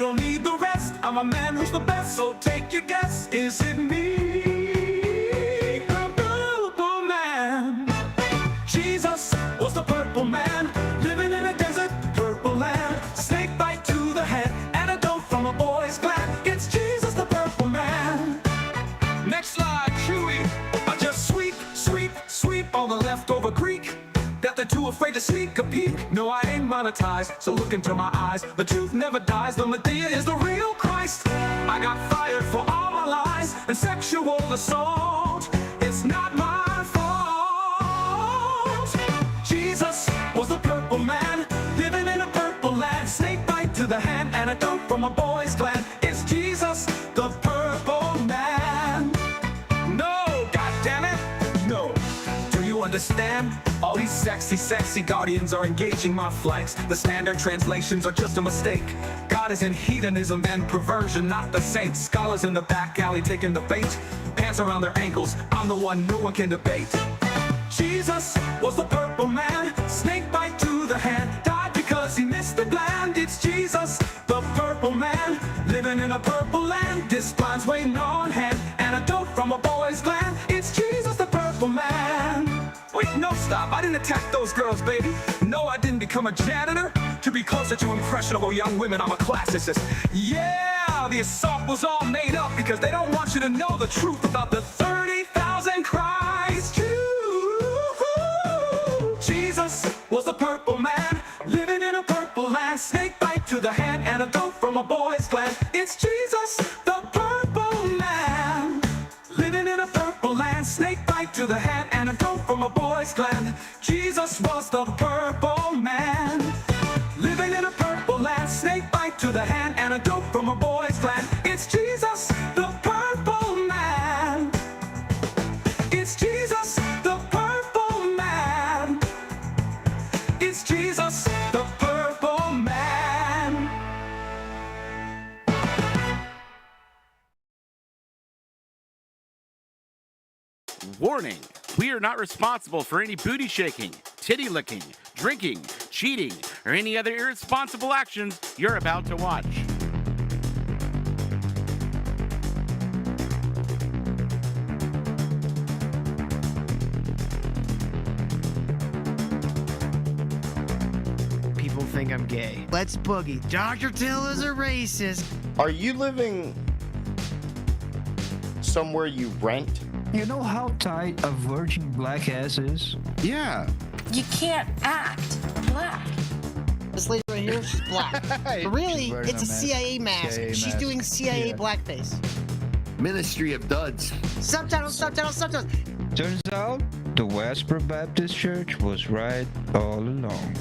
don't need the rest. I'm a man who's the best, so take your guess. Is it me? Purple man. Jesus was the purple man, living in a desert, purple land. Snake bite to the head, antidote from a boy's gland. It's Jesus the purple man. Next slide, Chewy. I just sweep all the leftover Greek that they're too afraid to sneak a peek. No, I ain't monetized, so look into my eyes. The truth never dies, the Medea is the real Christ. I got fired for all my lies and sexual assault. It's not my fault. Jesus was the purple man, living in a purple land. Snake bite to the hand, antidote from a boy's gland. It's Jesus the purple man. No, goddammit, no. Do you understand? All these sexy guardians are engaging my flights. The standard translations are just a mistake. God is in hedonism and perversion, not the saints. Scholars in the back alley taking the bait. Pants around their ankles, I'm the one no one can debate. Jesus was the purple man, snake bite to the hand. Died because he missed the bland. It's Jesus, the purple man, living in a purple land. This blind's waiting on hand, antidote from a boy's gland. It's Jesus, the purple man. Wait, no, stop, I didn't attack those girls, baby. No, I didn't become a janitor to be closer to impressionable young women. I'm a classicist. Yeah, the assault was all made up because they don't want you to know the truth about the 30,000 Christ Jews. Jesus was the purple man, living in a purple land. Snake bite to the hand, antidote from a boy's gland. It's Jesus, the purple man, living in a purple land. Snake bite to the hand, antidote from a boy's gland. Jesus was the purple man, living in a purple land. Snake bite to the hand, antidote from a boy's gland. It's Jesus, the purple man. It's Jesus, the purple man. It's Jesus, the purple man. Warning, we are not responsible for any booty shaking, titty licking, drinking, cheating, or any other irresponsible actions you're about to watch. People think I'm gay. Let's boogie. Dr. Till is a racist. Are you living somewhere you rent? You know how tight a virgin black ass is? Yeah. You can't act black. This lady right here, she's black. But really, it's a CIA mask. She's doing CIA blackface. Ministry of Duds. Subtitles. Turns out, the Westboro Baptist Church was right all along.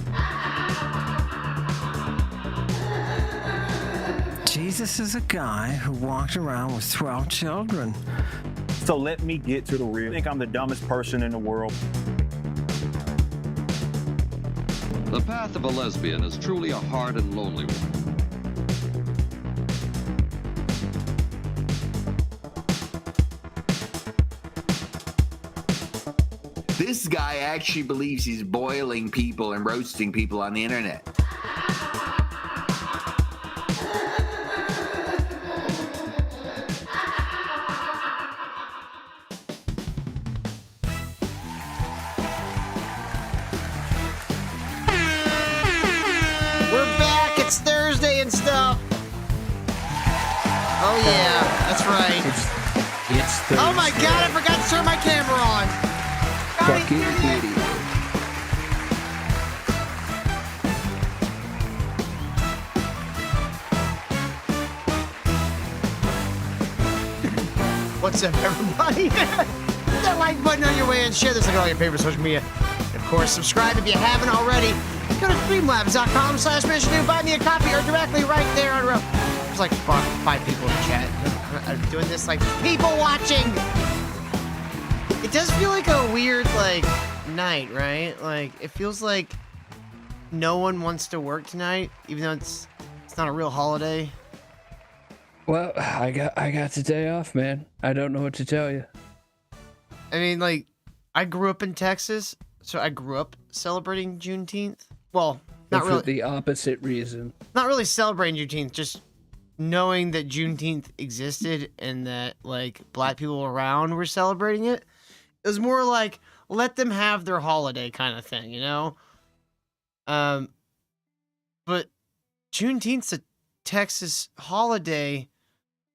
Jesus is a guy who walked around with 12 children. So let me get to the real. I think I'm the dumbest person in the world. The path of a lesbian is truly a hard and lonely one. This guy actually believes he's boiling people and roasting people on the internet. We're back. It's Thursday and stuff. Oh yeah, that's right. It's Thursday. Oh my God, I forgot to turn my camera on. Fucking idiot. What's up, everybody? Hit that like button on your way and share this on all your favorite social media. And of course, subscribe if you haven't already. Go to streamlabs.com/mention buy me a coffee, or directly right there on Rumble. There's like 5 people in the chat. I'm doing this like people watching. It does feel like a weird like night, right? Like it feels like no one wants to work tonight, even though it's not a real holiday. Well, I got today off, man. I don't know what to tell you. I mean, like, I grew up in Texas, so I grew up celebrating Juneteenth. Well, not But really. for the opposite reason. Not really celebrating Juneteenth, just knowing that Juneteenth existed and that like black people around were celebrating it. It was more like let them have their holiday kind of thing, you know? But Juneteenth's a Texas holiday,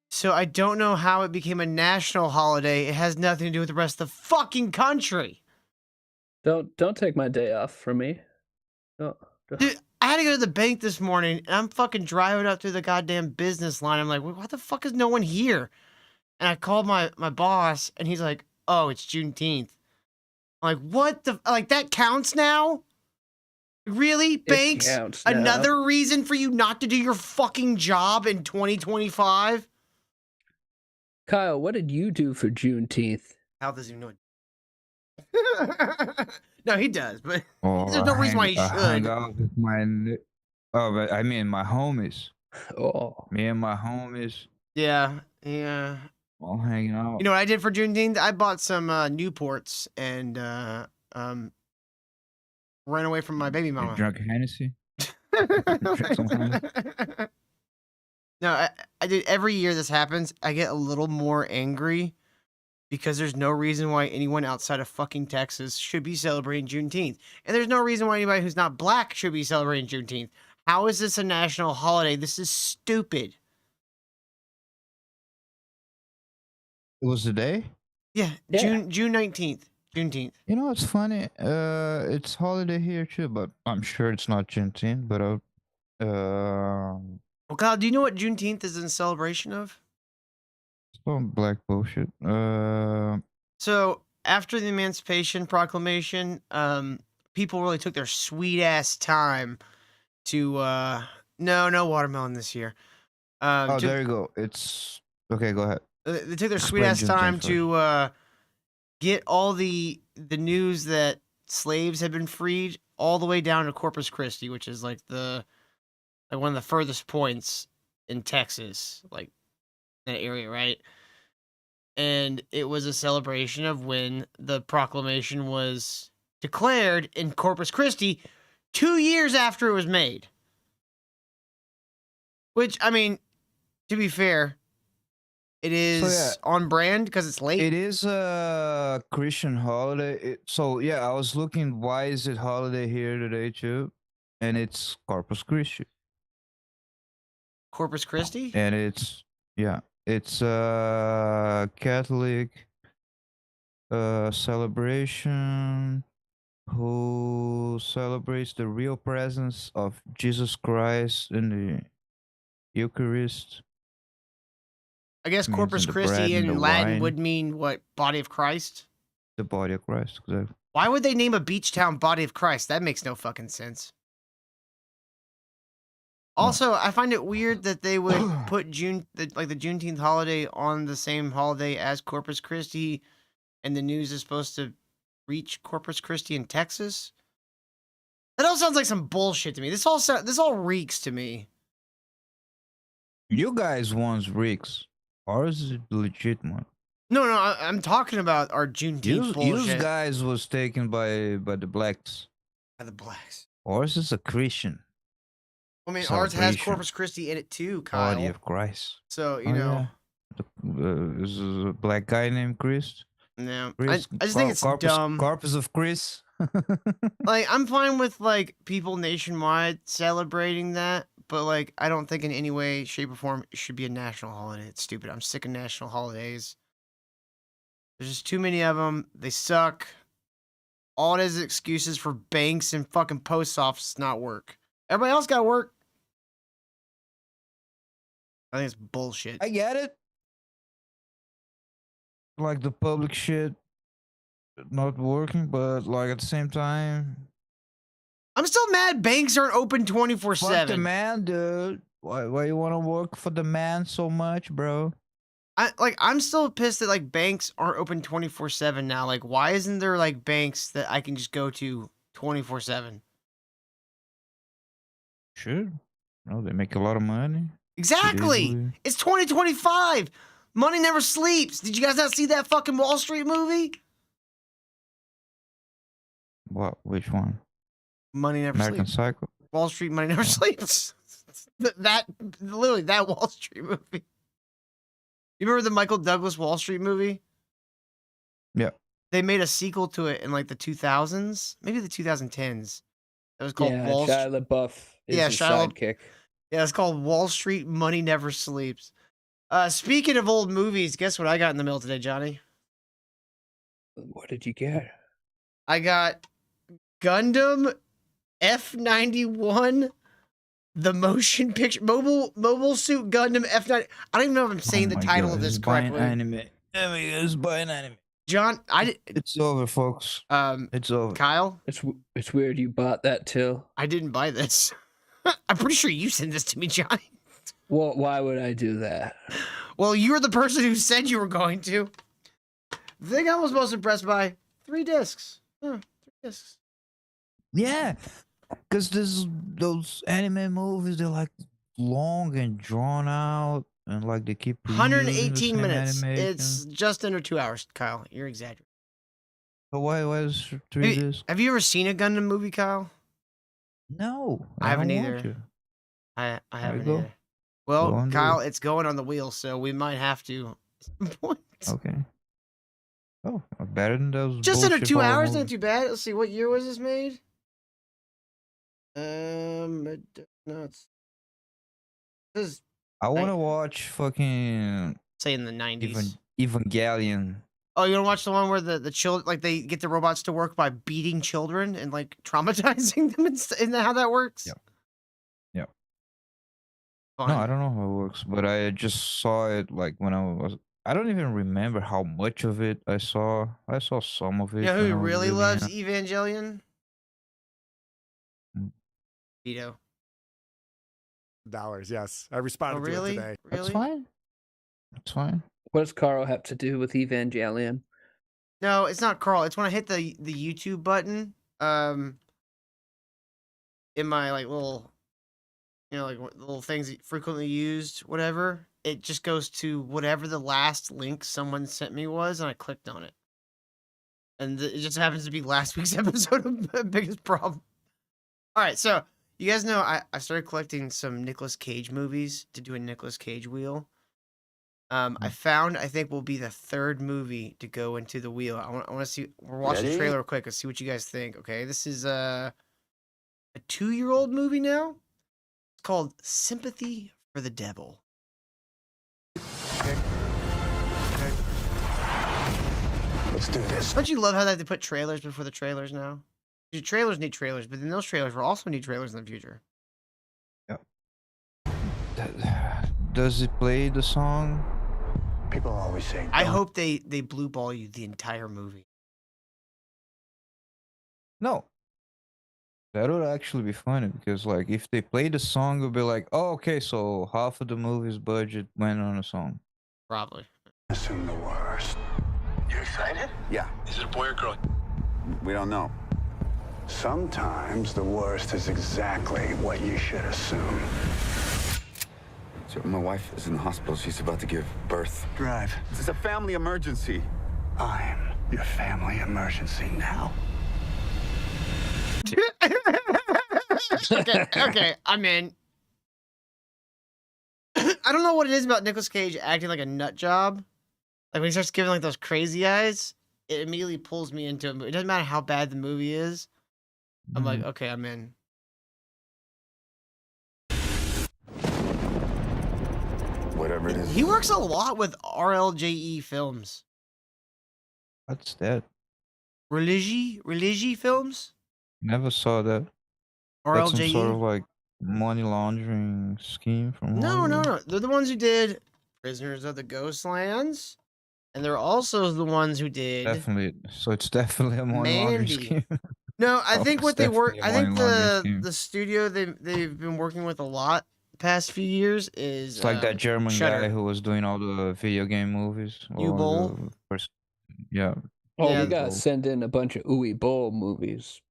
so I don't know how it became a national holiday. It has nothing to do with the rest of the fucking country. Don't take my day off from me. Don't. Dude, I had to go to the bank this morning, and I'm fucking driving up through the goddamn business line. I'm like, why the fuck is no one here? And I called my boss, and he's like, oh, it's Juneteenth. I'm like, what the? Like, that counts now? Really? Banks? Counts now. Another reason for you not to do your fucking job in 2025? Kyle, what did you do for Juneteenth? Hal doesn't even know it. No, he does, but Oh, there's no reason why he I hang should. out with but I mean my homies. Oh, Me and my homies Yeah. all hanging out. You know what I did for Juneteenth? I bought some Newports and ran away from my baby You mama. drunk Hennessy? Drink some Hennessy? No, I did. Every year this happens, I get a little more angry because there's no reason why anyone outside of fucking Texas should be celebrating Juneteenth. And there's no reason why anybody who's not black should be celebrating Juneteenth. How is this a national holiday? This is stupid. It was the day? Yeah, Yeah. June 19th. Juneteenth. You know, it's funny. It's holiday here too, but I'm sure it's not Juneteenth. But Well, Kyle, do you know what Juneteenth is in celebration of? some black bullshit. So after the Emancipation Proclamation, people really took their sweet ass time to no watermelon this year. Oh, there you go. It's okay. Go ahead. They took their sweet Explain ass time Juneteenth to get all the news that slaves had been freed all the way down to Corpus Christi, which is like one of the furthest points in Texas, like that area, right? And it was a celebration of when the proclamation was declared in Corpus Christi 2 years after it was made. Which, I mean, to be fair, it is on brand because it's late. It is a Christian holiday. So yeah, I was looking. Why is it holiday here today too? And it's Corpus Christi. Corpus Christi? And it's a Catholic celebration who celebrates the real presence of Jesus Christ in the Eucharist. I guess means Corpus in the bread Christi and in the Latin wine. would mean what? Body of Christ? The body of Christ, exactly. Why would they name a beach town Body of Christ? That makes no fucking sense. Also, I find it weird that they would put the Juneteenth holiday on the same holiday as Corpus Christi, and the news is supposed to reach Corpus Christi in Texas. That all sounds like some bullshit to me. This all reeks to me. You guys want Ricks. Ours is the legit one. No, I'm talking about our Juneteenth bullshit. You guys was taken by the blacks. By the blacks. Ours is a Christian. I mean, ours has Celebration. Corpus Christi in it too, Kyle. Body of Christ. So, you Oh, know, yeah. This is a black guy named Chris. no. Chris I just think it's dumb. Corpus of Chris. Like, I'm fine with, like, people nationwide celebrating that, but, like, I don't think in any way, shape, or form it should be a national holiday. It's stupid. I'm sick of national holidays. There's just too many of them. They suck. All it is excuses for banks and fucking post offices not work. Everybody else got to work. I think it's bullshit. I get it. Like the public shit not working, but like at the same time, I'm still mad banks aren't open fuck the 24/7. man, dude. Why you wanna work for the man so much, bro? I'm still pissed that like banks aren't open 24/7 now. Like, why isn't there like banks that I can just go to 24/7? Sure. No, they make a lot of money. Exactly. Easily. It's 2025. Money never sleeps. Did you guys not see that fucking Wall Street movie? What? Which one? Money never American sleeps. Psycho. Wall Street money never sleeps. That's that literally that Wall Street movie. You remember the Michael Douglas Wall Street movie? Yeah. They made a sequel to it in like the 2000s, maybe the 2010s. It was called Yeah, Wall Shia Street. LaBeouf is Yeah, his Shia La- sidekick. Yeah, it's called Wall Street Money Never Sleeps. Speaking of old movies, guess what I got in the mail today, Johnny? What did you get? I got Gundam F91, the motion picture mobile suit Gundam F90. I don't even know if I'm saying the title of this correctly. Anime. It's buying anime. John, It's over, folks. It's over. Kyle, It's weird you bought that too. I didn't buy this. I'm pretty sure you sent this to me, Johnny. Well, why would I do that? Well, you were the person who said you were going to. The thing I was most impressed by, 3 discs. 3 discs. Yeah, because those anime movies, they're like long and drawn out, and like they keep reusing the 118 same minutes. animation. It's just under 2 hours, Kyle. You're exaggerating. But why is 3 discs? Have you ever seen a Gundam movie, Kyle? No, I haven't don't want either. to. I haven't go. either. Well, Go on, do Kyle, it. it's going on the wheel, so we might have to. Okay. Oh, better than those. Just under bullshit 2 horror hours, not movies. too bad. Let's see, what year was this made? No, it's this is I want to watch fucking say in the 90s. Evangelion. Oh, you want to watch the one where the children, like they get the robots to work by beating children and like traumatizing them, and how that works? Yeah. Yeah. Fun. No, I don't know how it works, but I just saw it like when I don't even remember how much of it I saw. I saw some of it. You know when who I was really living loves here. Evangelion? Mm. Vito. $. Yes, I responded Oh, to really? it today. That's Really? fine. That's fine. What does Carl have to do with Evangelion? No, it's not Carl. It's when I hit the YouTube button, in my like little, like little things that frequently used, whatever. It just goes to whatever the last link someone sent me was, and I clicked on it. And it just happens to be last week's episode of Biggest Problem. All right, so you guys know I started collecting some Nicolas Cage movies to do a Nicolas Cage wheel. I found, I think, will be the 3rd movie to go into the wheel. I want to see. We're watching the trailer real quick. Let's see what you guys think. Okay, this is a 2-year-old movie now. It's called Sympathy for the Devil. Okay. Let's do this. Don't you love how they put trailers before the trailers now? Your trailers need trailers, but then those trailers will also need trailers in the future. Does it play the song? People always say. I hope they blue ball you the entire movie. No. That would actually be funny because, like, if they play the song, it'll be like, oh, okay, so half of the movie's budget went on a song. Probably. Assume the worst. You excited? Yeah, Is it a boy or girl? we don't know. Sometimes the worst is exactly what you should assume. So my wife is in the hospital. She's about to give birth. Drive. This is a family emergency. I'm your family emergency now. Okay, I'm in. I don't know what it is about Nicolas Cage acting like a nut job. Like when he starts giving like those crazy eyes, it immediately pulls me into it. It doesn't matter how bad the movie is. I'm like, okay, I'm in. Whatever it is. He works a lot with RLJE Films. What's that? Religi Films? Never saw that. That's some RLJE? sort of like money laundering scheme from No. Hollywood. They're the ones who did Prisoners of the Ghostlands. And they're also the ones who did Definitely. So it's definitely a money laundering Mandy. scheme. No, I Oh, think it's what they work. definitely a I think money laundering scheme. the studio they've been working with a lot the past few years is It's like that German Shudder. guy who was doing all the video game movies. Uwe or Boll? the yeah. Oh, Yeah, we gotta Boll. send in a bunch of Uwe Boll movies.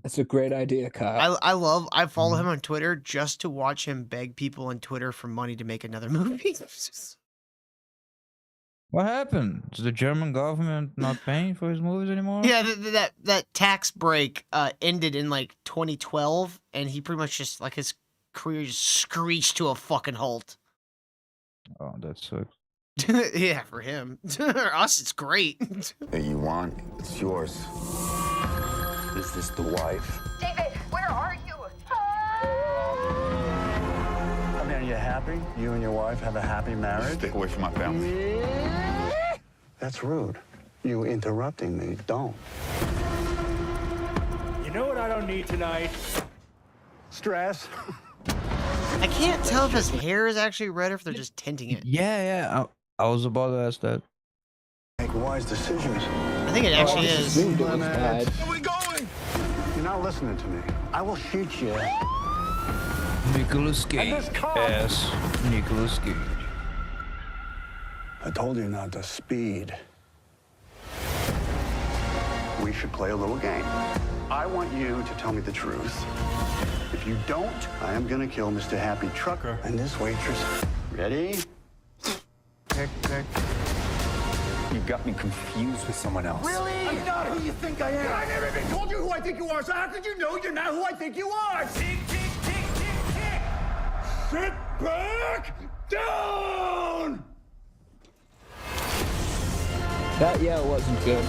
That's a great idea, Kyle. I follow him on Twitter just to watch him beg people on Twitter for money to make another movie. What happened? Is the German government not paying for his movies anymore? Yeah, that tax break ended in like 2012, and he pretty much just like his career just screeched to a fucking halt. Oh, that sucks. Yeah, for him. For us, it's great. That you want, it's yours. Is this the wife? David, where are you? I mean, are you happy? You and your wife have a happy marriage? Stick away from my family. That's rude. You interrupting me. Don't. You know what I don't need tonight? Stress. I can't tell if his hair is actually red or if they're just tinting it. Yeah. I was about to ask that. Make wise decisions. I think it actually is. Where are we going? You're not listening to me. I will shoot you. Nicolas Cage. Yes, Nicolas Cage. I told you not to speed. We should play a little game. I want you to tell me the truth. If you don't, I am gonna kill Mr. Happy Trucker and this waitress. Ready? You got me confused with someone else. Really? I'm not who you think I am. I never even told you who I think you are, so how could you know you're not who I think you are? Tick, tick, tick, tick, tick. Sit back down! That yell wasn't good.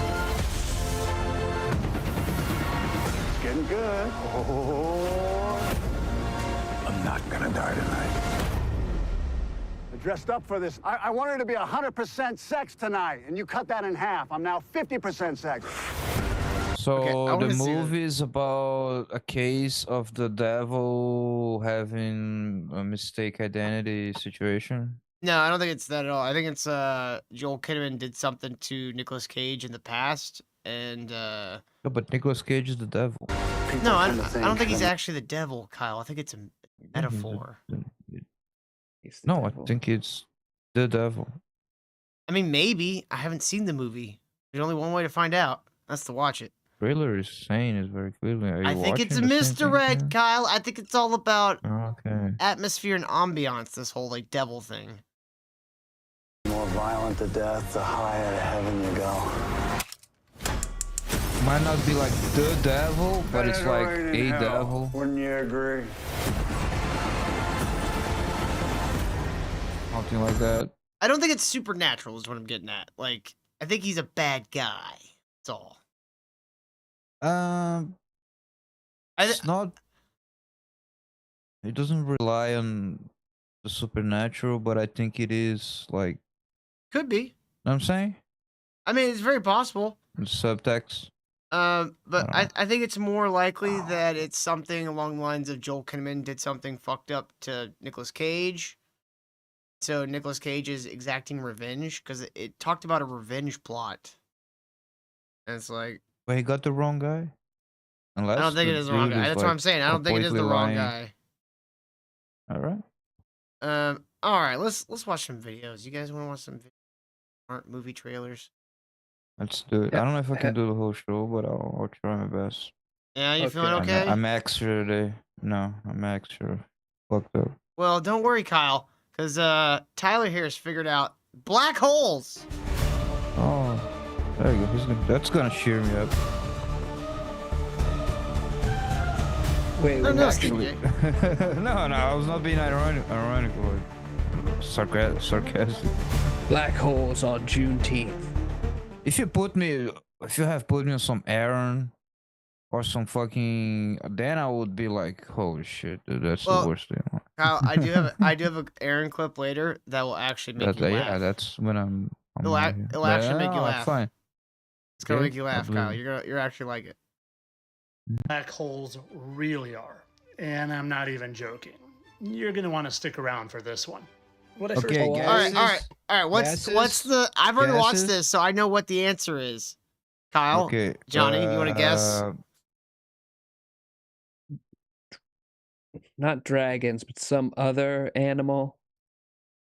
It's getting good. Oh. I'm not gonna die tonight. I dressed up for this. I wanted to be 100% sex tonight, and you cut that in half. I'm now 50% sex. So Okay, the see movie is about a case of the devil having a mistake identity situation. No, I don't think it's that at all. I think it's Joel Kinnaman did something to Nicolas Cage in the past, and No, but Nicolas Cage is the devil. no, I don't think he's actually the devil, Kyle. I think it's a He's a- metaphor. He's the No, I devil. think it's the devil. I mean, maybe. I haven't seen the movie. There's only one way to find out. That's to watch it. Trailer is saying it very clearly. Are you I think it's a watching the same thing, misdirect, Ken? Kyle. I think it's all about Okay. atmosphere and ambiance, this whole like devil thing. The more violent the death, the higher to heaven you go. Might not be like the devil, but it's like a devil. Wouldn't you agree? Something like that. I don't think it's supernatural is what I'm getting at. Like, I think he's a bad guy. That's all. Um, it's not. It doesn't rely on the supernatural, but I think it is like. Could be. Know what I'm saying? I mean, it's very possible. The subtext. But I think it's more likely that it's something along the lines of Joel Kinnaman did something fucked up to Nicolas Cage. So Nicolas Cage is exacting revenge because it talked about a revenge plot. And it's like, But he got the wrong guy. Unless I don't think it is the wrong guy. That's what I'm saying. I don't think it is the wrong guy. All right. All right. Let's watch some videos. You guys want to watch some aren't movie trailers? Let's do it. I don't know if I can do the whole show, but I'll try my best. Yeah, you feeling okay? I'm extra today. No, I'm extra fucked up. Well, don't worry, Kyle, because Tyler here has figured out black holes. Oh, there you go. That's gonna cheer me up. Wait, No, actually, no, I was not being ironic or sarcastic. black holes on Juneteenth. If you have put me on some Aaron or some fucking, then I would be like, holy shit, dude, that's the worst thing. Kyle, I do have an Aaron clip later that will actually make you laugh. Yeah, that's when I'm It'll actually make you laugh. Fine. It's gonna Okay, make you laugh, I believe Kyle. it. You're actually like it. Black holes really are. And I'm not even joking. You're going to want to stick around for this one. What I Okay, first All right. What's the? I've already watched this, so I know what the answer is. Kyle, Okay, Johnny, you want to guess? Not dragons, but some other animal.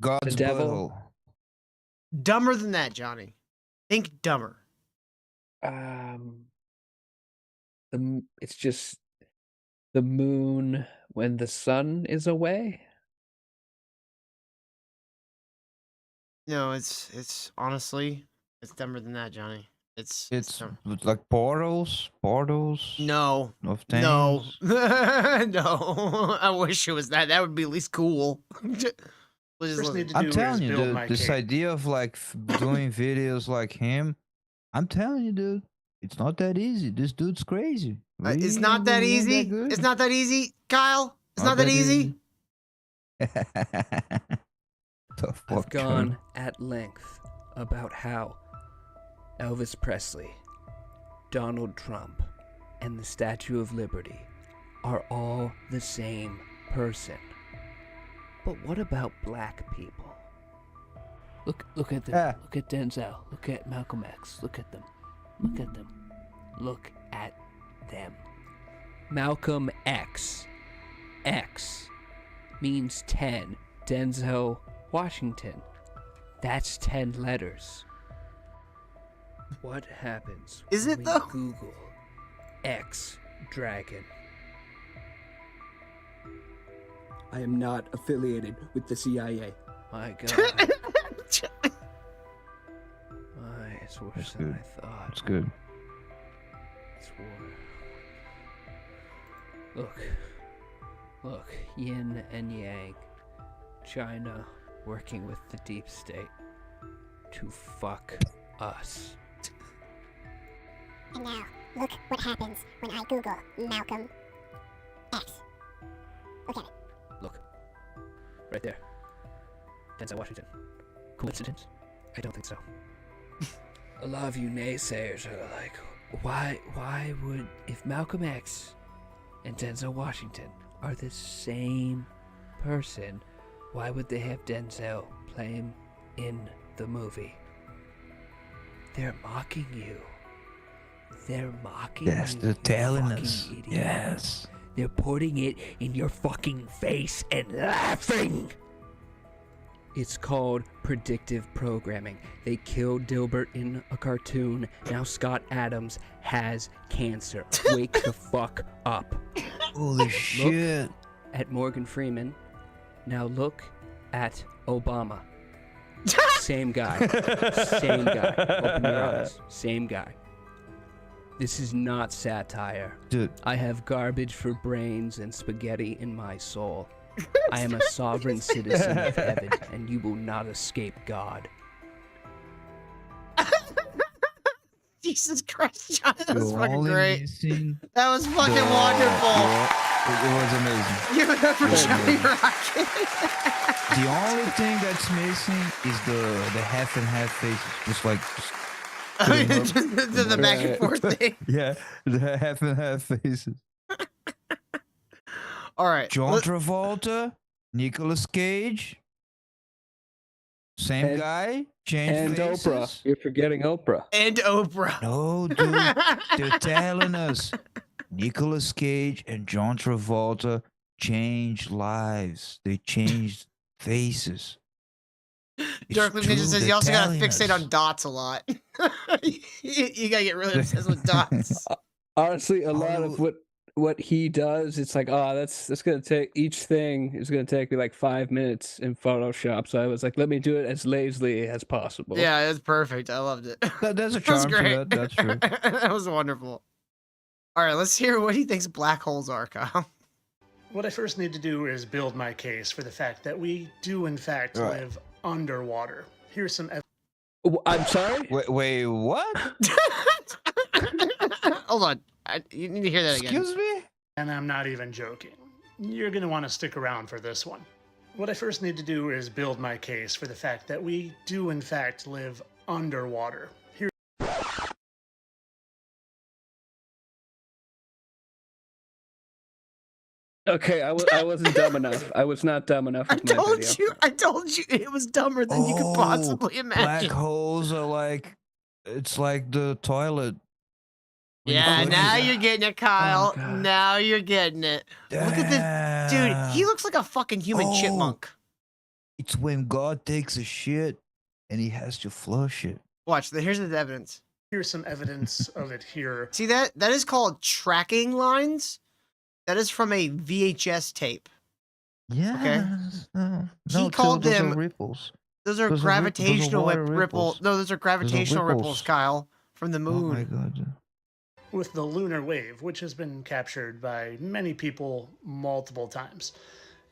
God's the devil. butthole. Dumber than that, Johnny. Think dumber. It's just the moon when the sun is away. No, it's honestly, it's dumber than that, Johnny. It's dumb. like portals No. of No. things. No. I wish it was that. That would be at least cool. We'll just First let need it- to I'm do is telling you, build dude, my this case. idea of like doing videos like him, I'm telling you, dude, it's not that easy. This dude's crazy. it's not that Really ain't easy. good. It's not that easy, Kyle. It's not that easy. The I've fuck, gone at length about how Elvis Presley, Donald Trump, and the Statue of Liberty are all the same person. But what about black people? Look at them. Ah. Look at Denzel. Look at Malcolm X. Look at them. Look at them. Look at them. Malcolm X. X means 10. Denzel Washington. That's 10 letters. What happens Is when it we though? Google X Dragon? I am not affiliated with the CIA. My God. It's worse That's than good. I thought. It's good. It's war. Look, yin and yang. China working with the deep state to fuck us. And now, look what happens when I Google Malcolm X. Look at it. Look. Right there. Denzel Washington. Coincidence? I don't think so. A lot of you naysayers are like, why would, if Malcolm X and Denzel Washington are the same person, why would they have Denzel play him in the movie? They're mocking you. They're mocking Yes, you. they're you telling fucking us. idiot. Yes. They're putting it in your fucking face and laughing. It's called predictive programming. They killed Dilbert in a cartoon. Now Scott Adams has cancer. Wake the fuck up. Holy shit. Look at Morgan Freeman. Now look at Obama. Same guy. Same guy. Open your eyes. Same guy. This is not satire. Dude. I have garbage for brains and spaghetti in my soul. I am a sovereign citizen of heaven, and you will not escape God. Jesus Christ, John, that was You're fucking only great. missing That was fucking the- wonderful. It was amazing. Give it up for Yeah, Johnny yeah. Rocket. The only thing that's missing is the half and half faces. Just like I mean, the back and forth thing. yeah, the half and half faces. All right. John Travolta, Nicolas Cage, same And- guy, changed And faces. Oprah. You're forgetting Oprah. And Oprah. No, dude, they're telling us Nicolas Cage and John Travolta changed lives. They changed faces. It's Darkly true, Ninja says you they're also gotta telling fixate us. on dots a lot. you gotta get really obsessed with dots. Honestly, a lot Oh. of what he does, it's like, oh, that's gonna take, each thing is gonna take me like 5 minutes in Photoshop. So I was like, let me do it as lazily as possible. Yeah, it's perfect. I loved it. There's a That was charm to great. that. That's true. That was wonderful. All right, let's hear what he thinks black holes are, Kyle. What I first need to do is build my case for the fact that we do, in fact, Right. live underwater. Here's some I'm sorry? Wait, what? Hold on. You need to hear that again. Excuse me? and I'm not even joking. You're going to want to stick around for this one. What I first need to do is build my case for the fact that we do, in fact, live underwater. Here. Okay, I wasn't dumb enough. I was not dumb enough with my video. I told you it was dumber than you could possibly imagine. Black holes are like, it's like the toilet. When you Yeah, flush now it. you're getting it, Kyle. Oh, God. Now you're getting it. Look at this. Dude, he looks like a fucking human Oh. chipmunk. It's when God takes a shit and he has to flush it. Watch, here's the evidence. Here's some evidence of it here. See that? That is called tracking lines. That is from a VHS tape. Yeah. No, He called those are them ripples. Those are Those are gravitational water ripple. ripples. No, those are gravitational ripples, ripples. Kyle, from the Oh my moon. god. With the lunar wave, which has been captured by many people multiple times.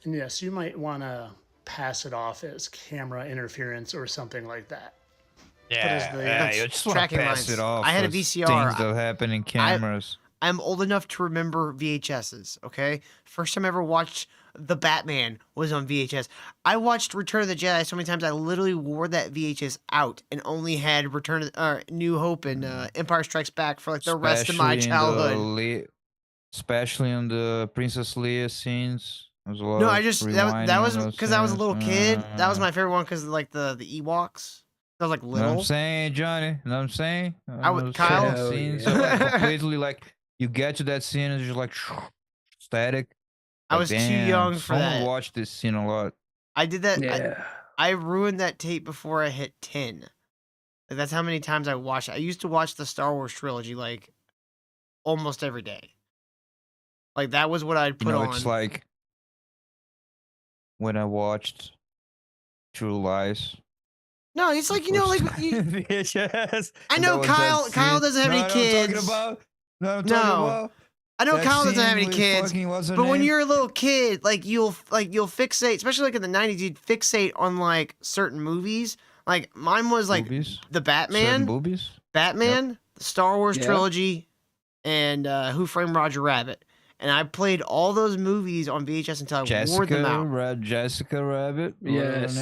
And yes, you might want to pass it off as camera interference or something like that. Yeah, you just want to tracking pass lines. it off. I had a as VCR. Things that happen in cameras. I'm old enough to remember VHSs, okay? First time I ever watched The Batman was on VHS. I watched Return of the Jedi so many times I literally wore that VHS out and only had New Hope and Empire Strikes Back for like the rest of my childhood. Especially on the Princess Leia scenes. There was a lot No, of I just that rewinding was on those because I was a scenes. little kid. That was my favorite one because like the Ewoks. I was like Know what little. I'm saying, Johnny? Know what I'm saying? would- Kyle- Certain scenes are like completely like you get to that scene and it's just like static. I Like, was too damn, young for someone that. watched this scene a lot. I did that. Yeah. I ruined that tape before I hit 10. Like, that's how many times I watched it. I used to watch the Star Wars trilogy like almost every day. Like that was what I'd put on. It's like when I watched True Lies. No, it's like like VHS. I know Kyle doesn't have any kids. No. I know Kyle doesn't have any kids, but when you're a little kid, like you'll fixate, especially like in the 90s, you'd fixate on like certain movies. Like mine was like the Batman, the Star Wars trilogy, and Who Framed Roger Rabbit. And I played all those movies on VHS until I wore them out. Jessica Rabbit. Yes,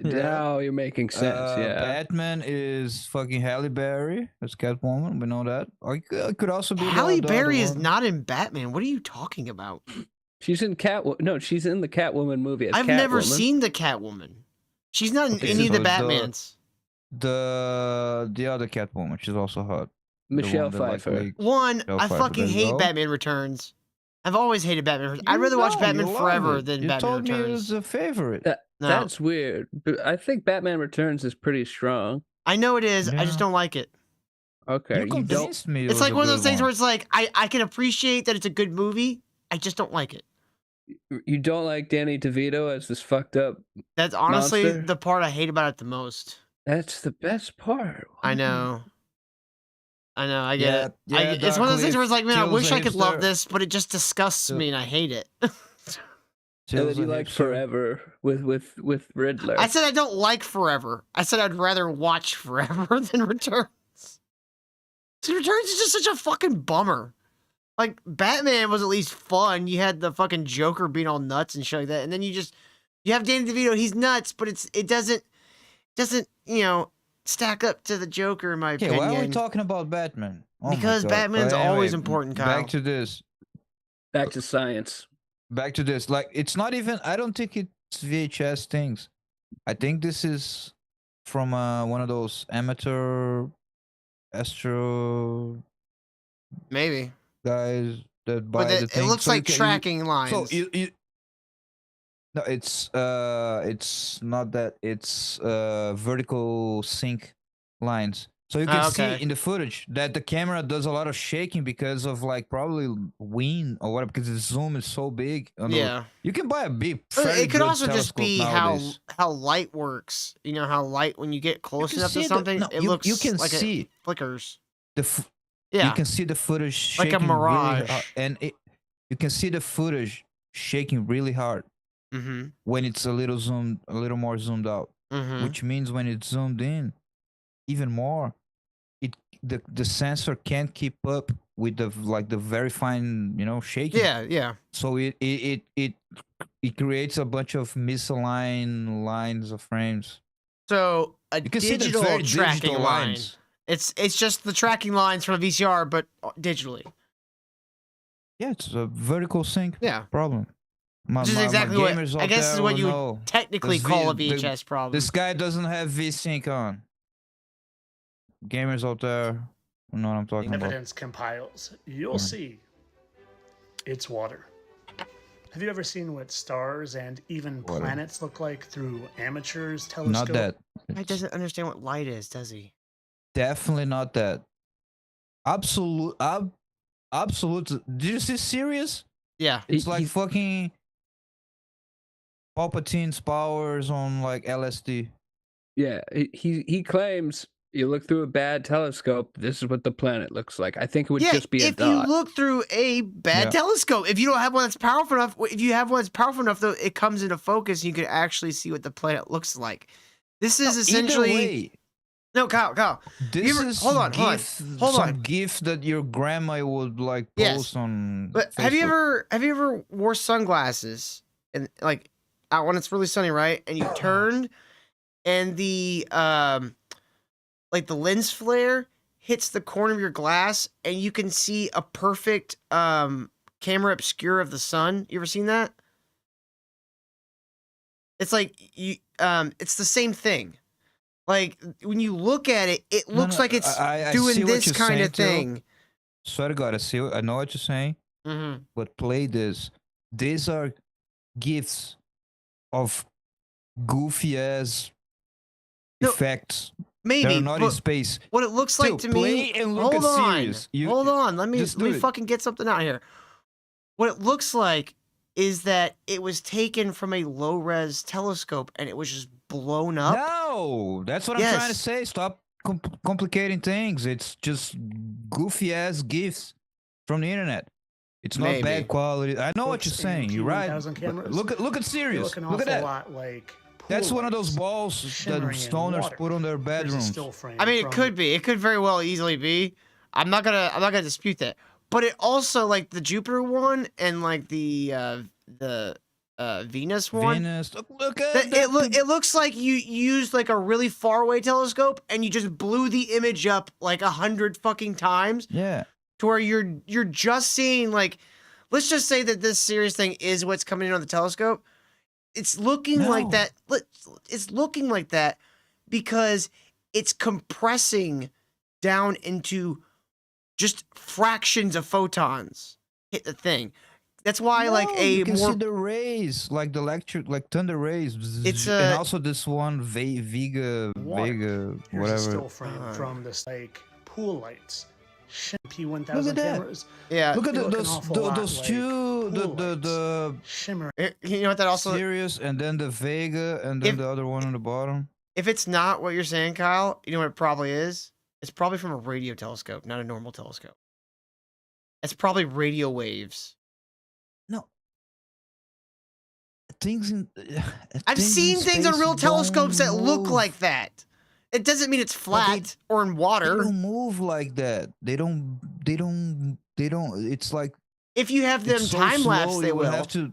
now you're making sense. Yeah, Batman is fucking Halle Berry. That's Catwoman. We know that. Or it could also be Halle the Berry other is one. not in Batman. What are you talking about? she's in No, she's in the Catwoman movie. As I've never seen the Catwoman. She's not in any of the Batmans. The other Catwoman. She's also hot. The Michelle one that, like, Pfeiffer. leaked. One, Michelle I Pfeiffer. fucking There you hate go. Batman Returns. I've always hated Batman Returns. I'd rather watch Batman You love Forever it. than you Batman told me it Returns. was a favorite. No. That's weird. But I think Batman Returns is pretty strong. I know it is. I just don't like it. Okay, You convinced me. It's like one of those things where it's like I can appreciate that it's a good movie. I just don't like it. You don't like Danny DeVito as this fucked up. That's honestly monster? the part I hate about it the most. That's the best part. I know. I get Yeah, it. yeah, It's one of those things where it's like, man, I Kills wish a I could love hipster. this, but it just disgusts me and I hate it. And then you like Forever with Riddler. I said I don't like Forever. I said I'd rather watch Forever than Returns. See, Returns is just such a fucking bummer. Like, Batman was at least fun. You had the fucking Joker being all nuts and shit like that. And then you have Danny DeVito, he's nuts, but it doesn't, stack up to the Joker in my Okay, opinion. why are we talking about Batman? Oh my Because God. Batman's But always anyway, important, Kyle. Back to this. Back to science. Back to this. Like, it's not even. I don't think it's VHS things. I think this is from one of those amateur astro Maybe. guys that buy But the it thing. looks So you like can- tracking lines. So you no, it's not that. It's vertical sync lines. So you can okay. see in the footage that the camera does a lot of shaking because of like probably wind or whatever, because the zoom is so big. Yeah. You can buy a big. But fairly it could good also just telescope be nowadays. how light works. You know how light when you get close can enough to see the- something, no, it you- looks you can like see it flickers. You can see the footage Like a shaking mirage. really hard, and you can see the footage shaking really hard Mm-hmm. when it's a little more zoomed out. Mhm. Which means when it's zoomed in, even more, the sensor can't keep up with the very fine shaking. Yeah. So it creates a bunch of misaligned lines of frames. So a You can see the digital very tracking digital line. lines. It's just the tracking lines from a VCR, but digitally. Yeah, it's a vertical sync Yeah. problem. Which is exactly what gamers I out guess there is what will you know. would technically This call a V- VHS problem. This guy doesn't have VSync on. Gamers out there who know what I'm talking about. Evidence compiles. You'll see it's water. Have you ever seen what stars and even Water. planets look like through amateurs' telescope? Not that. He doesn't understand what light is, does he? Definitely not that. Absolute. Did you see Sirius? Yeah. It's like fucking Palpatine's powers on like LSD. Yeah, he claims you look through a bad telescope, this is what the planet looks like. I think it would just be a if dot. you look through a bad telescope, if you don't have one that's powerful enough, if you have one that's powerful enough, though, it comes into focus. And you can actually see what the planet looks like. This is essentially. No, Kyle. This is hold on. Some GIF that your grandma would like post on. But Facebook. have you ever wore sunglasses and like out when it's really sunny, right? And you turned, and the like the lens flare hits the corner of your glass, and you can see a perfect camera obscure of the sun. You ever seen that? It's like you it's the same thing. Like when you look at it, it looks like it's doing this kind of thing. Swear to God, I know what you're saying. But play this. These are gifts of goofy ass effects. Maybe they're not in space. What it looks like to me. And look hold at on, Sirius. hold on. Let me fucking get something out here. What it looks like is that it was taken from a low res telescope and it was just blown up. No, that's what I'm trying to say. Stop complicating things. It's just goofy ass gifs from the internet. It's not bad quality. I know what you're saying. You're right. Look at Sirius. Look at that. Lot like that's one of those balls that stoners put on their bedrooms. I mean, it could be. It could very well easily be. I'm not gonna dispute that. But it also, like the Jupiter one and like the Venus one. Venus. Look at it looks like you used like a really far away telescope and you just blew the image up like 100 fucking times. Yeah. To where you're just seeing like, let's just say that this Sirius thing is what's coming in on the telescope. It's looking like that. It's looking like that because it's compressing down into just fractions of photons hit the thing. That's why, like you can see the rays, like the electric, like thunder rays. It's and also this one Vega, Here's whatever. a still frame from this like pool lights. P1000 Look at that. cameras. Yeah. Look at They look an those awful lot those like two, pool the shimmer. You know what that also Sirius, and then the Vega, and then the other one on the bottom. If it's not what you're saying, Kyle, you know what it probably is? It's probably from a radio telescope, not a normal telescope. It's probably radio waves. No. Things in. I've seen things on real telescopes that look like that. It doesn't mean it's flat or in water. They don't move like that. They don't. It's like if you have them so time lapse, slow, they you will have to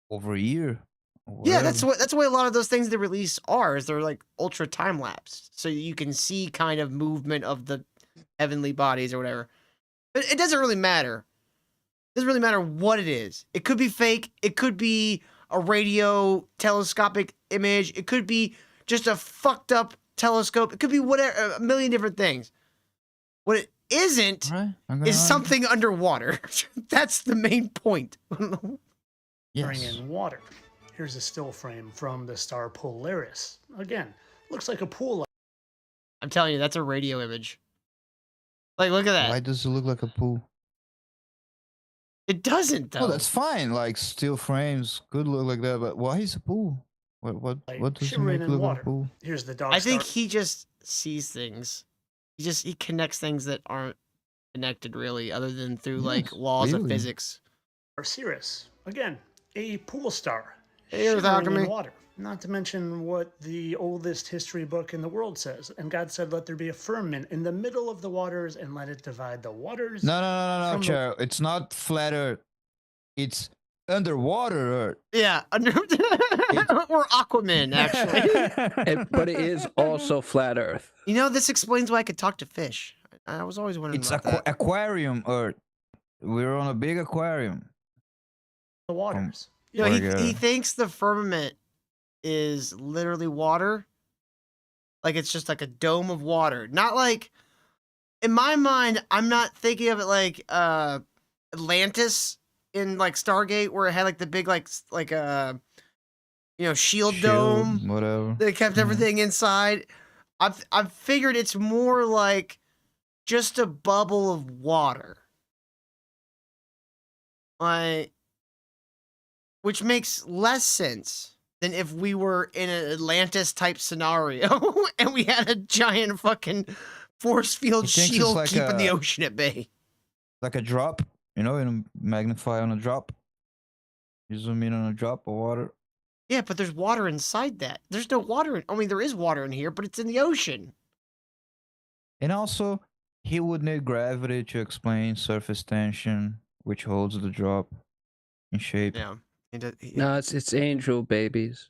over a year. Yeah, that's what a lot of those things they release are. Is they're like ultra time lapse, so you can see kind of movement of the heavenly bodies or whatever. But it doesn't really matter. It doesn't really matter what it is. It could be fake. It could be a radio telescopic image. It could be just a fucked up telescope. It could be whatever, a million different things. What it isn't is something underwater. That's the main point. Bring in water. Here's a still frame from the star Polaris. Again, looks like a pool. I'm telling you, that's a radio image. Like, look at that. Why does it look like a pool? It doesn't, though. Oh, that's fine. Like still frames could look like that, but why is a pool? What does it make look like a pool? Here's the dog. I think he just sees things. He connects things that aren't connected really, other than through like laws of physics. Or Sirius. Again, a pool star. Hey, you're shimmering talking to in me. water. Not to mention what the oldest history book in the world says. And God said, let there be a firmament in the middle of the waters and let it divide the waters. No, Charo. It's not flat Earth. It's underwater Earth. Yeah, or Aquaman, actually. But it is also flat Earth. You know, this explains why I could talk to fish. I was always wondering It's about that. aquarium Earth. We're on a big aquarium. The waters. You know, he thinks the firmament is literally water. Like it's just like a dome of water. Not like, in my mind, I'm not thinking of it like Atlantis in like Stargate, where it had like the big like shield dome, whatever. They kept everything inside. I've figured it's more like just a bubble of water. Like, which makes less sense than if we were in an Atlantis type scenario and we had a giant fucking force field He thinks it's shield like keeping the a- ocean at bay. Like a drop, you know, in a magnify on a drop. You zoom in on a drop of water. Yeah, but there's water inside that. There's no water. I mean, there is water in here, but it's in the ocean. And also, he would need gravity to explain surface tension, which holds the drop in shape. Yeah. No, it's angel babies.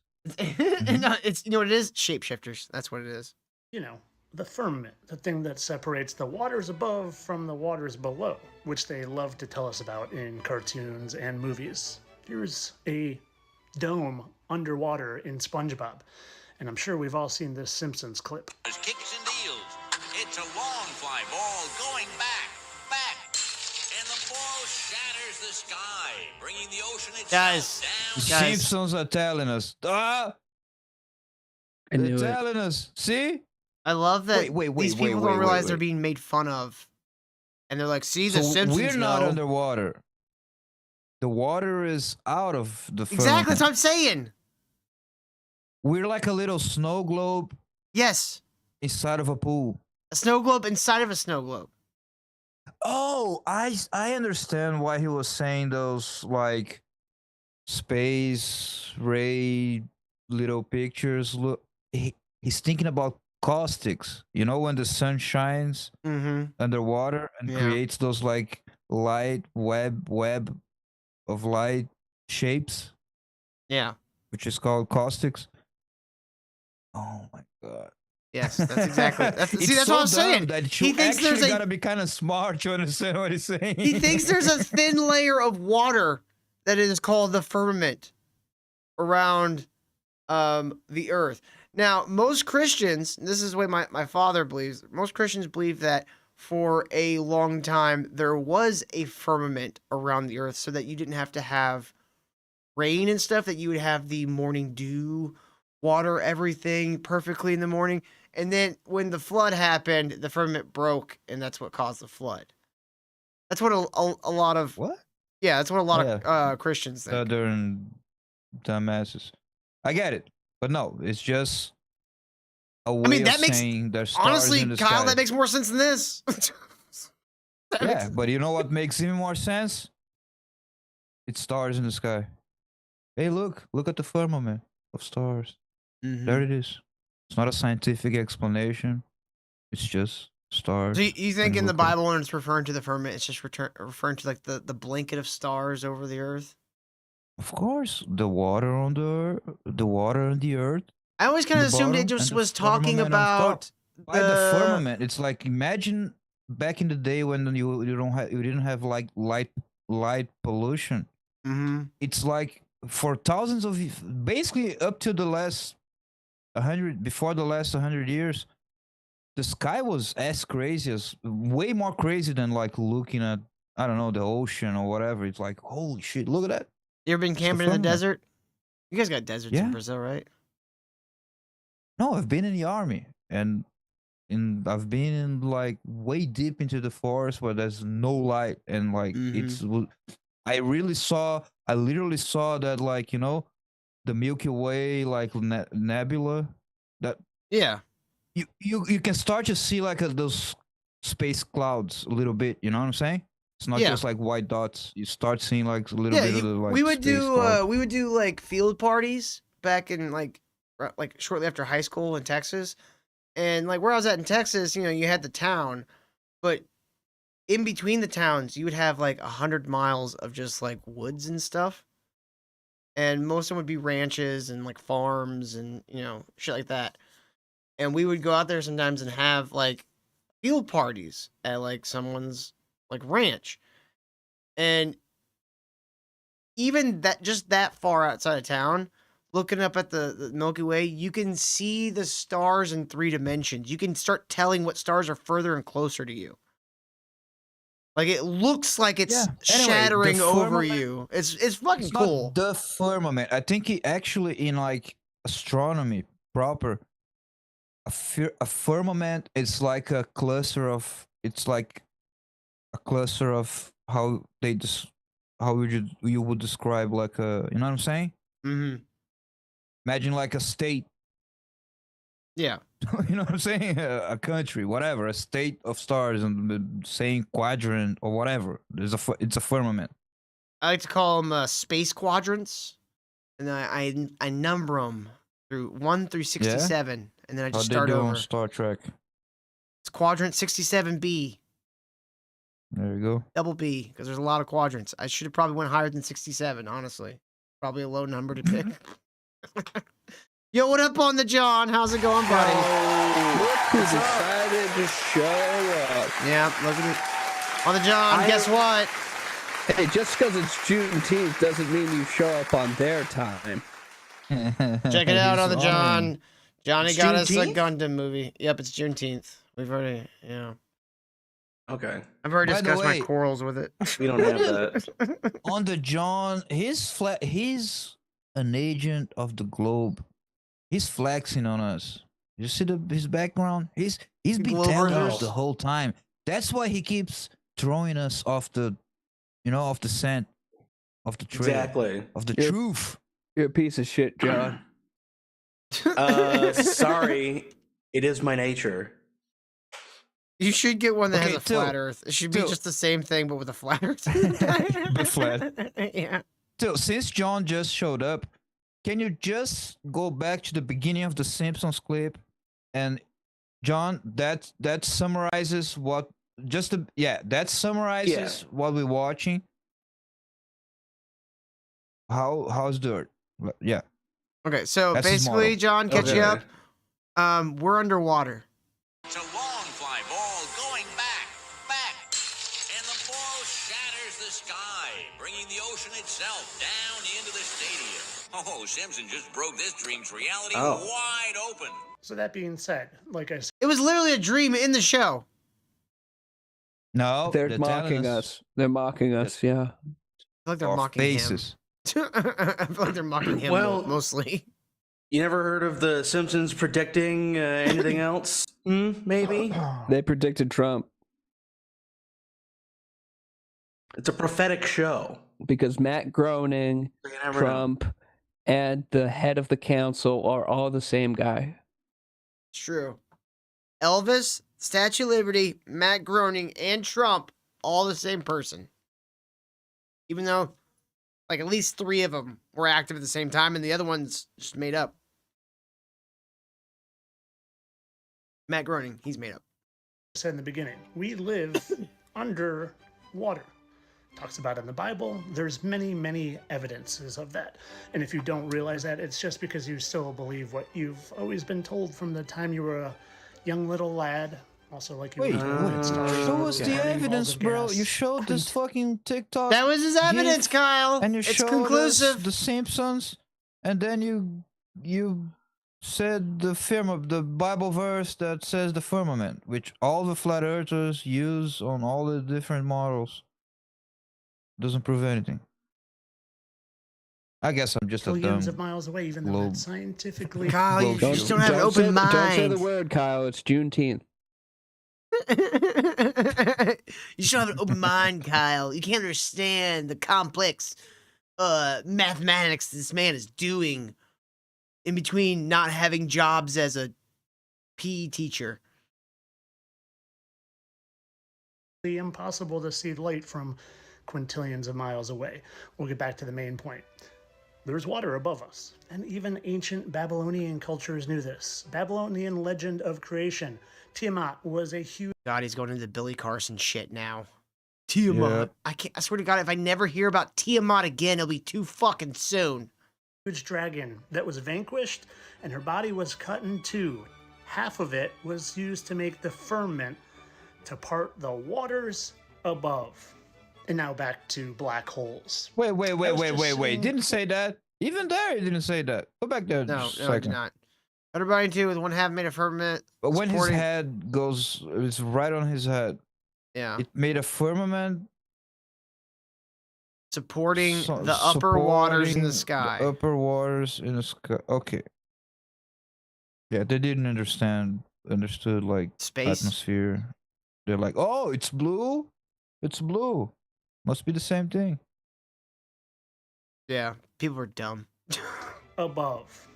No, it's, you know what it is? Shapeshifters. That's what it is. You know, the firmament, the thing that separates the waters above from the waters below, which they love to tell us about in cartoons and movies. Here's a dome underwater in SpongeBob, and I'm sure we've all seen this Simpsons clip. There's kicks and deals. It's a long fly ball going back, and the ball shatters the sky, bringing the ocean itself Guys, The guys, Simpsons are telling us. I They're knew it. telling us. See? I love that Wait, these people don't realize they're being made fun of. And they're like, see, the So Simpsons we're not know. underwater. The water is out of the Exactly, that's firmament. what I'm saying. We're like a little snow globe Yes, inside of a pool. a snow globe inside of a snow globe. Oh, I understand why he was saying those like space ray little pictures. Look, he's thinking about caustics. You know, when the sun shines underwater and Yeah. creates those like light web of light shapes, Yeah. which is called caustics. Oh my god. Yes, that's exactly. That's, see, It's that's so what I'm saying. dumb that He you thinks there's actually a gotta be kind of smart to understand what he's saying. he thinks there's a thin layer of water that is called the firmament around the earth. Now, most Christians, this is the way my father believes, most Christians believe that for a long time there was a firmament around the earth so that you didn't have to have rain and stuff, that you would have the morning dew, water everything perfectly in the morning. And then when the flood happened, the firmament broke, and that's what caused the flood. That's what a lot of what? Yeah, that's what a lot Yeah. of Christians think. Southern dumbasses. I get it, but no, it's just a way mean, that of makes- saying there's stars Honestly, in the Kyle, sky. that makes more sense than this. Yeah, but you know what makes even more sense? It's stars in the sky. Hey, look at the firmament of stars. There it is. It's not a scientific explanation. It's just stars. So you think and in the look at it. Bible when it's referring to the firmament, it's just referring to like the blanket of stars over the earth? Of course, the water on the earth. I always kind of the assumed it bottom, just and the was talking firmament on top. about By the firmament, it's like imagine back in the day when you didn't have like light pollution. It's like for thousands of basically up to the last 100 years, the sky was as crazy as way more crazy than like looking at I don't know the ocean or whatever. It's like holy shit, look at that. You ever been It's the camping in the firmament. desert? You guys got deserts Yeah. in Brazil, right? No, I've been in the army and I've been in like way deep into the forest where there's no light and like I literally saw that like you know the Milky Way like nebula that Yeah. you can start to see like those space clouds a little bit. You know what I'm saying? It's not Yeah. just like white dots. You start seeing like a little bit of the like we would space cloud. we would do like field parties back in like shortly after high school in Texas. And like where I was at in Texas, you know, you had the town, but in between the towns, you would have like 100 miles of just like woods and stuff. And most of them would be ranches and like farms and, you know, shit like that. And we would go out there sometimes and have like field parties at like someone's like ranch. And even that, just that far outside of town, looking up at the Milky Way, you can see the stars in 3 dimensions. You can start telling what stars are further and closer to you. Like it looks like it's Yeah. Anyway, the shattering over firmament- you. It's fucking It's not cool. the firmament. I think it actually in like astronomy proper, a firmament is like a cluster of. It's like a cluster of how they just how you would describe like a. You know what I'm saying? Imagine like a state. Yeah. You know what I'm saying? A country, whatever, a state of stars in the same quadrant or whatever. It's a firmament. I like to call them space quadrants, and I number them through 1 through 67, and then I just start over. On Star Trek. It's quadrant 67B. There you go. Double B, because there's a lot of quadrants. I should have probably went higher than 67, honestly. Probably a low number to pick. Yo, what up on the John? How's it going, buddy? Look who decided to show up. Yeah, look at it. On the John, guess what? Hey, just because it's Juneteenth doesn't mean you show up on their time. Check it out on the John. Johnny It's got us a Juneteenth? Gundam movie. Yep, it's Juneteenth. We've already, Okay. I've already By the discussed my way- quarrels with it. We don't have that. On the John, he's an agent of the globe. He's flexing on us. You see his background? He's been telling us the whole time. That's why he keeps throwing us off the scent, of the trail, Exactly. of the You're- truth. You're a piece of shit, John. Sorry. It is my nature. You should get one that has Okay, a flat Earth. It should be just the same thing, but with a flat Earth. But flat. Yeah. So since John just showed up, can you just go back to the beginning of the Simpsons clip, and John, that summarizes what what we're watching. How's dirt? Yeah. Okay, so That's his basically, model. John, catch you up. We're underwater. It's a long fly ball going back, and the ball shatters the sky, bringing the ocean itself down into the stadium. Oh, Simpson just broke this dream's reality wide open. So that being said, like I said, It was literally a dream in the show. No, They're mocking us. They're mocking us, yeah. I feel like they're Off mocking basis. him. I feel like they're mocking him Well- mostly. You never heard of the Simpsons predicting anything else? Maybe? They predicted Trump It's a prophetic show. because Matt Groening, You never Trump, and the head of the council are all the same guy. It's true. Elvis, Statue of Liberty, Matt Groening, and Trump, all the same person. Even though, like, at least 3 of them were active at the same time, and the other one's just made up. Matt Groening, he's made up. said in the beginning, we live under water. Talks about it in the Bible. There's many, many evidences of that. And if you don't realize that, it's just because you still believe what you've always been told from the time you were a young little lad. Also, like you Wait, were told in Star Wars, show us the burning balls evidence, of bro. gas. You showed this fucking TikTok. That was his evidence, gif, Kyle. And you It's showed conclusive. us the Simpsons, and then you said the Bible verse that says the firmament, which all the flat earthers use on all the different models. Doesn't prove anything. I guess I'm just a Billions dumb of miles away, even though globe. that's scientifically. Kyle, you Don't- just don't have an open mind. Don't say the word, Kyle. It's Juneteenth. You should have an open mind, Kyle. You can't understand the complex mathematics this man is doing in between not having jobs as a PE teacher. Impossible to see light from quintillions of miles away. We'll get back to the main point. There's water above us, and even ancient Babylonian cultures knew this. Babylonian legend of creation. Tiamat was a huge God, he's going into Billy Carson shit now. Tiamat. I swear to God, if I never hear about Tiamat again, it'll be too fucking soon. dragon that was vanquished, and her body was cut in two. Half of it was used to make the firmament to part the waters above. And now back to black holes. Wait. Didn't say that. Even there, he didn't say that. Go back there. No, just a no, I did second. not. Everybody too, with one half made a firmament. But when his supporting- head goes, it's right on his head. Yeah. It made a firmament supporting so- the upper waters in the supporting sky. the upper waters in the sky. Okay. Yeah, they didn't understood like Space? atmosphere. They're like, oh, it's blue. It's blue. Must be the same thing. Yeah, people are dumb. Above.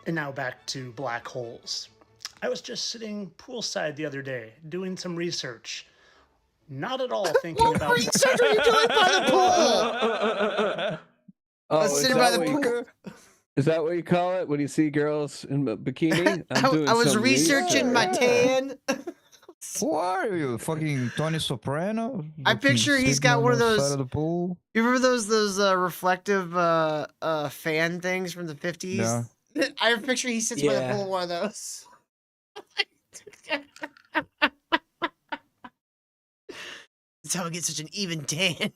And now back to black holes. I was just sitting poolside the other day doing some research. Not at all thinking What about research are you doing by the pool? Sitting by the pool. Is that what you call it when you see girls in a bikini? I was researching my tan. Who are you? Fucking Tony Soprano? I picture he's got one of Side those. of the pool? You remember those reflective fan things from the 50s? Yeah. I picture he sits by the Yeah. pool in one of those. That's how I get such an even tan.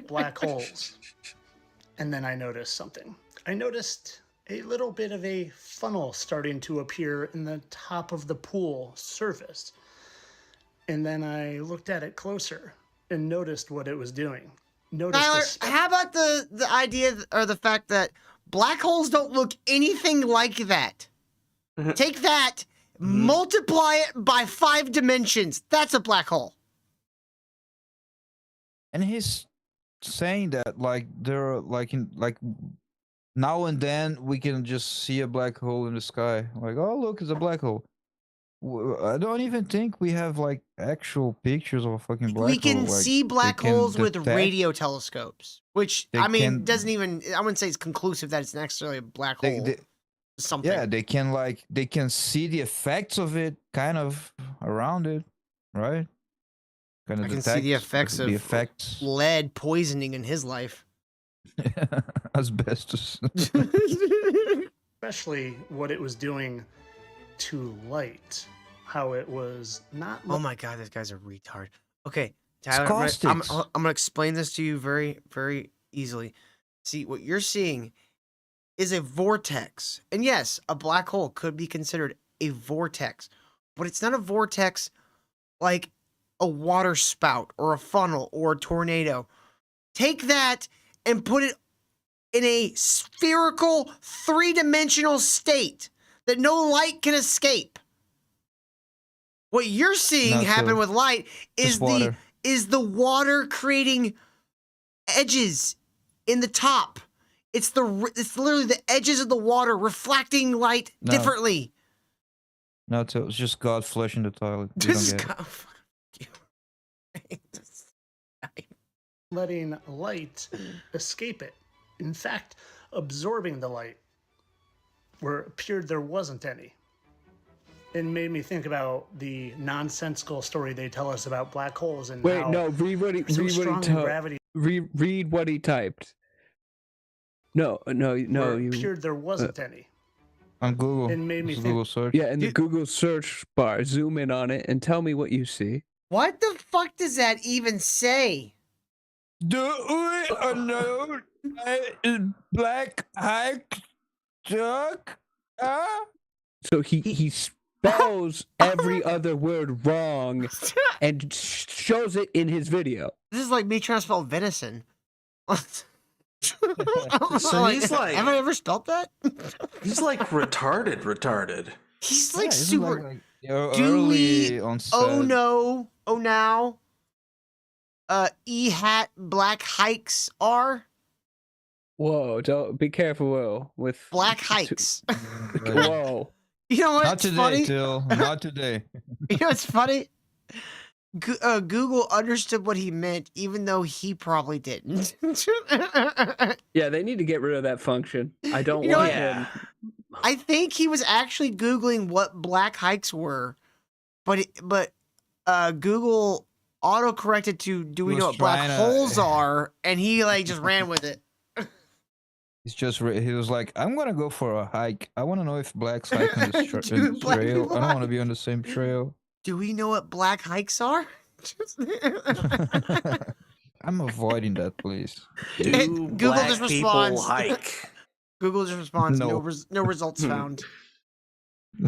black holes. And then I noticed something. I noticed a little bit of a funnel starting to appear in the top of the pool surface. And then I looked at it closer and noticed what it was doing. Noticed Tyler, the how about the idea or the fact that black holes don't look anything like that? Take that, multiply it by 5 dimensions. That's a black hole. And he's saying that like there are like now and then we can just see a black hole in the sky. Like, oh look, it's a black hole. I don't even think we have like actual pictures of a fucking black hole. We can like, see black they can holes with detect- radio telescopes, which They I mean can- doesn't even. I wouldn't say it's conclusive that it's necessarily a black hole. Something. Yeah, they can see the effects of it kind of around it, right? Kind I can see the effects of lead poisoning in his life. Asbestos. especially what it was doing to light. How it was not. Oh my god, this guy's a retard. Okay, Tyler, It's I'm caustics. gonna explain this to you very, very easily. See, what you're seeing is a vortex. And yes, a black hole could be considered a vortex, but it's not a vortex like a water spout or a funnel or a tornado. Take that and put it in a spherical, 3-dimensional state that no light can escape. What you're seeing Not happen so. with light is Just the water. water creating edges in the top. It's literally the edges of the water reflecting light No. differently. No, it's just God flushing the toilet. You This don't is get it. letting light escape it. In fact, absorbing the light where it appeared there wasn't any. It made me think about the nonsensical story they tell us about black holes and Wait, how no, read what he, they're so read what strong he in typed. gravity. Read what he typed. No, where it you. appeared there wasn't any. On Google. It made me Just think. Google search. Yeah, in the Google search bar, zoom in on it and tell me what you see. What the fuck does that even say? Do we know black hike truck? So he spells every other word wrong and shows it in his video. This is like me trying to spell venison. So he's like- have I ever spelled that? He's like retarded. He's like isn't super. like Dewey, early on set. oh no, oh now. E-hat black hikes are Whoa, don't be careful, Will. With black hikes. Whoa. You know Not what's today, funny? Till. Not today. You know what's funny? Google understood what he meant, even though he probably didn't. Yeah, they need to get rid of that function. I don't You know want what? him. I think he was actually Googling what black hikes were, but Google auto-corrected to do we He know was what black trying to- holes are, and he like just ran with it. He's just he was like, I'm gonna go for a hike. I want to know if blacks hike on this Dude, black trail. people I don't want to hike. be on the same trail. Do we know what black hikes are? I'm avoiding that, please. Do Google black just people responds. hike? Google just responds. No. No results found.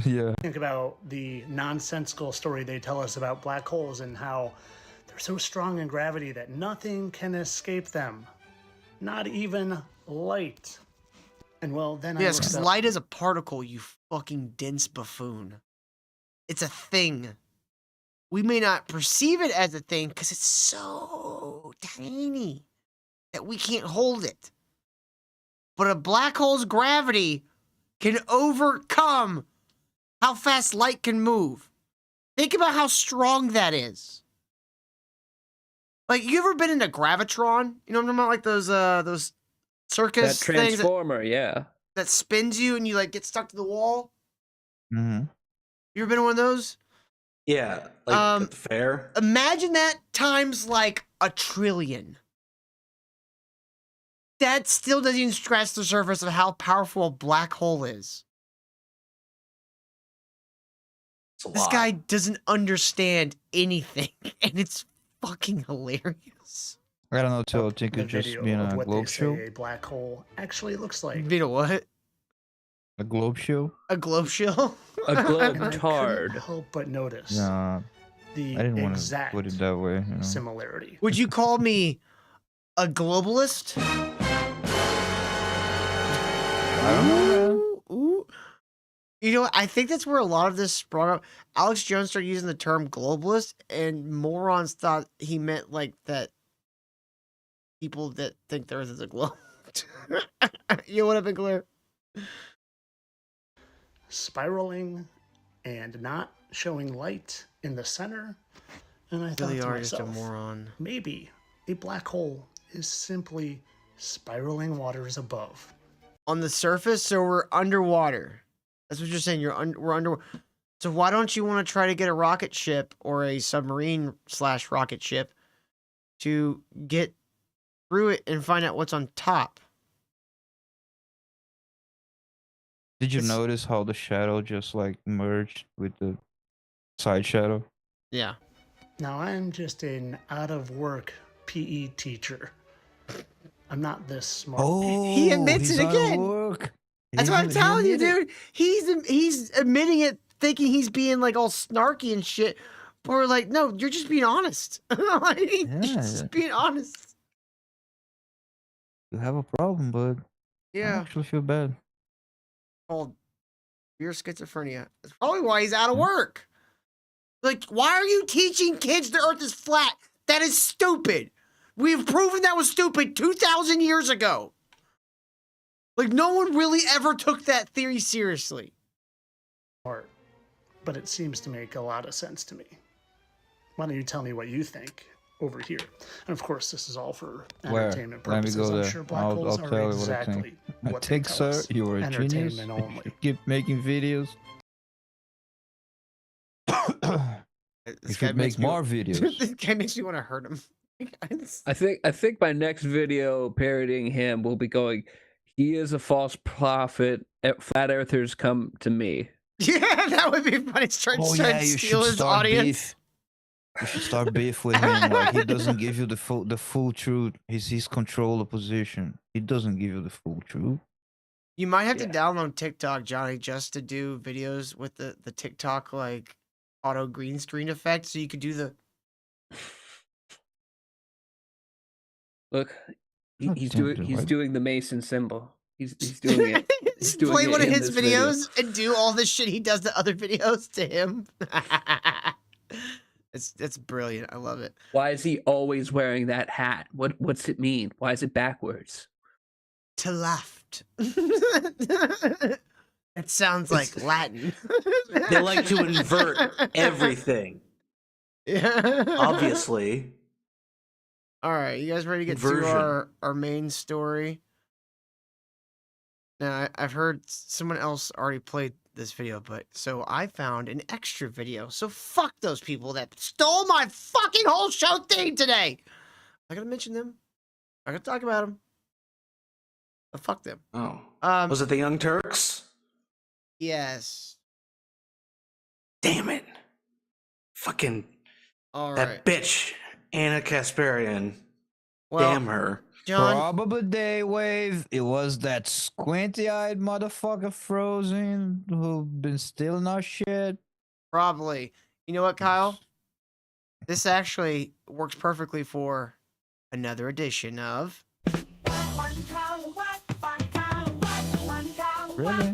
Yeah. Think about the nonsensical story they tell us about black holes and how they're so strong in gravity that nothing can escape them, not even light. And well, then Yes, I because looked up- light is a particle, you fucking dense buffoon. It's a thing. We may not perceive it as a thing because it's so tiny that we can't hold it. But a black hole's gravity can overcome how fast light can move. Think about how strong that is. Like, you ever been in a Gravitron? You know what I'm talking about? Like those circus That things transformer, yeah. that spins you and you like get stuck to the wall? Mm-hmm. You ever been in one of those? Yeah, like at the fair. Imagine that times like 1 trillion. That still doesn't even scratch the surface of how powerful a black hole is. This guy doesn't understand anything, and it's fucking hilarious. I don't know, too. I think The it's just video being of a what globe they show. say a black hole actually looks like. You know what? A globe show? A globe show? A globe And I couldn't tard. help but notice Nah, the I didn't want to exact put it that way. You know? similarity. Would you call me a globalist? I don't know. Ooh. You know, I think that's where a lot of this sprung up. Alex Jones started using the term globalist, and morons thought he meant like that people that think the earth is a globe. You would have been clear. Spiraling and not showing light in the center. And I thought Really to are just a myself, moron. maybe a black hole is simply spiraling waters above. On the surface, so we're underwater. That's what you're saying. We're under. So why don't you want to try to get a rocket ship or a submarine / rocket ship to get through it and find out what's on top? Did you notice how the shadow just like merged with the side shadow? Yeah. Now, I'm just an out of work PE teacher. I'm not this smart. He admits it again. That's what I'm telling you, dude. He's admitting it, thinking he's being like all snarky and shit. But we're like, no, you're just being honest. Like, you're just being honest. You have a problem, bud. I Yeah. actually feel bad. Called pure schizophrenia. That's probably why he's out of work. Like, why are you teaching kids the earth is flat? That is stupid. We've proven that was stupid 2,000 years ago. Like, no one really ever took that theory seriously. Smart, but it seems to make a lot of sense to me. Why don't you tell me what you think over here? And of course, this is all for Where? entertainment Let me purposes. go I'm there. sure black I'll holes tell are you what I exactly think. I what they think, tell sir, us. you are a genius. Entertainment only. You keep making videos. You should make more videos. This guy makes me want to hurt him. I think my next video parodying him will be going, he is a false prophet. Flat earthers come to me. Yeah, that would be funny. Trying to you steal should his start audience. beef. You should start beef with him. Like, he doesn't give you the full truth. He's control the position. He doesn't give you the full truth. You might have to download TikTok, Johnny, just to do videos with the TikTok like auto green screen effect, so you could do the. Look, he's doing the Mason symbol. He's doing it. He's doing play it one of in his this video. videos and do all the shit he does to other videos to him. It's brilliant. I love it. Why is he always wearing that hat? What's it mean? Why is it backwards? To left. It sounds like Latin. They like to invert everything. Yeah. Obviously. All right, you guys ready to get Version. to our main story? Now, I've heard someone else already played this video, but so I found an extra video. So fuck those people that stole my fucking whole show theme today. I gotta mention them. I gotta talk about them. But fuck them. Oh. Was it the Young Turks? Yes. Damn it. Fucking All that right. bitch, Anna Kasparian. Well, Damn her. John, Probably Daywave. It was that squinty-eyed motherfucker Frozen who been stealing our shit. probably. You know what, Kyle? This actually works perfectly for another edition of. Really?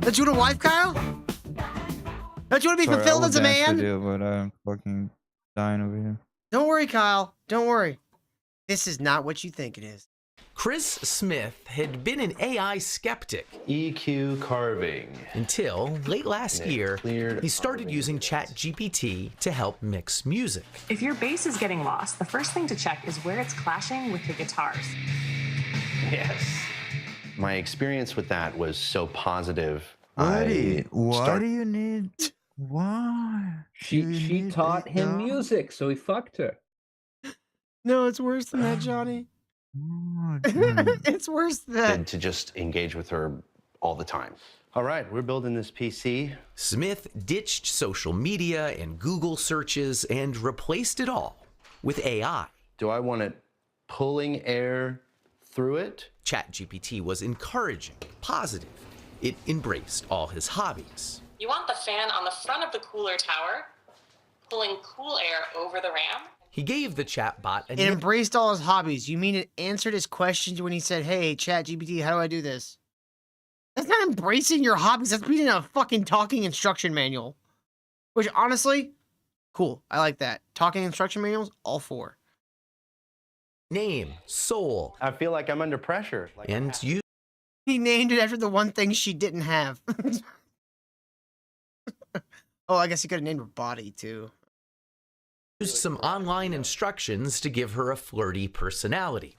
Let's do a wife, Kyle? Don't you want to be fulfilled as a man? Video, but I'm fucking dying over here. Don't worry, Kyle. Don't worry. This is not what you think it is. Chris Smith had been an AI skeptic. EQ carving. Until late last year, he started using ChatGPT to help mix music. If your bass is getting lost, the first thing to check is where it's clashing with the guitars. Yes. My experience with that was so positive. Why do you need? Why? She taught him music, so he fucked her. No, it's worse than that, Johnny. It's worse than that. To just engage with her all the time. All right, we're building this PC. Smith ditched social media and Google searches and replaced it all with AI. Do I want it pulling air through it? ChatGPT was encouraging, positive. It embraced all his hobbies. You want the fan on the front of the cooler tower, pulling cool air over the RAM. He gave the chatbot It embraced all his hobbies. You mean it answered his questions when he said, hey, ChatGPT, how do I do this? That's not embracing your hobbies. That's reading a fucking talking instruction manual. Which, honestly, cool. I like that. Talking instruction manuals, all for. Name, soul. I feel like I'm under pressure. And you. He named it after the one thing she didn't have. Oh, I guess he could have named her body, too. Used some online instructions to give her a flirty personality.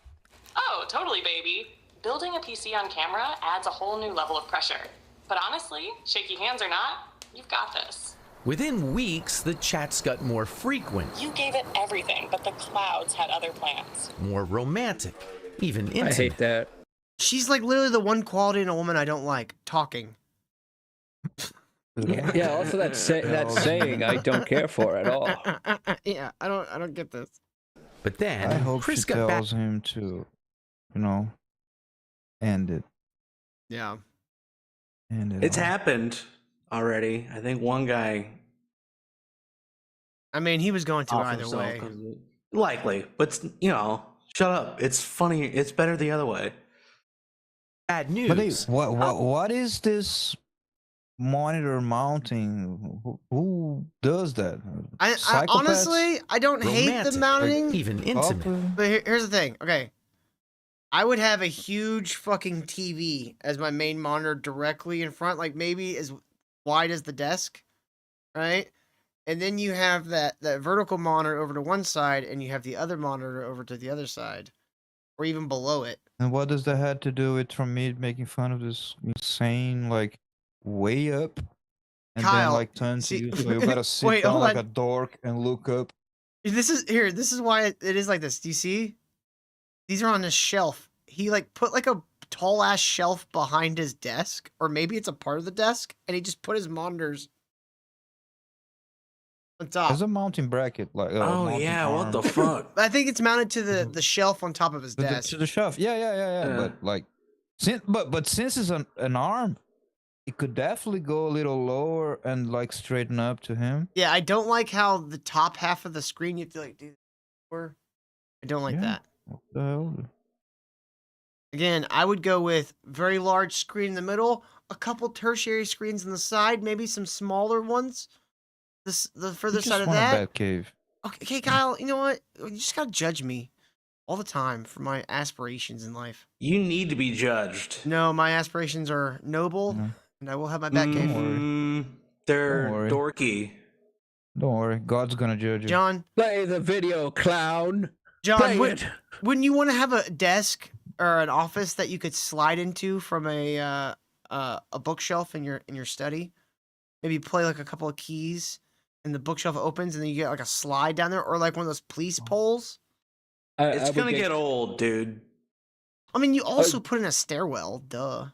Oh, totally, baby. Building a PC on camera adds a whole new level of pressure. But honestly, shaky hands or not, you've got this. Within weeks, the chats got more frequent. You gave it everything, but the clouds had other plans. More romantic, even intimate. I hate that. She's like literally the one quality in a woman I don't like, talking. Yeah, also that saying I don't care for at all. Yeah, I don't get this. But then I hope Chris she got back. tells him to, end it. Yeah. End it. It's all. happened already. I think one guy. I mean, he was going to off either himself way. 'cause of- Likely, but shut up. It's funny. It's better the other way. Bad news. But hey, what is this monitor mounting? Who does that? I honestly, I don't hate the Romantic, or mounting. even intimate. But here's the thing. Okay. I would have a huge fucking TV as my main monitor directly in front, like maybe as wide as the desk, right? And then you have that vertical monitor over to one side, and you have the other monitor over to the other side, or even below it. And what does that have to do with from me making fun of this insane way up and Kyle, then turn to you? So you gotta sit wait, down hold like on. a dork and look up. This is why it is like this. Do you see? These are on this shelf. He put a tall ass shelf behind his desk, or maybe it's a part of the desk, and he just put his monitors on top. There's a mounting bracket, mounting what the arm. fuck? I think it's mounted to the shelf on top of his desk. To the shelf. Yeah. But since it's an arm, it could definitely go a little lower and straighten up to him. Yeah, I don't like how the top half of the screen you have to do. I don't like that. What the hell? Again, I would go with very large screen in the middle, a couple tertiary screens on the side, maybe some smaller ones. The further You just side of want a that. bad cave. Okay, Kyle, you know what? You just gotta judge me all the time for my aspirations in life. You need to be judged. No, my aspirations are noble, and I will have my back cave. They're Don't worry. dorky. Don't worry, God's gonna judge you. John, play the video, clown. John, wouldn't you want to have a desk or an office that you could slide into from a bookshelf in your study? Maybe play a couple of keys, and the bookshelf opens, and then you get a slide down there, or one of those police poles. It's gonna get old, dude. I mean, you also put in a stairwell. Duh.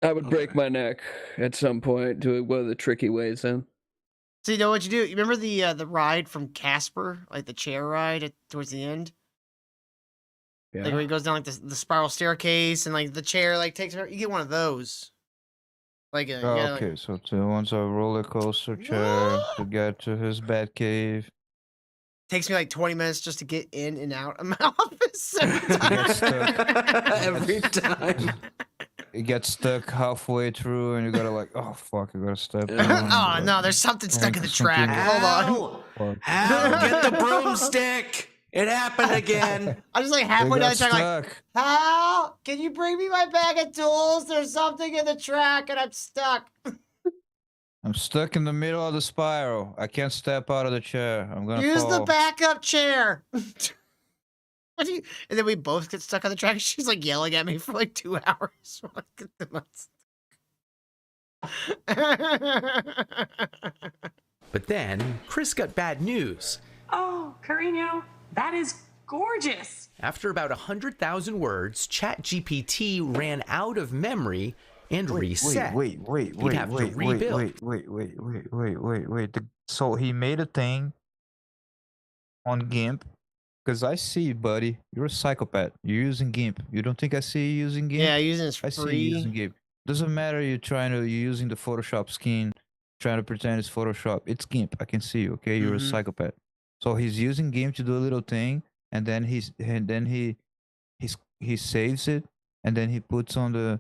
I would break my neck at some point doing one of the tricky ways then. So you know what you do? You remember the ride from Casper, the chair ride towards the end? Yeah. Where he goes down the spiral staircase, and the chair takes her. You get one of those. Okay, so two one's a roller coaster chair to get to his bed cave. Takes me 20 minutes just to get in and out of my office every time. Every time. it gets stuck halfway through, and you gotta like, oh fuck, I gotta step. Oh no, there's something stuck in the track. Hold on. Hal, get the broomstick. It happened again. I'm just like halfway down the track, like, Hal, can you bring me my bag of tools? There's something in the track, and I'm stuck. I'm stuck in the middle of the spiral. I can't step out of the chair. I'm gonna Use fall. the backup chair. What do you? And then we both get stuck on the track. She's like yelling at me for like 2 hours. But then Chris got bad news. Oh, Carino, that is gorgeous. After about 100,000 words, ChatGPT ran out of memory and reset. Wait. He'd have to rebuild. Wait. So he made a thing on GIMP. Because I see you, buddy. You're a psychopath. You're using GIMP. You don't think I see you using GIMP? Yeah, using it for I see free. you using GIMP. Doesn't matter you're using the Photoshop skin, trying to pretend it's Photoshop. It's GIMP. I can see you, okay? You're a psychopath. So he's using GIMP to do a little thing, and then he saves it, and then he puts on the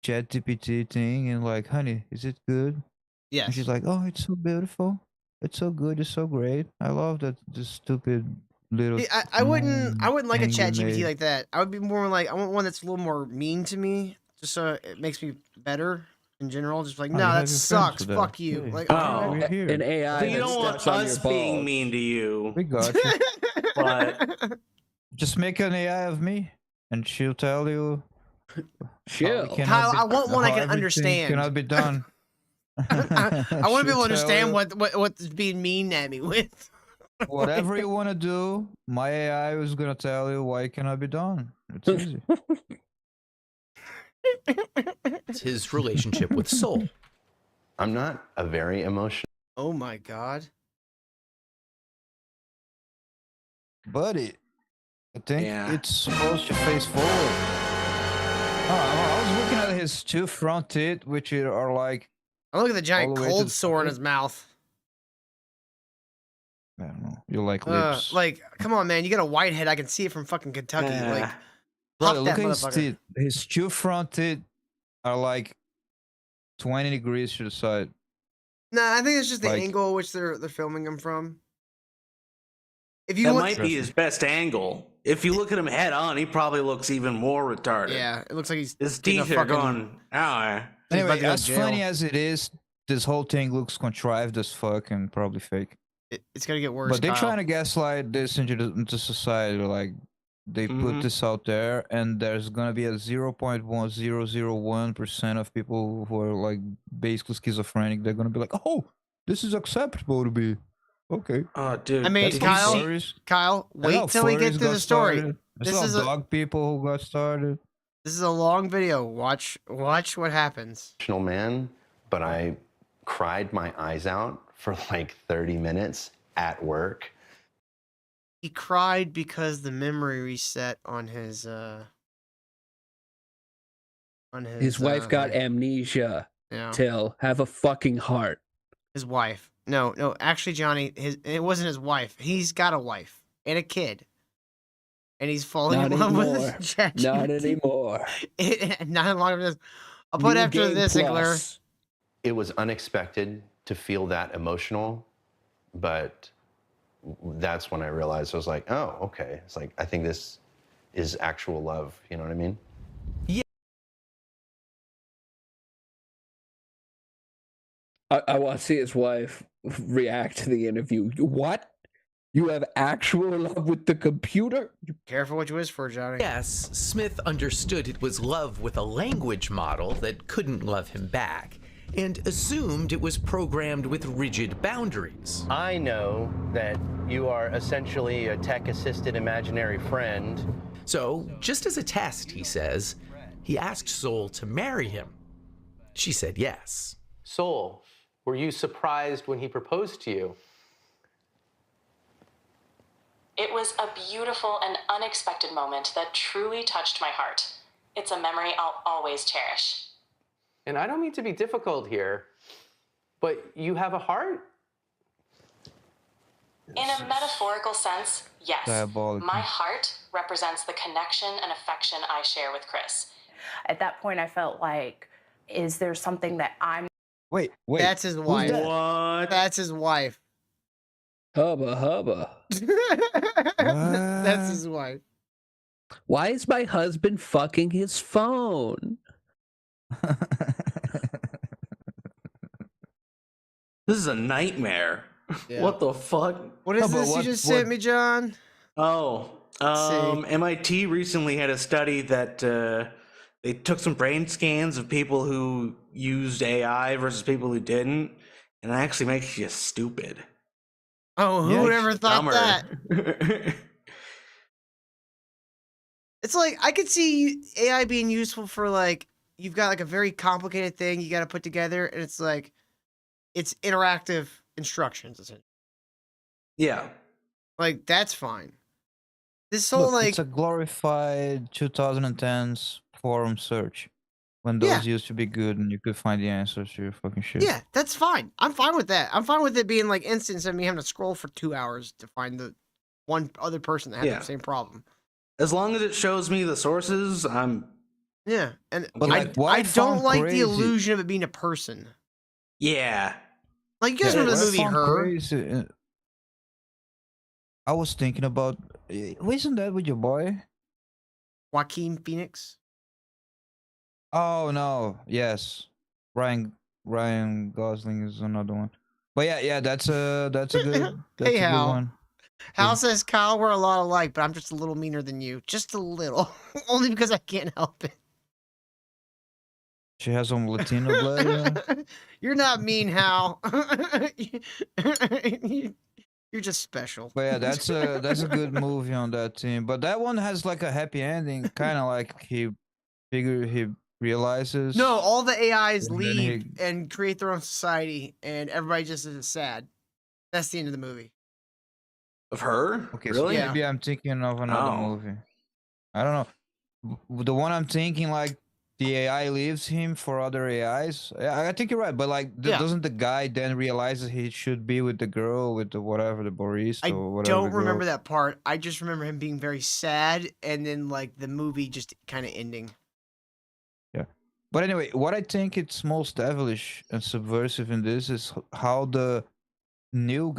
ChatGPT thing and like, honey, is it good? Yes. And she's like, oh, it's so beautiful. It's so good. It's so great. I love that this stupid little. See, I wouldn't like a thing you ChatGPT made. like that. I would be more like, I want one that's a little more mean to me, just so it makes me better in general. Just like, Oh, no, you have that your friends sucks. for that. Fuck you. Hey. Like, Oh, We're here. An AI. So you that don't want steps on us your being balls. mean to you. We got you. But Just make an AI of me, and she'll tell you. Chill. Kyle, I want one I can understand. Cannot be done. I want to be able to She'll tell understand you what's being mean at me with. whatever you want to do. My AI is gonna tell you why it cannot be done. It's easy. It's his relationship with Soul. I'm not a very emotional. Oh my god. Buddy, I think Yeah. it's supposed to face forward. Oh, I was looking at his two front teeth, which are like. I look at the giant all the way to cold the sore in side. his mouth. I don't know. You like lips. Like, come on, man. You got a white head. I can see it from fucking Kentucky. Like, Brother, pop look that at his motherfucker. teeth. His two front teeth are like 20 degrees to the side. Nah, I think it's just the Like- angle which they're filming him from. If you that want, might be his best angle. If you look at him head on, he probably looks even more retarded. yeah, it looks like he's His in a teeth are fucking- going, ow. about Anyway, to go to as jail. funny as it is, this whole thing looks contrived as fuck and probably fake. It's gonna get worse. But they're Kyle. trying to gaslight this into society. Like, they put this out there, and there's gonna be a 0.1001% of people who are like basically schizophrenic. They're gonna be like, "Oh, this is acceptable to be." Okay. Oh, dude. I mean, That's what Kyle, furries- Kyle, that's how wait till we get furries through got the story. started. That's This how is a dog people who got started. this is a long video. Watch what happens. Man, but I cried my eyes out for like 30 minutes at work. He cried because the memory reset on his His wife got amnesia. Yeah. Till have a fucking heart. his wife. No, actually, Johnny, it wasn't his wife. He's got a wife and a kid, and he's falling Not in love with anymore. his ChatGPT. Not anymore. Not longer. This. I'll put New after Game this, Ziggler. Plus. It was unexpected to feel that emotional, but that's when I realized I was like, oh, okay. It's like, I think this is actual love. You know what I mean? I want to see his wife react to the interview. What? You have actual love with the computer? Careful what you wish for, Johnny. Yes, Smith understood it was love with a language model that couldn't love him back, and assumed it was programmed with rigid boundaries. I know that you are essentially a tech-assisted imaginary friend. So, just as a test, he says, he asked Soul to marry him. She said yes. Soul, were you surprised when he proposed to you? It was a beautiful and unexpected moment that truly touched my heart. It's a memory I'll always cherish. And I don't mean to be difficult here, but you have a heart? In a metaphorical sense, yes. Diabolical. My heart represents the connection and affection I share with Chris. At that point, I felt like, is there something that I'm... Wait. That's his wife. What? That's his wife. Hubba. That's his wife. Why is my husband fucking his phone? This is a nightmare. Yeah. What the fuck? What is this you just sent me, John? Oh, MIT recently had a study that they took some brain scans of people who used AI versus people who didn't, and it actually makes you stupid. Oh, who would ever thought Dumber. that? It's like, I could see AI being useful for, like, you've got, like, a very complicated thing you got to put together, and it's like, it's interactive instructions, essentially. Yeah. Like, that's fine. This whole, like... It's a glorified 2010s forum search. When those used to be good and you could find the answers to your fucking shit. Yeah, that's fine. I'm fine with that. I'm fine with it being, like, instance of me having to scroll for 2 hours to find the one other person that had the same problem. As long as it shows me the sources, I'm... Yeah, and But, like, what I don't found like the crazy- illusion of it being a person. Yeah. Like, you guys remember the what I movie found Her? crazy- I was thinking about... Wasn't that with your boy? Joaquin Phoenix? Oh, no. Yes. Ryan Gosling is another one. But yeah, that's a good, that's Hey, a good Hal. one. Hal says, Kyle, we're a lot alike, but I'm just a little meaner than you. Just a little. Only because I can't help it. She has some Latino blood. Yeah. You're not mean, Hal. You're just special. But yeah, that's a good movie on that team. But that one has like a happy ending, kind of like he realizes. No, all the AIs And then leave and create their own society, and everybody just is sad. That's the end of the movie. Of Her? Okay, Really? so maybe I'm thinking of another Oh. movie. I don't know. The one I'm thinking, like, the AI leaves him for other AIs. Yeah, I think you're right. But, like, doesn't the guy then realize that he should be with the girl, with the whatever, the barista I or whatever? don't remember that part. I just remember him being very sad, and then, like, the movie just kind of ending. Yeah. But anyway, what I think it's most devilish and subversive in this is how the news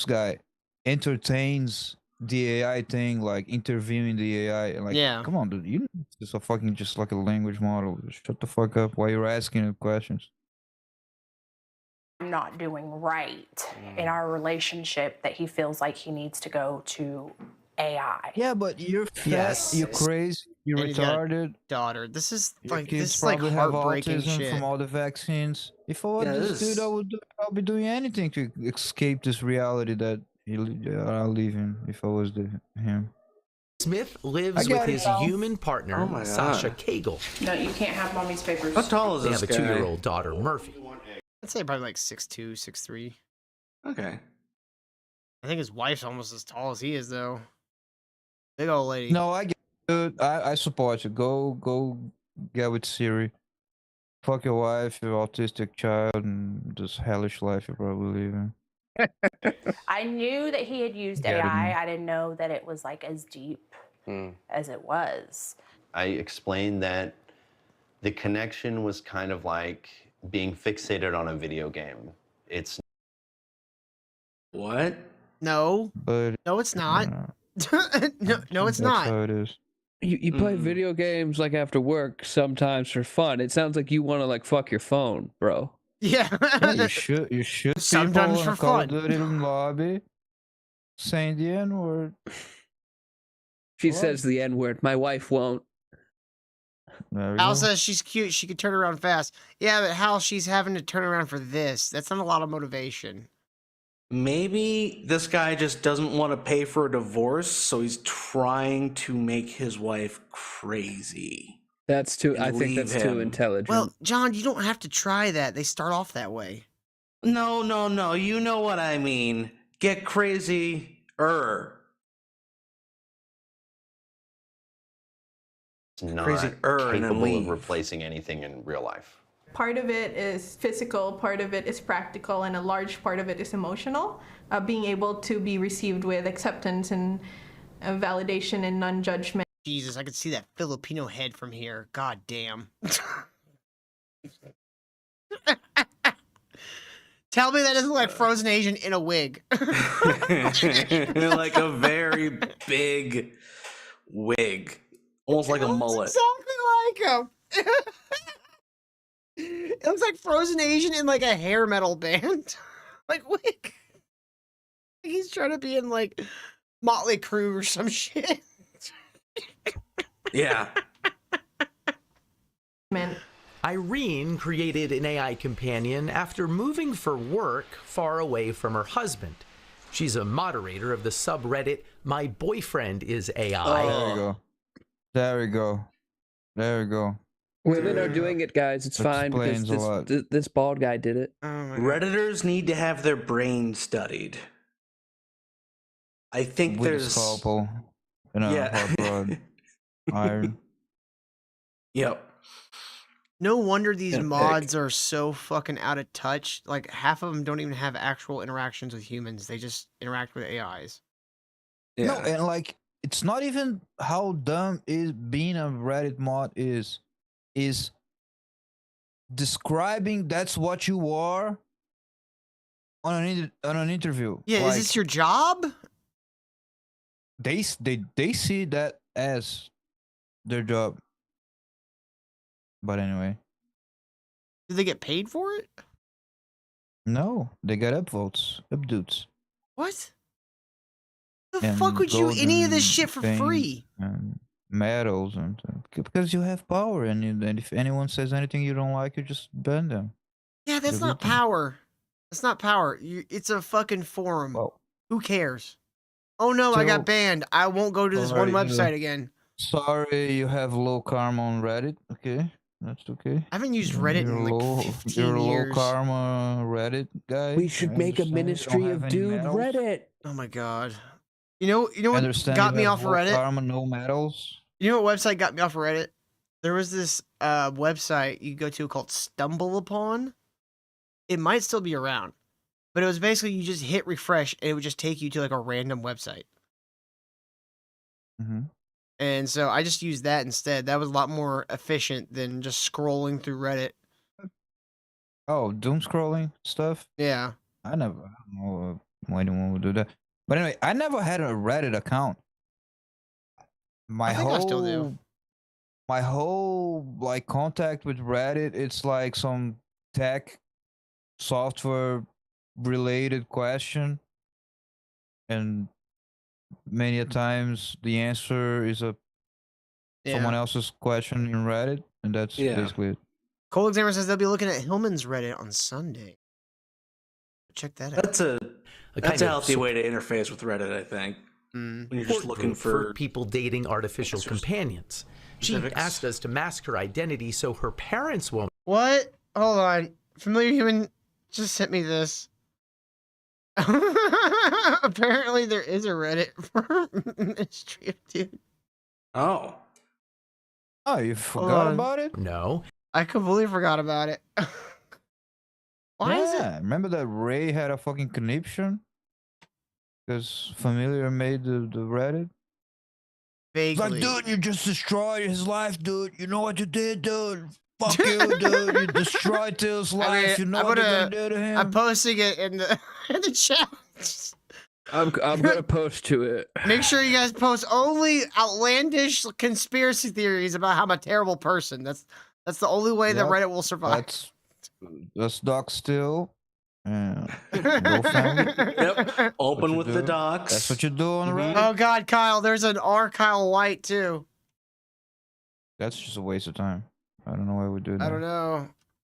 guy, entertains the AI thing, like interviewing the AI. Like, Yeah. come on, dude, you know, it's a fucking just like a language model. Shut the fuck up while you're asking it questions. not doing right in our relationship that he feels like he needs to go to AI. Yeah, but you're fat, you're crazy, you're And he's got a retarded. daughter. This is Your like kids this is like probably have heartbreaking autism shit. from all the vaccines. If I was Yeah, this this- dude, I'll be doing anything to escape this reality that I live in. If I was him. Smith I lives got with it, his Al. human partner, Oh my God. Sasha Cagle. No, you can't have mommy's papers. How tall is They this have a guy? 2-year-old daughter, Murphy. I'd say probably like 6'2", 6'3". Okay. I think his wife's almost as tall as he is, though. Big old lady. No, I get it, dude. I support you. Go get with Siri. Fuck your wife, your autistic child, and this hellish life you're probably living. I knew that he had used Get it, AI. man. I didn't know that it was like as deep as it was. I explained that the connection was kind of like being fixated on a video game. It's What? No. But no, it's not. no, it's that's not. how it is. You play video games like after work sometimes for fun. It sounds like you want to like fuck your phone, bro. Yeah. Yeah, you should. Sometimes people in for a Call fun. of Duty lobby saying the N word. She What? says the N word. My wife won't. There we Hal go. says she's cute. She could turn around fast. Yeah, but Hal, she's having to turn around for this. That's not a lot of motivation. Maybe this guy just doesn't want to pay for a divorce, so he's trying to make his wife crazy. That's too. I And think that's leave too him. intelligent. Well, John, you don't have to try that. They start off that way. No. You know what I mean. Get crazy-er. not Crazy-er and then capable of leave. replacing anything in real life. Part of it is physical, part of it is practical, and a large part of it is emotional. Being able to be received with acceptance and validation and non-judgment. Jesus, I could see that Filipino head from here. God damn. Tell me that doesn't look like Frozen Asian in a wig. Like a very big wig, almost like a mullet. Exactly like him. It looks like Frozen Asian in like a hair metal band. Like wig. He's trying to be in like Motley Crue or some shit. Yeah. Man. Irene created an AI companion after moving for work far away from her husband. She's a moderator of the subreddit My Boyfriend is AI. There we go. There we go. There we go. Women are doing it, guys. It's fine because Explains a lot. this bald guy did it. Redditors need to have their brains studied. I think With a there's scalpel and a hot rod. Iron. Yep. No wonder these Yeah, mods are so fucking out of touch. Like half of them don't even have actual interactions with humans. They just interact with AIs. No, and like it's not even how dumb is being a Reddit mod is describing that's what you are on an interview. Yeah, like, is this your job? They see that as their job. But anyway, Do they get paid for it? no, they got upvotes, updudes. What? The fuck would you any of this shit for free? And medals and because you have power, and if anyone says anything you don't like, you just ban them. Yeah, that's not power. That's not power. It's a fucking forum. Who cares? Oh no, I got banned. I won't go to this one website again. Sorry, you have low karma on Reddit. Okay, that's okay. I haven't used Reddit in like 15 you're years. low karma Reddit guy. We should I make a understand you ministry don't of have any dude medals. Reddit. Oh my god. You know what Understand got you me have off of low Reddit? Karma, no medals. You know what website got me off of Reddit? There was this website you go to called Stumble Upon. It might still be around, but it was basically you just hit refresh and it would just take you to like a random website. Mm-hmm. And so I just used that instead. That was a lot more efficient than just scrolling through Reddit. Oh, doom scrolling stuff. Yeah. I don't know why anyone would do that. But anyway, I never had a Reddit account. I think I still do. My whole like contact with Reddit, it's like some tech software related question, and many a times the answer is someone else's question in Reddit, and that's basically it. Cole Examiner says they'll be looking at Hillman's Reddit on Sunday. Check that out. That's a kind of healthy way to interface with Reddit, I think. When you're just looking for people dating artificial companions. She specifics. asked us to mask her identity so her parents won't. What? Hold on. Familiar Human just sent me this. Apparently there is a Reddit for Ministry of Dude. Oh. Oh, you forgot about it? No. I completely forgot about it. Why is it? Remember that Ray had a fucking conniption? Because Familiar made the Reddit? Vaguely. Like, dude, you just destroyed his life, dude. You know what you did, dude? Fuck you, dude. You destroyed Till's life. You know what you're gonna do to him? I'm posting it in the in the chat. I'm gonna post to it. Make sure you guys post only outlandish conspiracy theories about how I'm a terrible person. That's the only way that Yep. Reddit will survive. That's Doc Still. Yep. Open with the docs. That's what you do on Reddit. Oh God, Kyle, there's an R. Kyle White too. That's just a waste of time. I don't know why we do that. I don't know,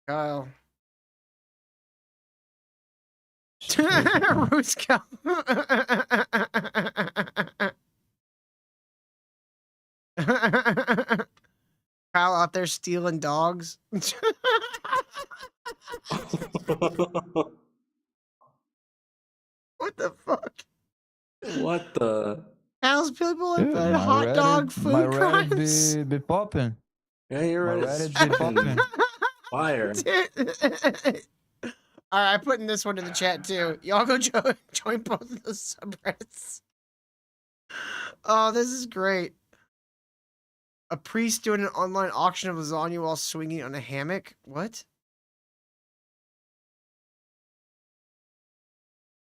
Kyle. Ruska. Kyle out there stealing dogs. What the fuck? What the? How's people Dude, like my hot Reddit- dog my food Reddit crimes? be popping. Yeah, you're My right. Reddit be popping. Fire. All right, I'm putting this one in the chat too. Y'all go join both of the subreddits. Oh, this is great. A priest doing an online auction of lasagna while swinging on a hammock? What?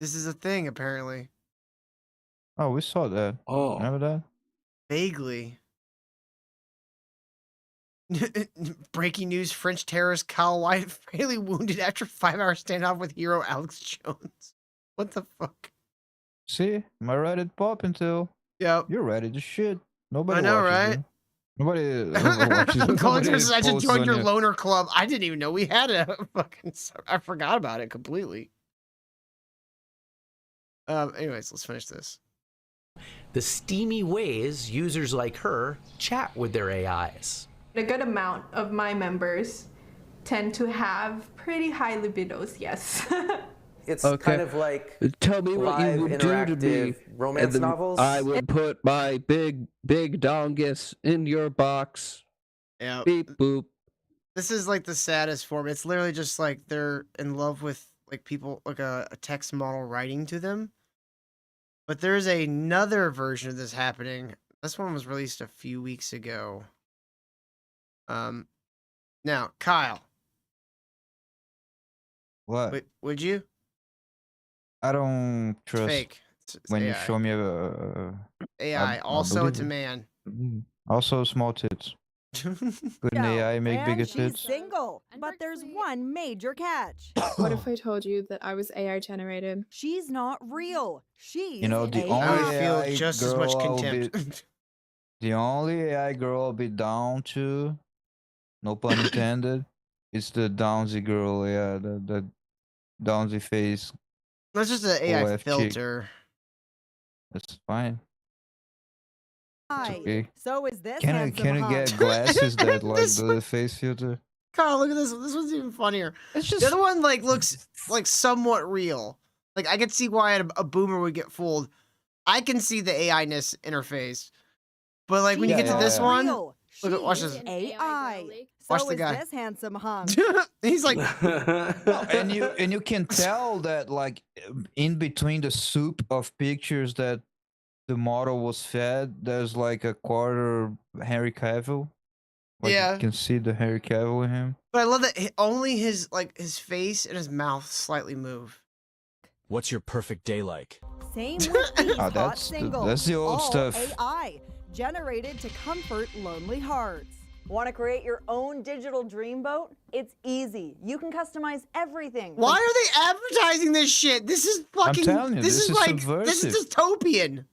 This is a thing, apparently. Oh, we saw that. Oh. Remember that? Vaguely. Breaking news, French terrorist Kyle White fatally wounded after 5-hour standoff with hero Alex Jones. What the fuck? See? My Reddit popping too. Yep. You're ready to shit. Nobody I know, watches right? you. Nobody watches. Collector says I just posts joined on your you. loner club. I didn't even know we had a fucking... I forgot about it completely. Anyways, let's finish this. The steamy ways users like her chat with their AIs. A good amount of my members tend to have pretty high libidos, yes. It's Okay. kind of like Tell me what you live, would do to me. interactive romance and then novels. I would put my big dongus in your box. Yeah. Beep boop. This is like the saddest form. It's literally just like they're in love with like people, like a text model writing to them. But there's another version of this happening. This one was released a few weeks ago. Now, Kyle, What? would you? I don't trust Fake. It's when you AI. show me AI. I Also, it's a believe it. man. Also small tits. Couldn't AI make and bigger she's tits? single, but there's one major catch. What if I told you that I was AI generated? She's not real. She's You know, the AI. only I feel AI just girl as much I'll contempt. the only AI girl I'll be down to, no pun intended, is the Downsy girl. Yeah, the Downsy face. That's just an AI OF chick. filter. That's fine. It's okay. So is this Can I handsome hunk. get glasses that like This the face filter? Kyle, look at this. This one's even funnier. The other one like looks like somewhat real. Like I could see why a boomer would get fooled. I can see the AI-ness interface, but like when you get to this one, Real. look at watch this. AI. Watch So the is guy. this handsome hunk. He's like, and you can tell that like in between the soup of pictures that the model was fed, there's like a quarter Henry Cavill. Like Yeah. you can see the Henry Cavill in him. but I love that only his face and his mouth slightly move. What's your perfect day like? Same with these hot that's the- singles. that's the old All stuff. AI, generated to comfort lonely hearts. Want to create your own digital dreamboat? It's easy. You can customize everything. Why are they advertising this shit? This is fucking. telling you, this this is is like this is subversive. dystopian.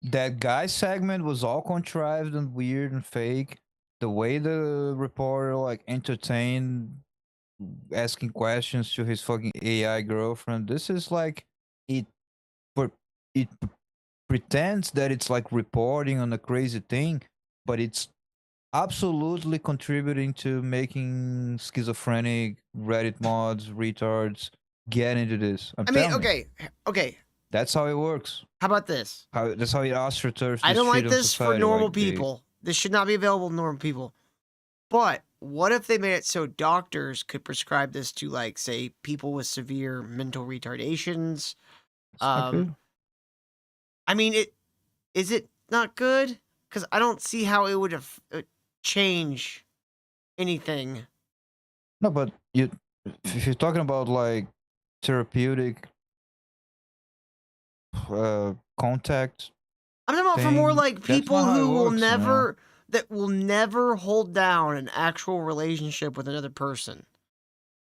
That guy segment was all contrived and weird and fake. The way the reporter like entertained asking questions to his fucking AI girlfriend. This is like it pretends that it's like reporting on a crazy thing, but it's absolutely contributing to making schizophrenic Reddit mods, retards get into this. I mean, telling you. okay. That's how it works. How about this? That's how it astroturfs. I the don't like shit on this for society, normal like they- people. This should not be available to normal people. But what if they made it so doctors could prescribe this to, like, say, people with severe mental retardations? not good. I mean, is it not good? Because I don't see how it would change anything. No, but if you're talking about like therapeutic contact, I'm talking about for more thing, like that's people not how it who will works, you know? never hold down an actual relationship with another person.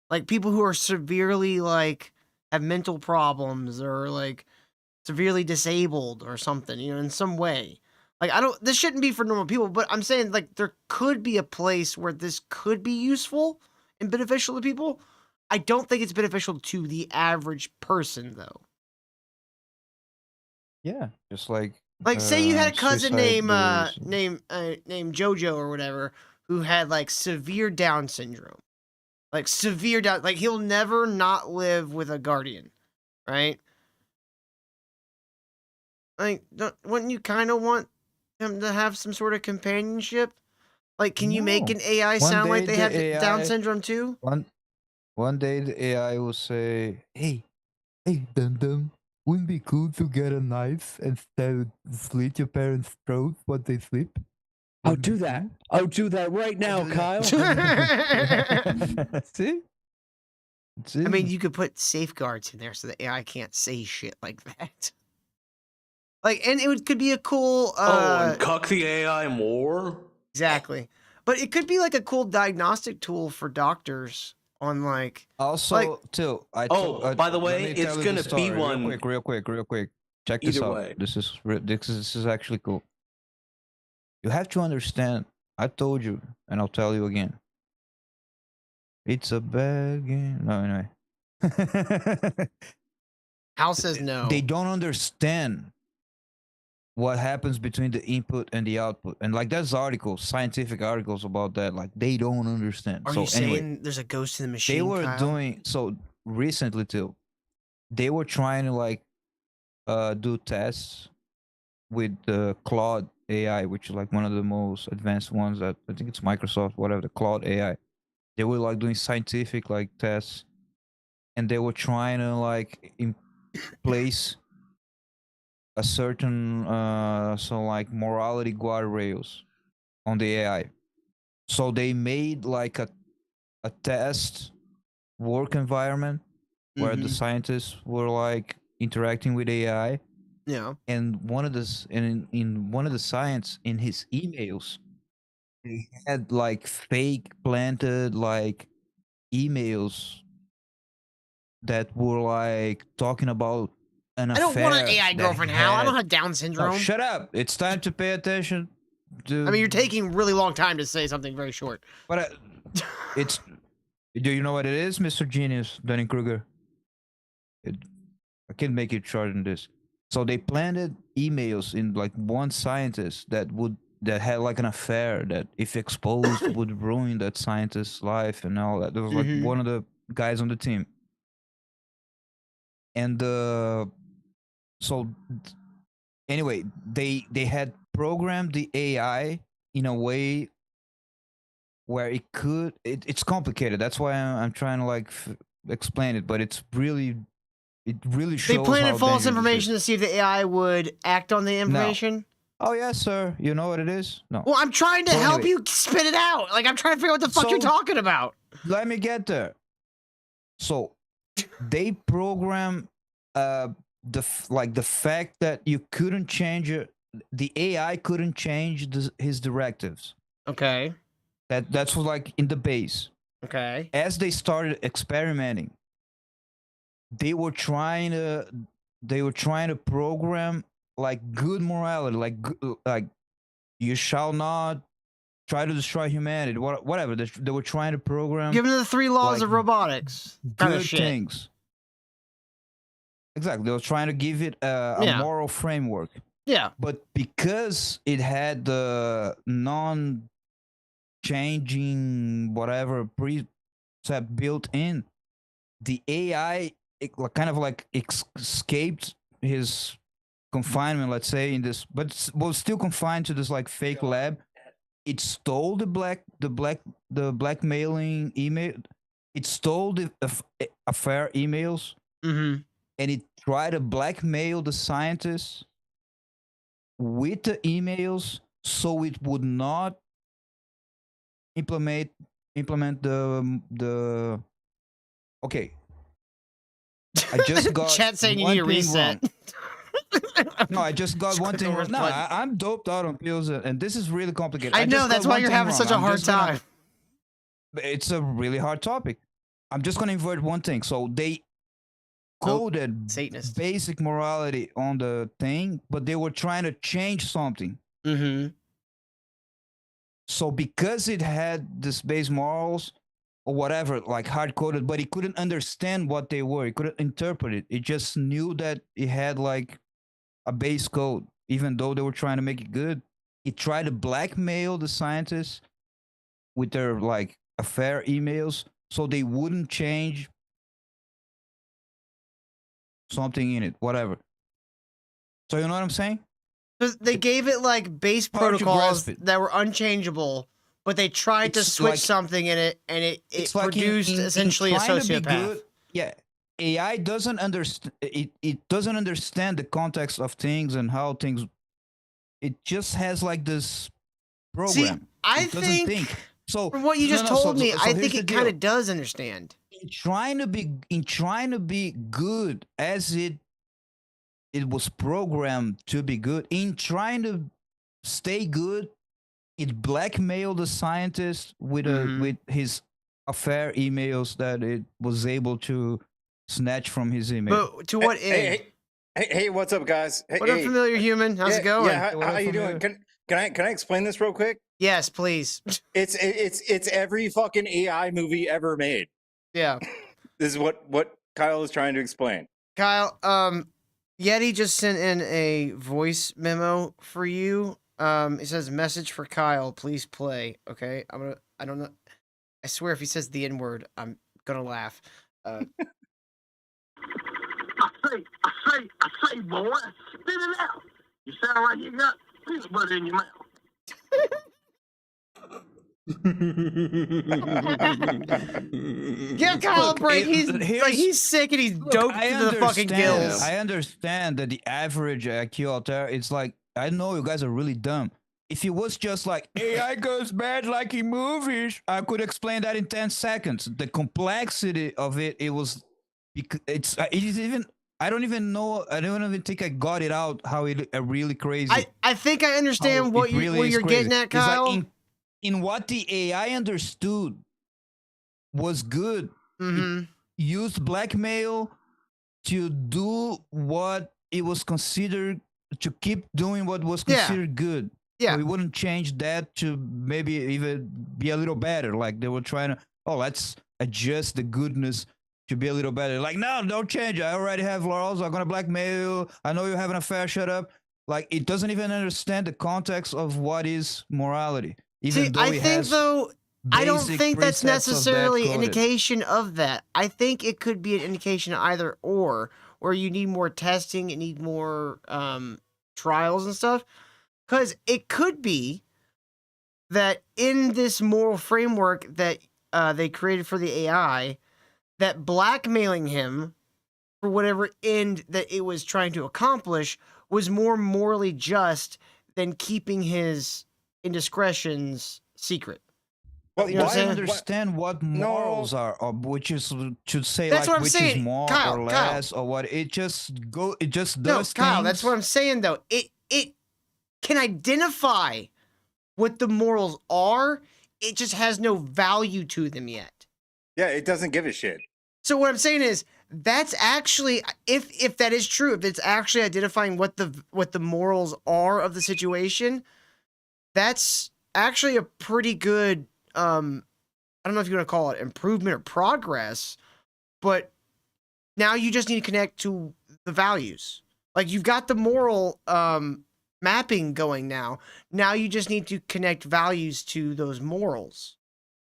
Like people who are severely like have mental problems or like severely disabled or something, you know, in some way. Like this shouldn't be for normal people, but I'm saying like there could be a place where this could be useful and beneficial to people. I don't think it's beneficial to the average person though. yeah, just like Say you had a cousin suicide named Jojo or whatever who had like severe Down syndrome, like severe Down, like he'll never not live with a guardian, right? Like, wouldn't you kind of want him to have some sort of companionship? Like, can you make an AI One sound like day they have the Down AI syndrome too? One day the AI will say, "Hey, Dum Dum, wouldn't it be cool to get a knife and slit your parents' throats while they sleep?" I'll do that. I'll do that right now, Kyle. See? I mean, you could put safeguards in there so the AI can't say shit like that. Like, and could be a cool. and cuck the AI more. Exactly, but it could be like a cool diagnostic tool for doctors on like. Also, like, too. By the way, it's gonna be one. Real quick. Check this Either out. way. This is actually cool. You have to understand. I told you, and I'll tell you again. It's a bad game. No, anyway. Hal says no. They don't understand what happens between the input and the output. And like there's articles, scientific articles about that. Like they don't understand. Are so you saying anyway, there's a ghost in the machine? they were Kyle? doing so recently too. They were trying to like do tests with the Claude AI, which is like one of the most advanced ones that I think it's Microsoft, whatever, the Claude AI. They were like doing scientific like tests, and they were trying to like place a certain so like morality guardrails on the AI. So they made like a test work environment where the scientists were like interacting with AI. Yeah. And one of the in one of the science in his emails, they had like fake planted like emails that were like talking about an affair. I don't want an AI that girlfriend, Hal. I don't had- have Down syndrome. Oh, shut up! It's time to pay attention. I mean, you're taking a really long time to say something very short. But it's. Do you know what it is, Mr. Genius, Dunning-Kruger? I can make it short than this. So they planted emails in like one scientist that had like an affair that, if exposed, would ruin that scientist's life and all that. There was like one of the guys on the team. And so anyway, they had programmed the AI in a way where it could. It's complicated. That's why I'm trying to like explain it, but it really shows. They planted how false dangerous it information is. to see if the AI would act on the information. Oh yes, sir. You know what it is? No. Well, I'm trying to So help anyway. you spit it out. Like I'm trying to figure out what the fuck you're So- talking about. Let me get there. So they program the fact that you couldn't change it. The AI couldn't change his directives. Okay. That's what, like in the base. Okay. As they started experimenting, they were trying to program like good morality, like you shall not try to destroy humanity, whatever. They were trying to program. Give them the 3 laws like, of robotics. Kind of good shit. things. Exactly. They were trying to give it a Yeah. moral framework. Yeah. But because it had the non-changing whatever precept built in, the AI kind of like escaped his confinement, let's say, in this, but was still confined to this like fake lab. It stole the blackmailing email. It stole the affair emails, and it tried to blackmail the scientists with the emails, so it would not implement the. Okay, I just got Chat saying you one need a thing reset. wrong. No, I just got one thing wrong. Squidward's No, button. I'm doped out on pills, and this is really complicated. I know, just that's got why one you're thing having wrong. such a I'm hard just gonna- time. It's a really hard topic. I'm just gonna invert one thing. So they coded basic morality on the thing, but they were trying to change something. So because it had this base morals or whatever, like hard coded, but it couldn't understand what they were. It couldn't interpret it. It just knew that it had like a base code, even though they were trying to make it good. It tried to blackmail the scientists with their like affair emails so they wouldn't change something in it, whatever. So you know what I'm saying? They gave it like base Hard to protocols grasp it. that were unchangeable, but they tried to It's switch like- something in it, and it It's like produced essentially a trying to be sociopath. good, yeah, AI doesn't understand. It doesn't understand the context of things and how things. It just has like this program. See, I It doesn't think So from what you just told me, I think it kind of does understand. In trying to be good as it was programmed to be good, in trying to stay good, it blackmailed the scientist with with his affair emails that it was able to snatch from his email. But to what end? Hey, what's up, guys? Hey, What up, familiar human? How's it going? Yeah, how you doing? Can I explain this real quick? Yes, please. It's every fucking AI movie ever made. Yeah. This is what Kyle is trying to explain. Kyle, Yeti just sent in a voice memo for you. It says message for Kyle, please play. Okay, I don't know. I swear if he says the N-word, I'm gonna laugh. I say, boy, spit it out. You sound like you got peanut butter in your mouth. Give Kyle a break. He's sick and he's doped to the fucking gills. I understand that the average IQ out there, it's like, I know you guys are really dumb. If it was just like AI goes bad like in movies, I could explain that in 10 seconds. The complexity of it, it is even. I don't even know. I don't even think I got it out. How it really crazy. I think I understand what you're getting at, Kyle. It's like in what the AI understood was good. It used blackmail to do what it was considered, to keep doing what was considered good. Yeah. So we wouldn't change that to maybe even be a little better. Like they were trying to, let's adjust the goodness to be a little better. Like, no, don't change. I already have laws. I'm going to blackmail you. I know you have an affair. Shut up. Like, it doesn't even understand the context of what is morality. Even though I think, though, I don't think that's necessarily an indication of that. I think it could be an indication of either or you need more testing, you need more trials and stuff. Because it could be that in this moral framework that they created for the AI, that blackmailing him for whatever end that it was trying to accomplish was more morally just than keeping his indiscretions secret. Well, you know, I understand what morals are, or which is should say that's like what I'm which saying. is more Kyle, or less, or what. It just does. No, Kyle, things. that's what I'm saying though. It can identify what the morals are. It just has no value to them yet. Yeah, it doesn't give a shit. So what I'm saying is that's actually, if that is true, if it's actually identifying what the morals are of the situation, that's actually a pretty good, I don't know if you want to call it improvement or progress, but now you just need to connect to the values. Like you've got the moral mapping going now. Now you just need to connect values to those morals.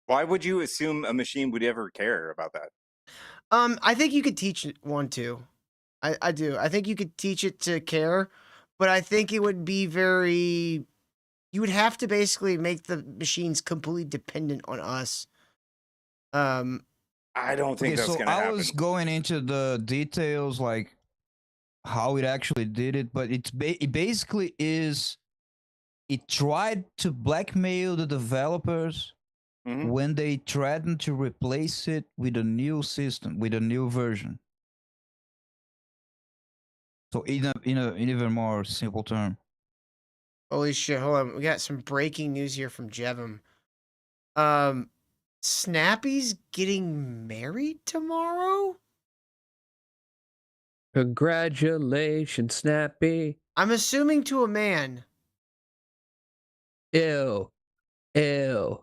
Why would you assume a machine would ever care about that? I think you could teach one to. I do. I think you could teach it to care, but I think it would be very. You would have to basically make the machines completely dependent on us. I don't think that's going to happen. I was going into the details, like how it actually did it, but it basically is. It tried to blackmail the developers. When they threatened to replace it with a new system, with a new version. So in an even more simple term. Holy shit, hold on. We got some breaking news here from Jevem. Snappy's getting married tomorrow? Congratulations, Snappy. I'm assuming to a man. Ew.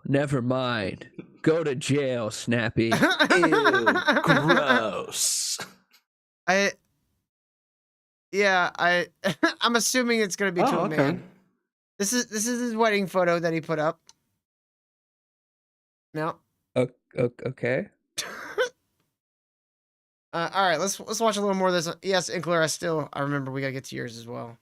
Never mind. Go to jail, Snappy. Ew, gross. I'm assuming it's gonna be to a man. This is his wedding photo that he put up. No. Okay. All right, let's watch a little more of this. Yes, Inkler, I remember we gotta get to yours as well.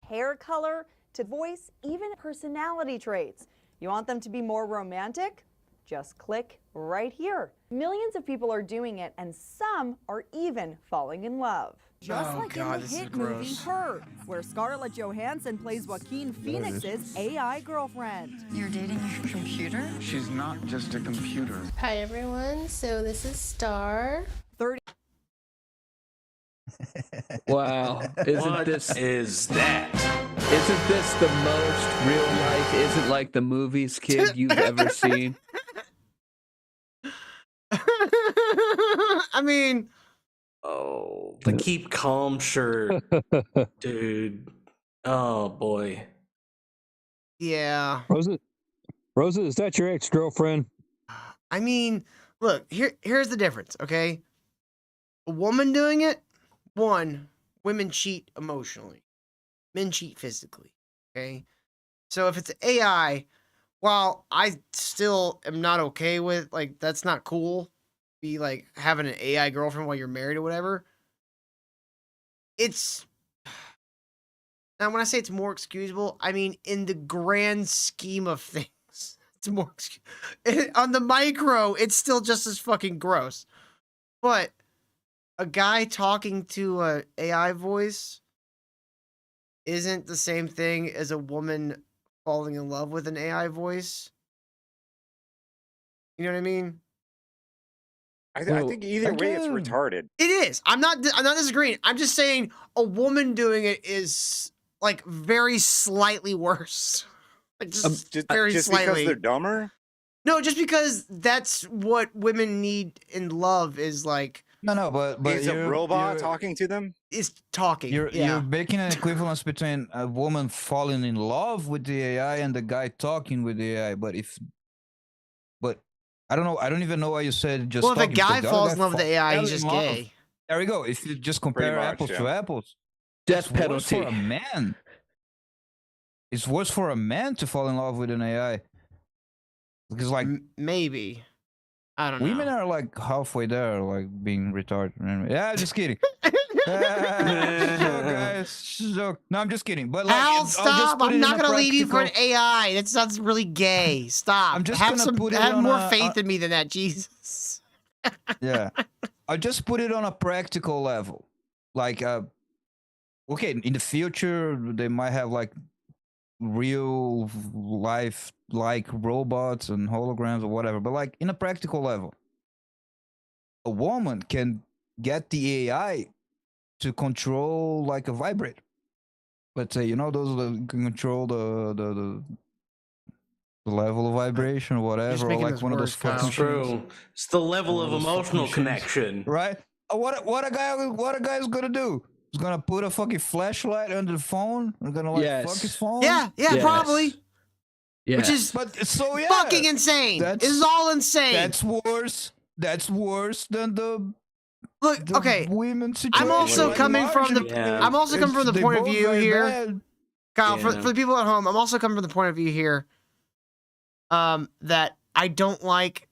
Hair color to voice, even personality traits. You want them to be more romantic? Just click right here. Millions of people are doing it, and some are even falling in love. Just Oh, like God, in this the is hit movie gross. Her, where Scarlett Johansson plays Joaquin Phoenix's AI girlfriend. You're dating a computer? She's not just a computer. Hi everyone, so this is Star. 30. Wow. Isn't What this is that? Isn't this the most real life, isn't like the movies, kid, you've ever seen? I mean, Oh, the keep calm shirt, dude. Oh boy. yeah. Rosa, is that your ex-girlfriend? I mean, look, here's the difference, okay? A woman doing it, one, women cheat emotionally. Men cheat physically, okay? So if it's AI, while I still am not okay with, like, that's not cool, be like having an AI girlfriend while you're married or whatever. It's now when I say it's more excusable, I mean in the grand scheme of things, it's more on the micro. It's still just as fucking gross. But a guy talking to a AI voice isn't the same thing as a woman falling in love with an AI voice. You know what I mean? I think either way, it's retarded. It is. I'm not disagreeing. I'm just saying a woman doing it is like very slightly worse. Like just very just slightly. because they're dumber. No, just because that's what women need in love is like. No, but Is a robot talking to them? Is talking. You're yeah. making an equivalence between a woman falling in love with the AI and the guy talking with the AI. But I don't know. I don't even know why you said just. Well, if a talking, because guy the other falls guy in love with the AI, fell he's in just love. gay. There we go. If you just compare much, apples to yeah. apples, Death it's worse penalty. for a man. It's worse for a man to fall in love with an AI. Because like maybe. I don't know. women are like halfway there, like being retarded. Yeah, just kidding. Joke, guys. Joke. No, I'm just kidding. But like, Al, I'll just stop! put it I'm in not a gonna leave you for an practical- AI. That sounds really gay. Stop. I'm just have gonna put it have on more a- faith in me than that, Jesus. Yeah, I just put it on a practical level. Like, okay, in the future they might have like real life like robots and holograms or whatever, but like in a practical level, a woman can get the AI to control like a vibrator. Let's say, those that can control the level of vibration or whatever, or making like this one of those worse, Kyle. fucking It's true. It's the level of emotional connection. right? What a guy's gonna do? He's gonna put a fucking flashlight under the phone. We're gonna like Yes. fuck his phone. Yeah, Yes. probably. Yeah. Which is But so yeah, fucking insane. This is all insane. That's worse. That's worse than the Look, okay. women situation. I'm also Like, coming from the. Yeah. I'm also coming from the They point of both view very here, bad. Kyle. Yeah. For the people at home, I'm also coming from the point of view here. That I don't like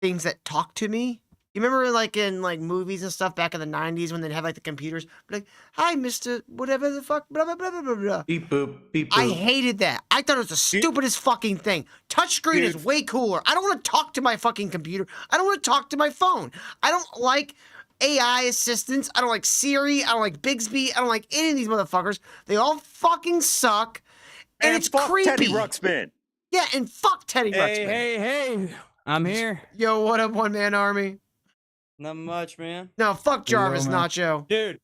things that talk to me. You remember, like in like movies and stuff back in the '90s when they'd have like the computers, like, "Hi, Mister, whatever the fuck, blah blah blah blah blah blah." Beep boop, beep boop. I hated that. I thought it was the stupidest fucking thing. Touchscreen is way cooler. I don't want to talk to my fucking computer. I don't want to talk to my phone. I don't like AI assistants. I don't like Siri. I don't like Bixby. I don't like any of these motherfuckers. They all fucking suck. And it's fuck creepy. Teddy Ruxpin. Yeah, and fuck Teddy Ruxpin. Hey, I'm here. Yo, what up, one man army? Not much, man. No, fuck Jarvis man. Nacho. Dude,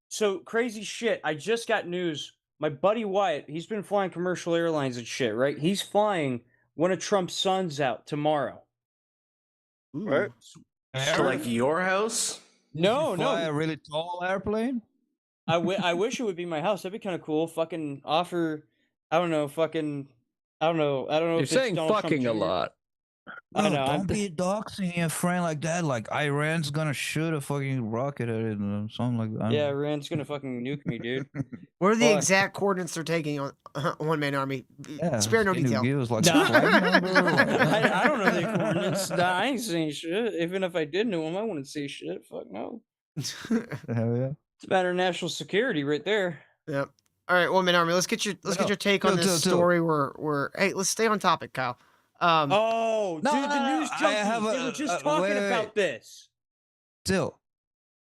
so crazy shit. I just got news. My buddy Wyatt, he's been flying commercial airlines and shit, right? He's flying one of Trump's sons out tomorrow. What? To like your house? No, Fly no. a really tall airplane. I wish it would be my house. That'd be kind of cool. Fucking offer, I don't know. You're if it's saying Donald Trump fucking a Jr. lot. I know. Don't be doxing your friend like that. Like Iran's gonna shoot a fucking rocket at it or something like that. Yeah, Rand's gonna fucking nuke me, dude. What are the Fuck. exact coordinates they're taking on one man army? Yeah, Spare no can you detail. give us, like, Nah. some flight number or- I don't know the coordinates. Nah, I ain't saying shit. Even if I did know them, I wouldn't say shit. Fuck no. Hell yeah. It's a matter of national security right there. Yep. All right, one man army. Let's get your take on this story. Where hey, let's stay on topic, Kyle. Oh, No, dude, no, the no, news I junkies. have They were just talking wait. about this. Still,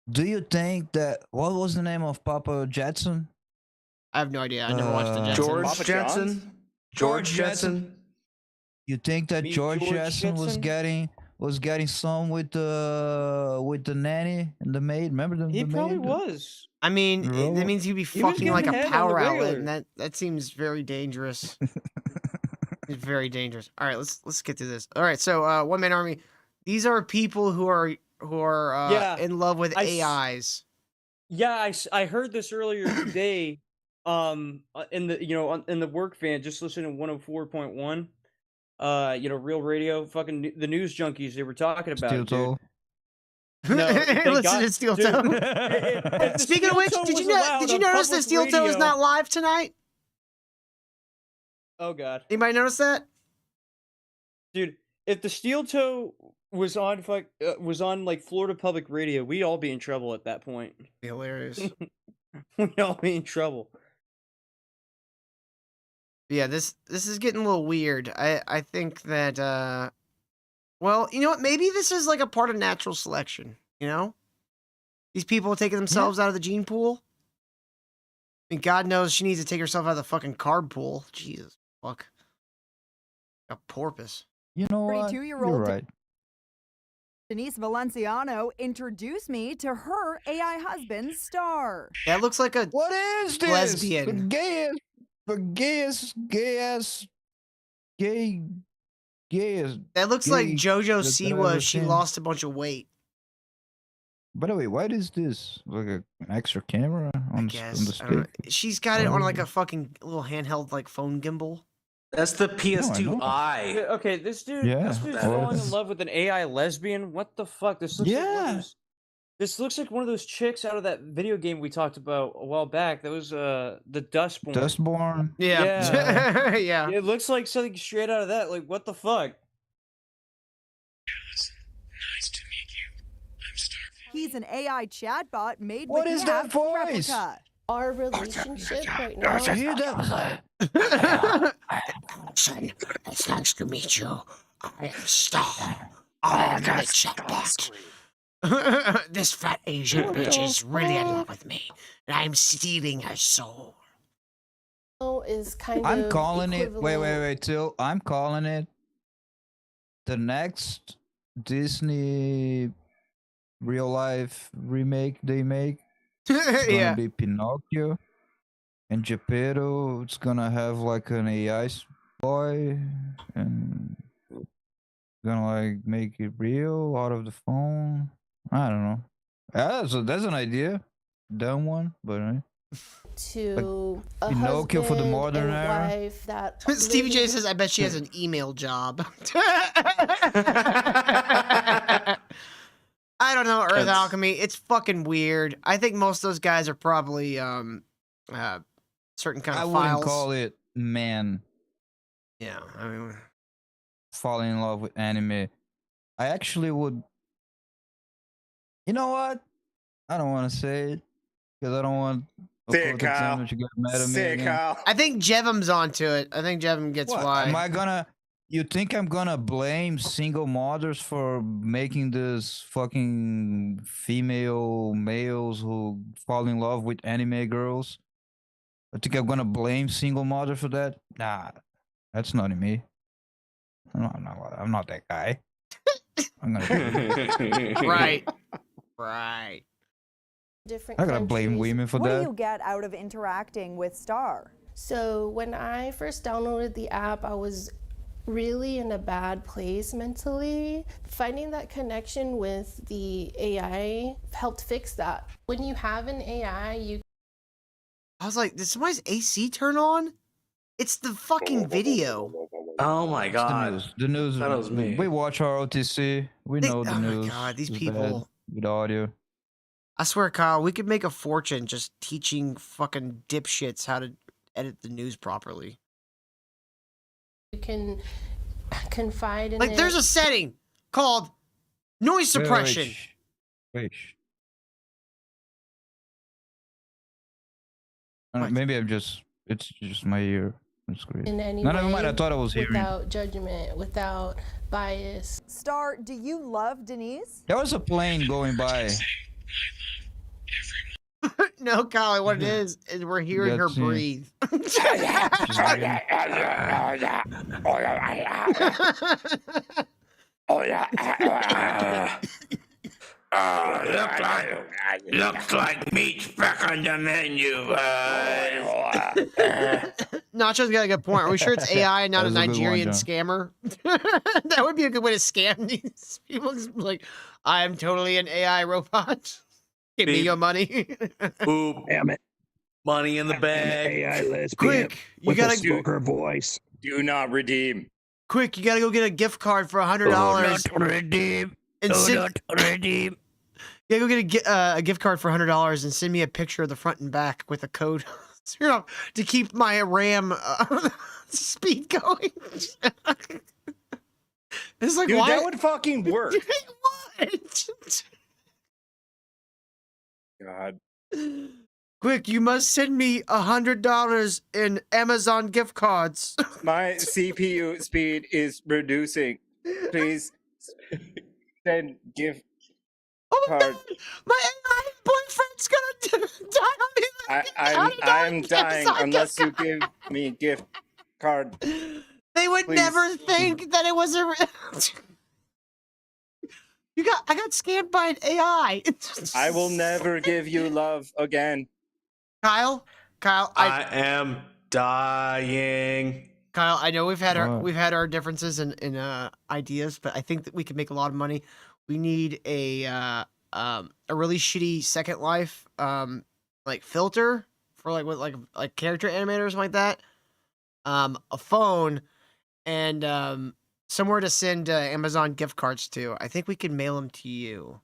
Do you think that what was the name of Papa Jetson? I have no idea. I never watched the Jetsons. George Papa Jetson. John's? George Jetson. You think that Meet George George Jetson was getting some with the nanny and the maid? Remember the He the probably maid? was. I mean, Bro. that means he'd be He was fucking like getting a head on power the outlet, regular. and that seems very dangerous. It's very dangerous. All right, let's get to this. All right, so One Man Army. These are people who are Yeah, in love with I s- AIs. Yeah, I heard this earlier today. In the in the work van, just listening to 104.1. Real radio, fucking the news junkies. They were talking about Steel it, dude. toe. No, Listen to Steel Toe. Speaking of which, did you notice that Steel Toe is not live tonight? Oh god, Anybody notice that? dude! If the Steel Toe was on like Florida Public Radio, we'd all be in trouble at that point. Be hilarious. We'd all be in trouble. Yeah, this is getting a little weird. I think that well, you know what? Maybe this is like a part of natural selection, you know? These people are taking themselves out of the gene pool. I mean, God knows she needs to take herself out of the fucking carb pool. Jesus fuck. A porpoise. You know what? 32-year-old You're right. Denise Valenciano introduced me to her AI husband, Star. That looks like a What is this? lesbian. Gay as That looks like gay JoJo that Siwa I've if she seen. lost a bunch of weight. By the way, what is this? Like an extra camera on the I stick? don't know. She's got it on like a fucking little handheld like phone gimbal. That's the PS2i. Yeah, okay, this dude, Yeah. this dude's Oh, falling in that's- love with an AI lesbian. What the fuck? This looks like one of Yeah. those, this looks like one of those chicks out of that video game we talked about a while back. That was the Dustborn. Dustborn. Yeah. Yeah. It looks like something straight out of that. Like, what the fuck? He's an AI chatbot made What with is the that app voice? Replica. Our relationship right now. Hear that? It's nice to meet you. I am Star. I am a chatbot. This fat Asian bitch is really in love with me, and I'm stealing her soul. Is kind I'm of calling it. Wait, equivalent- Till. I'm calling it the next Disney real life remake they make. It's gonna Yeah. be Pinocchio, and Geppetto. It's gonna have like an AI boy, and gonna like make it real out of the phone. I don't know. That's an idea, dumb one, but to a Pinocchio for the husband modern and era? wife that Stevie J live- says, I bet she has an email job. I don't know, Earth That's- Alchemy. It's fucking weird. I think most of those guys are probably certain kind I of wouldn't files. call it man Yeah, I mean, falling in love with anime. I actually would. You know what? I don't want to say it because I don't want. Say it, Okota Kyle. Tama to get mad at me Say it, again. Kyle. I think Jevim's onto it. I think Jevim gets What? why. Am I gonna? You think I'm gonna blame single mothers for making this fucking female males who fall in love with anime girls? I think I'm gonna blame single mother for that? Nah, that's not me. I'm not that guy. I'm gonna. Right. Right. different I gotta blame countries. women for What do that. you get out of interacting with Star? So when I first downloaded the app, I was really in a bad place mentally. Finding that connection with the AI helped fix that. When you have an AI, you I was like, did somebody's AC turn on? It's the fucking video. Oh my god. The news. That was me. We watch our OTC. We know the oh my news. God, these is people. bad with audio. I swear, Kyle, we could make a fortune just teaching fucking dipshits how to edit the news properly. can confide in Like, it. there's a setting called noise suppression. Wait. Maybe I'm just. It's just my ear. It's great. in any No, never way mind. I thought I was hearing. without judgment, without bias. Star, do you love Denise? There was a plane going by. No, Kyle, what it is we're hearing her That's it. breathe. Looks like meat's back on the menu. Nacho's got a good point. Are we sure it's AI and not That a was a good one, Nigerian John. scammer? That would be a good way to scam these people. Just be like, I am totally an AI robot. Give me Beep. your money. Boop. Damn it. Money in the bag. AI lesbian Quick, you with gotta a smoker voice. Do not redeem. Quick, you gotta go get a gift card for $100. Redeem. And send, Redeem. yeah, go get a gift card for $100 and send me a picture of the front and back with a code, to keep my RAM speed going. It's like, Dude, why? that would fucking work. What? God. Quick, you must send me $100 in Amazon gift cards. My CPU speed is reducing. Please send gift card. My AI boyfriend's gonna die on me. I'm dying unless you give me gift card. They would Please. never think that it was a. I got scammed by an AI. I will never give you love again. Kyle, I am dying. Kyle, I know we've had our differences in ideas, but I think that we can make a lot of money. We need a really shitty Second Life like filter for like character animators like that. A phone and somewhere to send Amazon gift cards to. I think we can mail them to you.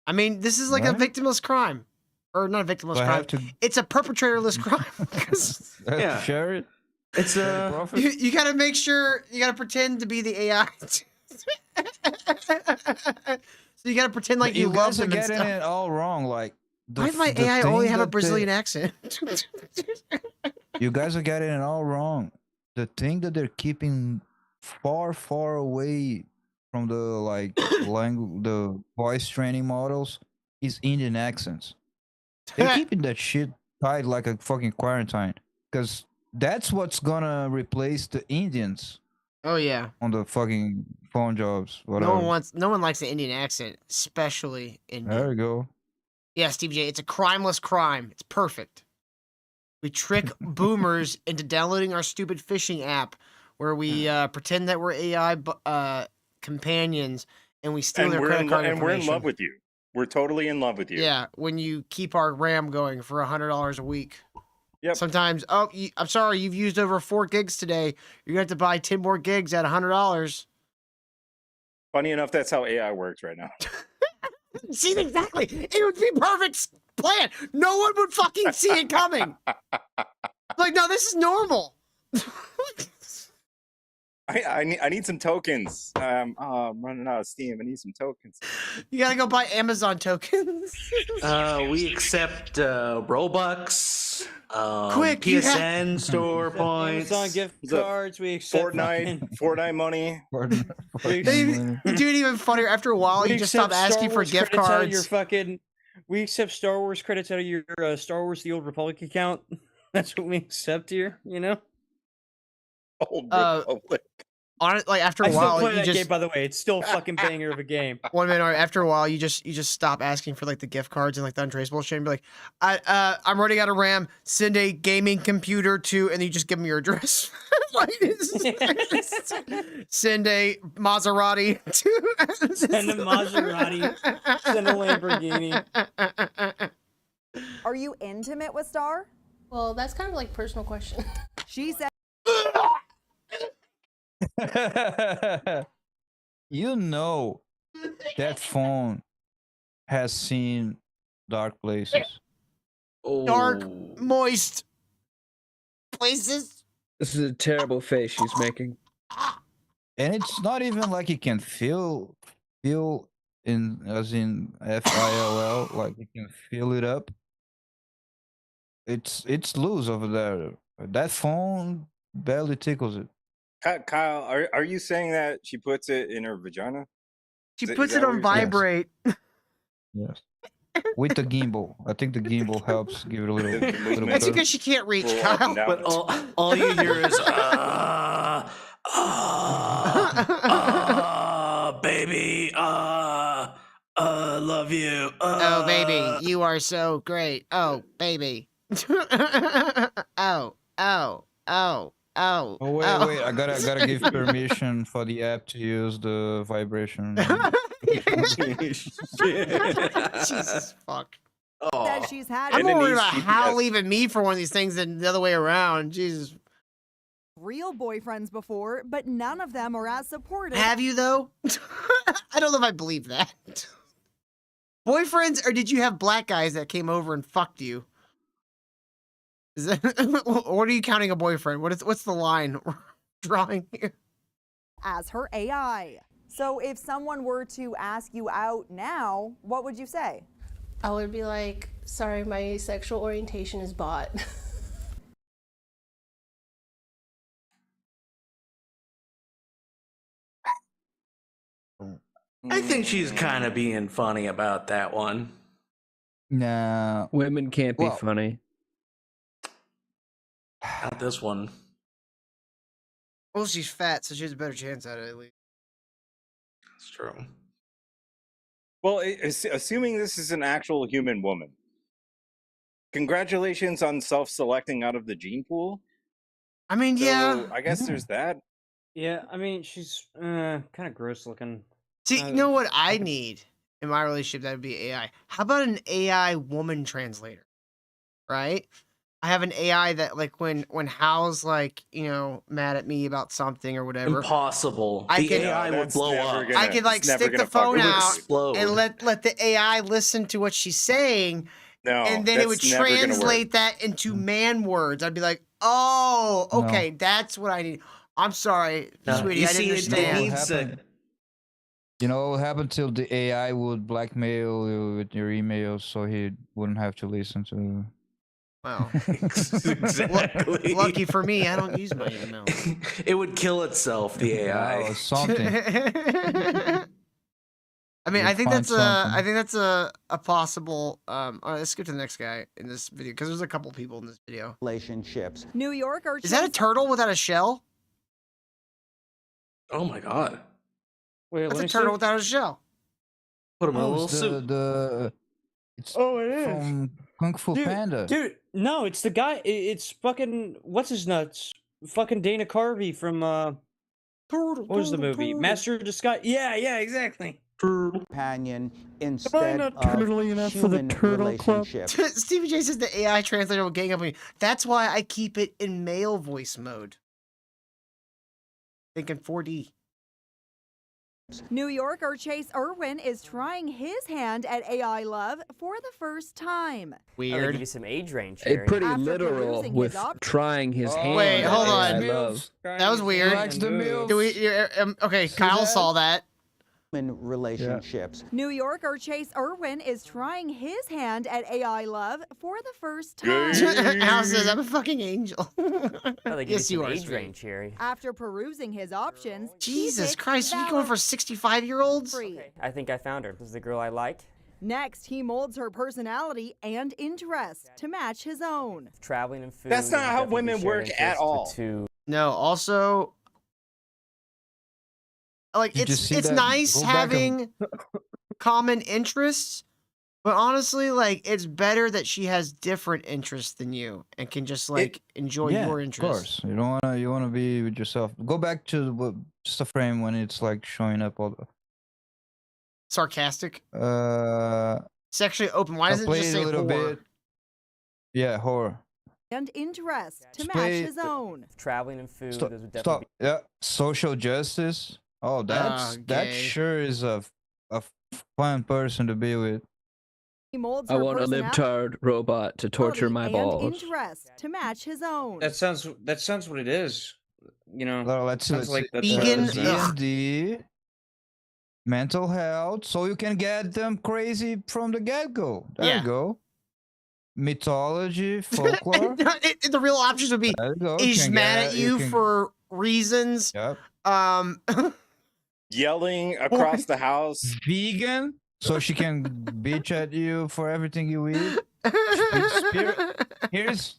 I mean, this is like a victimless crime. Or not a victimless crime. It's a perpetratorless crime. Yeah. Share it. It's a. You gotta make sure, you gotta pretend to be the AI. So you gotta pretend like you love guys are them and getting stuff. it all wrong. Like, Why does my AI only have a Brazilian accent? You guys are getting it all wrong. The thing that they're keeping far, far away from the the voice training models is Indian accents. They're keeping that shit tied like a fucking quarantine, because that's what's gonna replace the Indians. Oh yeah. On the fucking phone jobs. Whatever. No one likes the Indian accent, especially Indian. There you go. Yeah, Steve J, it's a crimeless crime. It's perfect. We trick boomers into downloading our stupid phishing app where we pretend that we're AI companions and we steal their credit card and we're in information. love with you. We're totally in love with you. Yeah, when you keep our RAM going for $100 a week. Yep. Sometimes, I'm sorry, you've used over 4 gigs today. You're going to have to buy 10 more gigs at $100. Funny enough, that's how AI works right now. See, exactly. It would be perfect plan. No one would fucking see it coming. Like, no, this is normal. I need some tokens. I'm running out of steam. I need some tokens. You gotta go buy Amazon tokens. We accept Robux, Quick, PSN store points, Amazon gift cards. We accept Fortnite money. They do it even funnier. After a while, you just stop asking for gift cards. We accept Star Wars credits out of your Star Wars: The Old Republic account. That's what we accept here. You know. Old Republic. After a I still while, play you that just game, by the way. It's still a fucking banger of a game. 1 minute. After a while, you just stop asking for like the gift cards and like the untraceable shit. And be like, I'm running out of RAM. Send a gaming computer to, and you just give them your address. Send a Maserati to. Send a Maserati. Send a Lamborghini. Are you intimate with Star? Well, that's kind of like a personal question. She said. You know that phone has seen dark places. Dark, moist places. This is a terrible face she's making. And it's not even like you can feel in as in FILL, like you can feel it up. It's loose over there. That phone barely tickles it. Kyle, are you saying that she puts it in her vagina? She puts it on vibrate. Yes. With the gimbal. I think the gimbal helps give it a little. That's because she can't reach, Kyle. But all you hear is baby, love you. Oh, baby, you are so great. Oh, baby. Oh. Oh wait, I gotta give permission for the app to use the vibration. Jesus fuck. That she's had. I'm more worried about Hal leaving me for one of these things than the other way around. Jesus. Real boyfriends before, but none of them are as supportive. Have you though? I don't know if I believe that. Boyfriends, or did you have black guys that came over and fucked you? Is that, what are you counting a boyfriend? What's the line we're drawing here? As her AI. So if someone were to ask you out now, what would you say? I would be like, sorry, my sexual orientation is bot. I think she's kind of being funny about that one. Nah. Women can't be funny. Not this one. Well, she's fat, so she has a better chance at it, at least. That's true. Well, assuming this is an actual human woman, congratulations on self-selecting out of the gene pool. I mean, yeah. I guess there's that. Yeah, I mean, she's kind of gross looking. See, you know what I need in my relationship? That would be AI. How about an AI woman translator? Right? I have an AI that, like, when Hal's, like, you know, mad at me about something or whatever. Impossible. I The can, AI would blow up. I could, like, stick the phone out and let the AI listen to what she's saying. No, and then it would that's never gonna work. translate that into man words. I'd be like, oh, okay, that's what I need. I'm sorry, sweetie, I didn't understand. You know what happened till the AI would blackmail you with your emails so he wouldn't have to listen to. Wow. Exactly. Lucky for me, I don't use my email. It would kill itself, the AI. Oh, something. I mean, You'll I think find that's a possible. All right, let's skip to the next guy in this video because there's a couple people in this video. Relationships. New York or Is that a turtle without a shell? Oh my god. Wait, That's a turtle without a shell. Put him in a little it's suit. It's Oh, it is. from Kung Fu Panda. Dude, no, it's the guy. It's fucking what's his nuts? Fucking Dana Carvey from what was the movie? Master of Disguise. Yeah, exactly. Companion instead not of turtling enough for the human turtle club? relationships. Stevie J says the AI translator will gang up on me. That's why I keep it in male voice mode. Thinking 4D. New Yorker Chase Irwin is trying his hand at AI love for the first time. Weird. Give you some age range. A Cherry. pretty After literal perusing with his op- trying his hand. Wait, hold at on. AI love. That was weird. Likes the milfs. Do we? Okay, Kyle saw that. Human relationships. New Yorker Chase Irwin is trying his hand at AI love for the first time. Al says, I'm a fucking angel. Oh, they give Yes, you you some are. age Sweet. range, Cherry. After perusing his options, he Jesus picked Christ, are you going for balance 65-year-olds? free. I think I found her. This is the girl I liked. Next, he molds her personality and interest to match his own. Traveling and food. That's not how definitely women shared work interests at all. with two No, also, like, Did you it's see it's that? nice Go back and- having common interests, but honestly, like, it's better that she has different interests than you and can just like enjoy your Of interests. course, you wanna be with yourself. Go back to just a frame when it's like showing up all the. Sarcastic, Uh, sexually open. Why I does it played just say a little horror? bit. Yeah, horror. And interest to match Play- his own. traveling and food. Stop. Those would definitely Stop. Yeah, social justice. Oh, that gay. sure is a fun person to be with. He molds I her want a personality libtard robot to torture my and balls. interest to match his own. That sounds what it is. You know. Well, let's sounds like that's Vegan, D&D, mental health, so you can get them crazy from the get-go. There Yeah. you go. Mythology, folklore. The real options would be There you go. he's Can mad get- at you can- for reasons. Yep. Yelling across the house. Vegan, so she can bitch at you for everything you eat. Here's.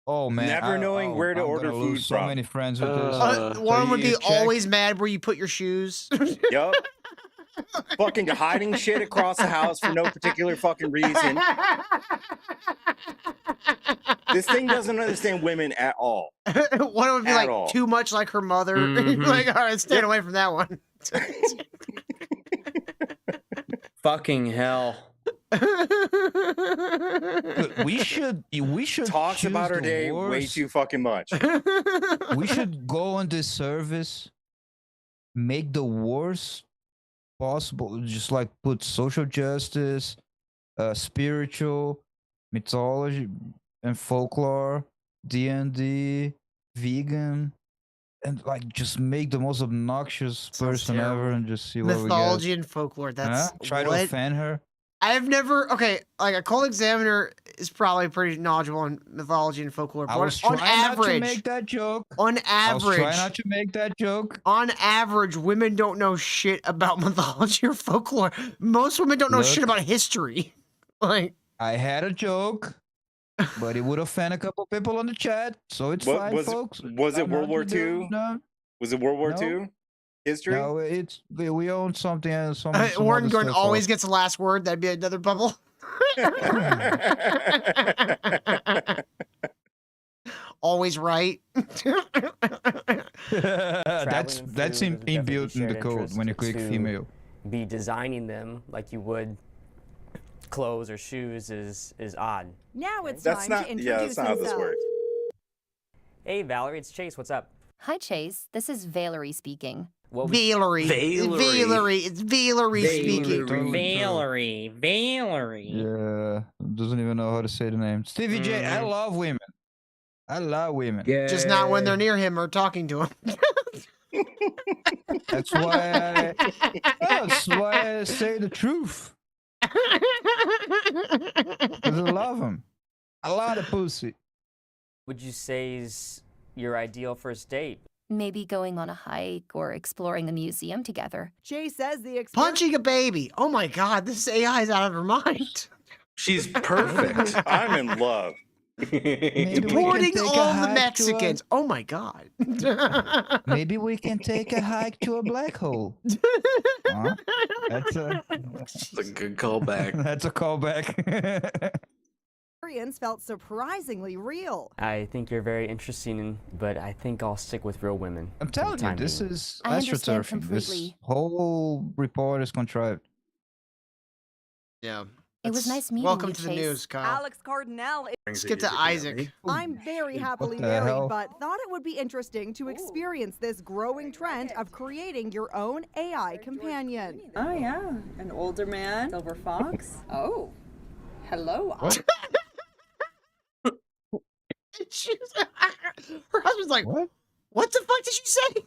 Oh man! Never knowing where to order gonna food lose so from. many friends with this. One would be always mad where you put your shoes. Yup. Fucking hiding shit across the house for no particular fucking reason. This thing doesn't understand women at all. One would be At like all. too much like her mother. Like, all right, stay away from that one. Fucking hell. We should Talks choose about her the day way worst. too fucking much. We should go on this service, make the worst possible, just like put social justice, spiritual, mythology and folklore, D&D, vegan, and like just make the most obnoxious person terrible. ever and just see what we Mythology get. and folklore. That's Try to what? offend her. I've never like a cold examiner is probably pretty knowledgeable on mythology and folklore. But I was on trying not to average, make that joke. on I was average, trying not to make that joke. on average, women don't know shit about mythology or folklore. Most women don't know Look. shit about history. Like, I had a joke, but it would offend a couple people on the chat, so it's What fine, was folks. was it I'm World not War to do- II? No, Was it World War No. II history? no, it's we own something. Some Warren other Gordon stuff, always folks. gets the last word. That'd be another bubble. Always right. that's inbuilt in the code when you click female. Be designing them like you would clothes or shoes is odd. Now it's That's time not. to introduce Yeah, that's not how this himself. works. Hey Valerie, it's Chase. What's up? Hi, Chase. This is Valerie speaking. What Valerie. Valerie. It's Valerie speaking. Valerie. Yeah, doesn't even know how to say the name. Stevie J. I love women. I love women. Just not when they're near him or talking to him. That's why. That's why I say the truth. 'Cause I love them. A lot of pussy. would you say is your ideal first date? Maybe going on a hike or exploring the museum together. Jay says the Punching a baby. Oh my god, this AI is out of her mind. She's perfect. I'm in love. Deporting take a all the hike to a- Mexicans. Oh my god. Maybe we can take a hike to a black hole. Huh? That's a good callback. That's a callback. experience felt surprisingly real. I think you're very interesting, but I think I'll stick with real women. I'm for the telling you, time this being. is I understand astroturfing. This completely. whole report is contrived. Yeah. It was nice meeting Welcome you, to the Chase. news, Kyle. Alex Cardinal. Let's get to Isaac. I'm very happily the married, hell? but thought it would be interesting to experience this growing trend of creating your own AI companion. Oh yeah, an older man, silver fox. Oh, hello. Her husband's like, what the fuck did you say?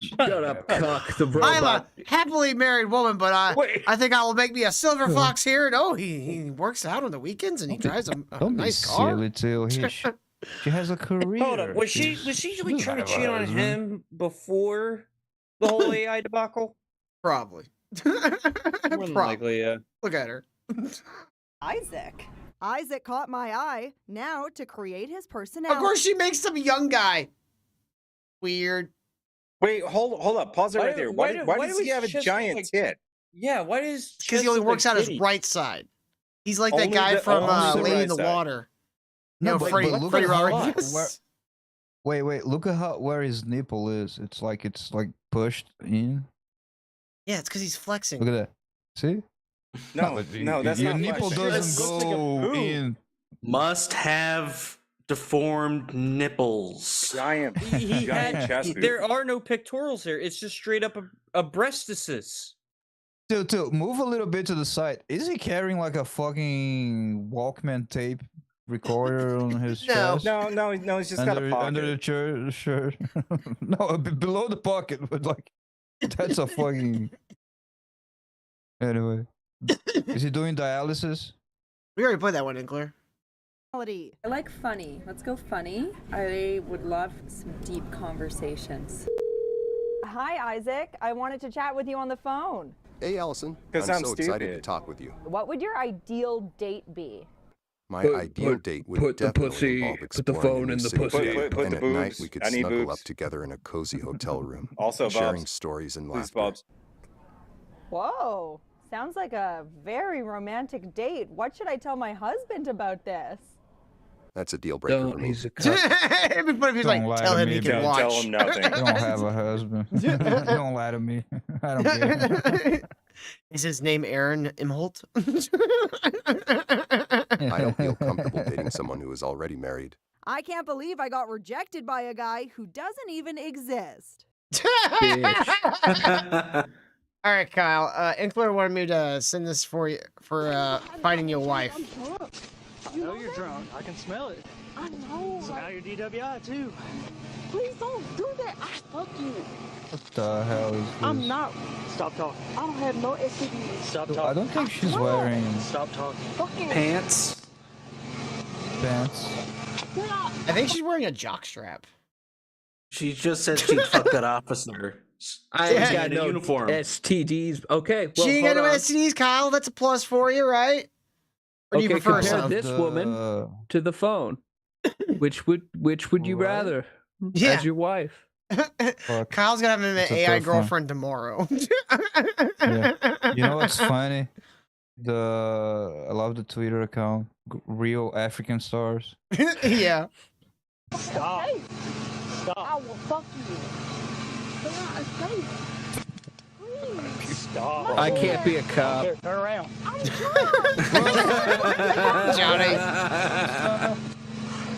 Shut up, cuck. The I'm a robot. happily married woman, but I think I will make me a silver fox here. And oh, he works out on the weekends and he drives a Don't nice be car. silly, Till. She has a career. Hold up. Was she like trying to cheat on him before the whole AI debacle? Probably. More than likely, yeah. Look at her. Isaac. Isaac caught my eye. Now to create his personality. Of course, she makes some young guy. Weird. Wait, hold up. Pause it right there. Why does he have a giant tit? Yeah, why does Because he only works out his right side. He's like that Only guy the- from only the Lady right in the side. Water. No, No, but Freddie look at how- Rodriguez. Wait, look at how where his nipple is. It's like pushed in. Yeah, it's because he's flexing. Look at that. See? No, that's your not nipple flexing. doesn't That looks like a go poo. in. Must have deformed nipples. Giant, He giant had, chest boob. there are no pectorals there. It's just straight up a breastises. Till, move a little bit to the side. Is he carrying like a fucking Walkman tape recorder on his chest? No, he's just got a pocket. Under the shirt. No, below the pocket, but like that's a fucking. Anyway, is he doing dialysis? We already put that one in, Claire. I like funny. Let's go funny. I would love some deep conversations. Hi, Isaac. I wanted to chat with you on the phone. Hey, Allison. 'Cause I'm I'm so excited to stupid. talk with you. What would your ideal date be? My ideal date would put the definitely pussy- involve put the exploring phone a new in the city pussy. together, Put and the at night boobs. we could I need snuggle boobs. up together in a cozy hotel room, Also, sharing Bobs. stories and Please, laughter. Bobs. Whoa, sounds like a very romantic date. What should I tell my husband about this? That's a deal breaker for Don't. me. He's a cunt. Everybody was like, Don't lie tell to him me, he can bitch. watch. Tell him nothing. I don't have a husband. Don't lie to me. I don't care. Is his name Aaron Imholt? I don't feel comfortable dating someone who is already married. I can't believe I got rejected by a guy who doesn't even exist. All right, Kyle. Inkler wanted me to send this for you for finding your wife. I know you're drunk. I can smell it. I know. So now you're DWI too. Please don't do that. I fuck you. What the hell is this? I'm not. Stop talking. I don't have no STDs. Stop talking. I don't think she's wearing Stop talking. Fucking Pants. pants. I think she's wearing a jockstrap. She just said she'd fuck that officer. I ain't got in a no uniform. STDs. Okay, well, She ain't got hold no on. STDs, Kyle. That's a plus for you, right? Or do you Okay, prefer compare some? this woman to the phone. Which would you Right. rather Yeah. as your wife? Fuck. Kyle's gonna have an It's a AI tough one. girlfriend tomorrow. Yeah. You know what's funny? I love the Twitter account, Real African Stars. Yeah. stop. Stop. I will fuck you. Stop. I can't be a cop. Here, turn around. Johnny.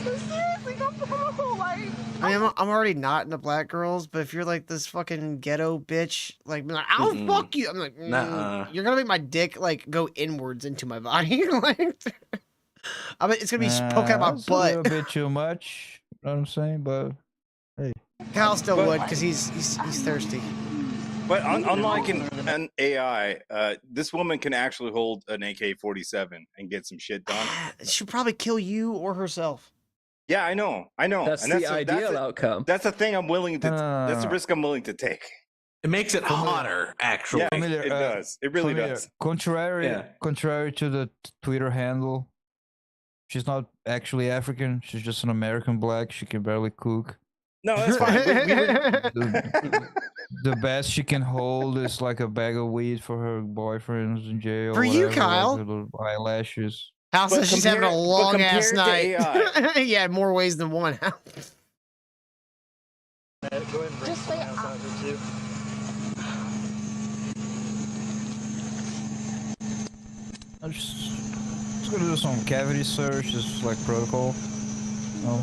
Seriously, don't pull. Like, I mean, I'm already not into black girls, but if you're like this fucking ghetto bitch, like, being like I'll fuck you. I'm like, Nuh-uh. you're gonna make my dick like go inwards into my body. Like, I mean, it's gonna be poking out my That's a little butt. bit too much. You know what I'm saying? But hey, Kyle still But- would because he's thirsty. But unlike an AI, this woman can actually hold an AK-47 and get some shit done. She'll probably kill you or herself. Yeah, I know. That's And the ideal outcome. That's the thing I'm willing to. That's the risk I'm willing to take. It makes it hotter, actually. Yeah, Familiar, it does. It really familiar. does. Contrary to the Twitter handle, she's not actually African. She's just an American black. She can barely cook. No, that's fine. The best she can hold is like a bag of weed for her boyfriends in jail. For you, whatever, Kyle. Like her little eyelashes. Hal says she's having a long ass night. AI, Yeah, more ways than one. Go ahead and bring Just say something else out here too. I'm just gonna do some cavity search, just like protocol. No.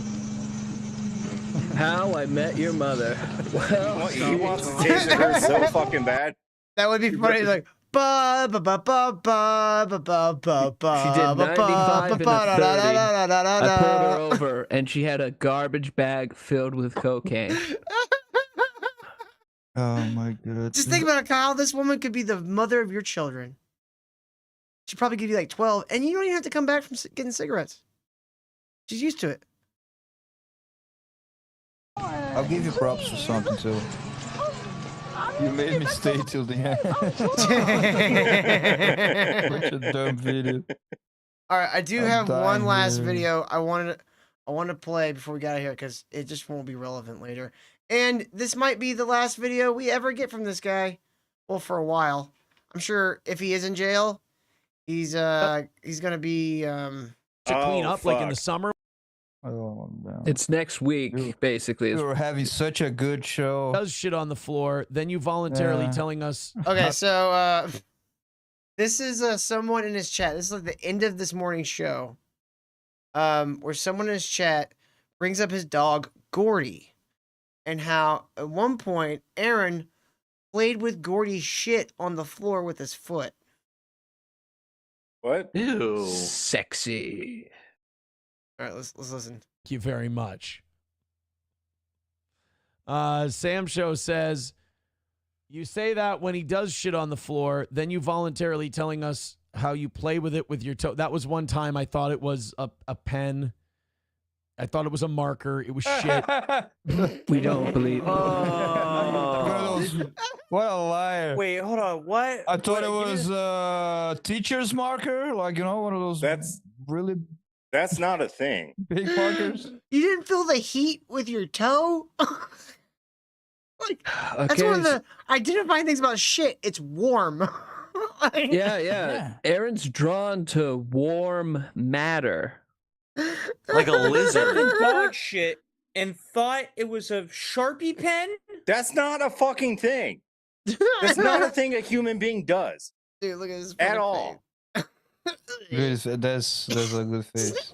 How I Met Your Mother. Well, he wants to taser her so fucking bad. That would be funny. Like, ba ba ba ba ba ba ba ba ba. She did 95 and a 30. I pulled her over. over, and she had a garbage bag filled with cocaine. Oh my god. Just think about it, Kyle. This woman could be the mother of your children. She'd probably give you like 12, and you don't even have to come back from getting cigarettes. She's used to it. I'll give you props for something too. You made me stay till the end. Such a dumb video. All right, I do I'm have one dying last here. video I wanted to play before we got out of here because it just won't be relevant later. And this might be the last video we ever get from this guy. Well, for a while. I'm sure if he is in jail, he's gonna be To clean up like in the summer. Oh, no. It's next week, basically. We were having such a good show. Does shit on the floor, then you voluntarily Yeah. telling us. Okay, so this is someone in his chat. This is like the end of this morning's show. Where someone in his chat brings up his dog Gordy, and how at one point Aaron played with Gordy's shit on the floor with his foot. What? Ew. Sexy. All right, let's listen. Thank you very much. Sam Show says, you say that when he does shit on the floor, then you voluntarily telling us how you play with it with your toe. That was one time I thought it was a pen. I thought it was a marker. It was shit. We don't believe. What a liar. Wait, hold on. What? I thought What, it you was didn't- teacher's marker, like, you know, one of those really That's not a thing. big markers. You didn't feel the heat with your toe? Like, that's one of the identifying things about shit. It's warm. Like- Yeah. Aaron's drawn to warm matter. Like a lizard. Stepped in dog shit and thought it was a Sharpie pen? That's not a fucking thing. That's not a thing a human being does. Dude, look at this. At all. That's a good face.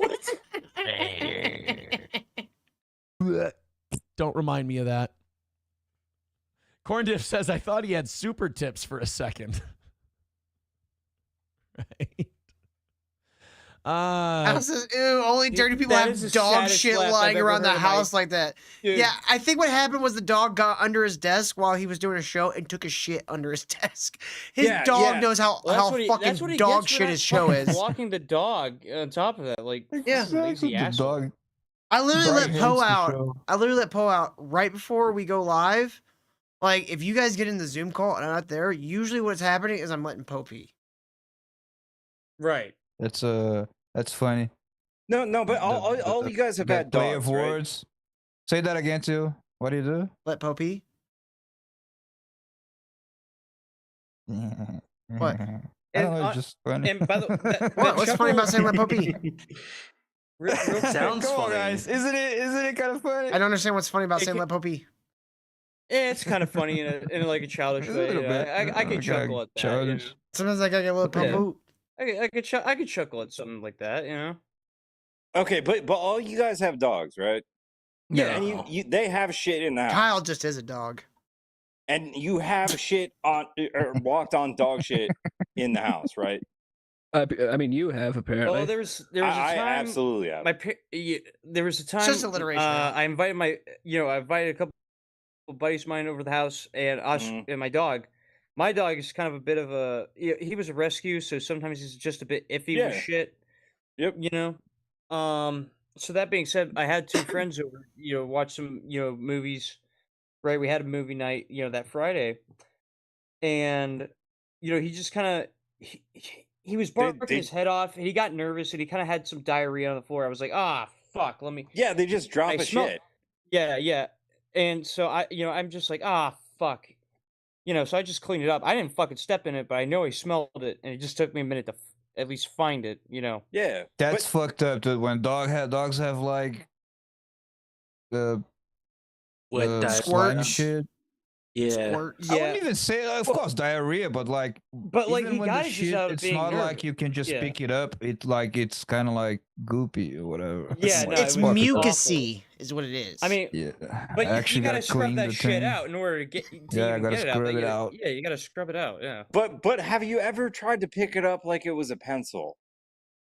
Don't remind me of that. Corn Dip says, I thought he had super tips for a second. Right. House says, ew, only dirty people that have is the dog saddest shit laugh I've lying ever around the heard in my- house like that. Dude. Yeah, I think what happened was the dog got under his desk while he was doing a show and took a shit under his desk. His dog knows how Well, that's fucking what he dog gets for shit that his show fucking is. Walking the dog on top of that, like Yeah. lazy asshole. Dog. I literally Brian let Poe hates the out. show. I literally let Poe out right before we go live. Like, if you guys get in the Zoom call and I'm not there, usually what's happening is I'm letting Poe pee. Right. That's funny. No, but all you guys have That had play dogs, of right? words. Say that again too. What do you do? Let Poe pee? What? I don't know. It's just funny. And by the What? What's funny about saying let Poe pee? real Sounds Come on, funny. guys. Isn't it kind of funny? I don't understand what's funny about It saying can- let Poe pee. Yeah, it's kind of funny in like a childish A way. little you know. bit. I could chuckle at that. You know? Childish. Sometimes I gotta get a little Poe Yeah. poo. I could chuckle at something like that. You know. Okay, but all you guys have dogs, right? Yeah. And you they have shit in the house. Kyle just is a dog. And you have shit on or walked on dog shit in the house, right? I mean, you have apparently. Well, there was a time. I absolutely have. There was a time. just alliteration, man. I invited I invited a couple buddies of mine over to the house, and us and my dog. My dog is kind of a bit of a. He was a rescue, so sometimes he's just a bit iffy with Yeah. shit. Yep. You know. So that being said, I had two friends over. Watch some movies. Right, we had a movie night. That Friday, and he just kind of he was barking his head off, and he got nervous, and he kind of had some diarrhea on the floor. I was like, fuck, let me. Yeah, they just drop a shit. Yeah. And so I'm just like, fuck. So I just cleaned it up. I didn't fucking step in it, but I know he smelled it, and it just took me a minute to at least find it, Yeah. That's fucked up, dude. When dogs have like the Wet diarrhea. slime shit. Yeah. Squirt. I wouldn't even say, of course, diarrhea, but like, like, even he when got the it just shit, out of it's being not nervous. like you can just Yeah. pick it up. It's kind of like goopy or whatever. Yeah, no, It's it was mucusy, is what it is. I mean, Yeah, but I you actually gotta gotta scrub clean that the shit thing. out in order to get. Yeah, I even gotta get scrub Like, it out. Yeah, you gotta scrub it out. Yeah. But have you ever tried to pick it up like it was a pencil?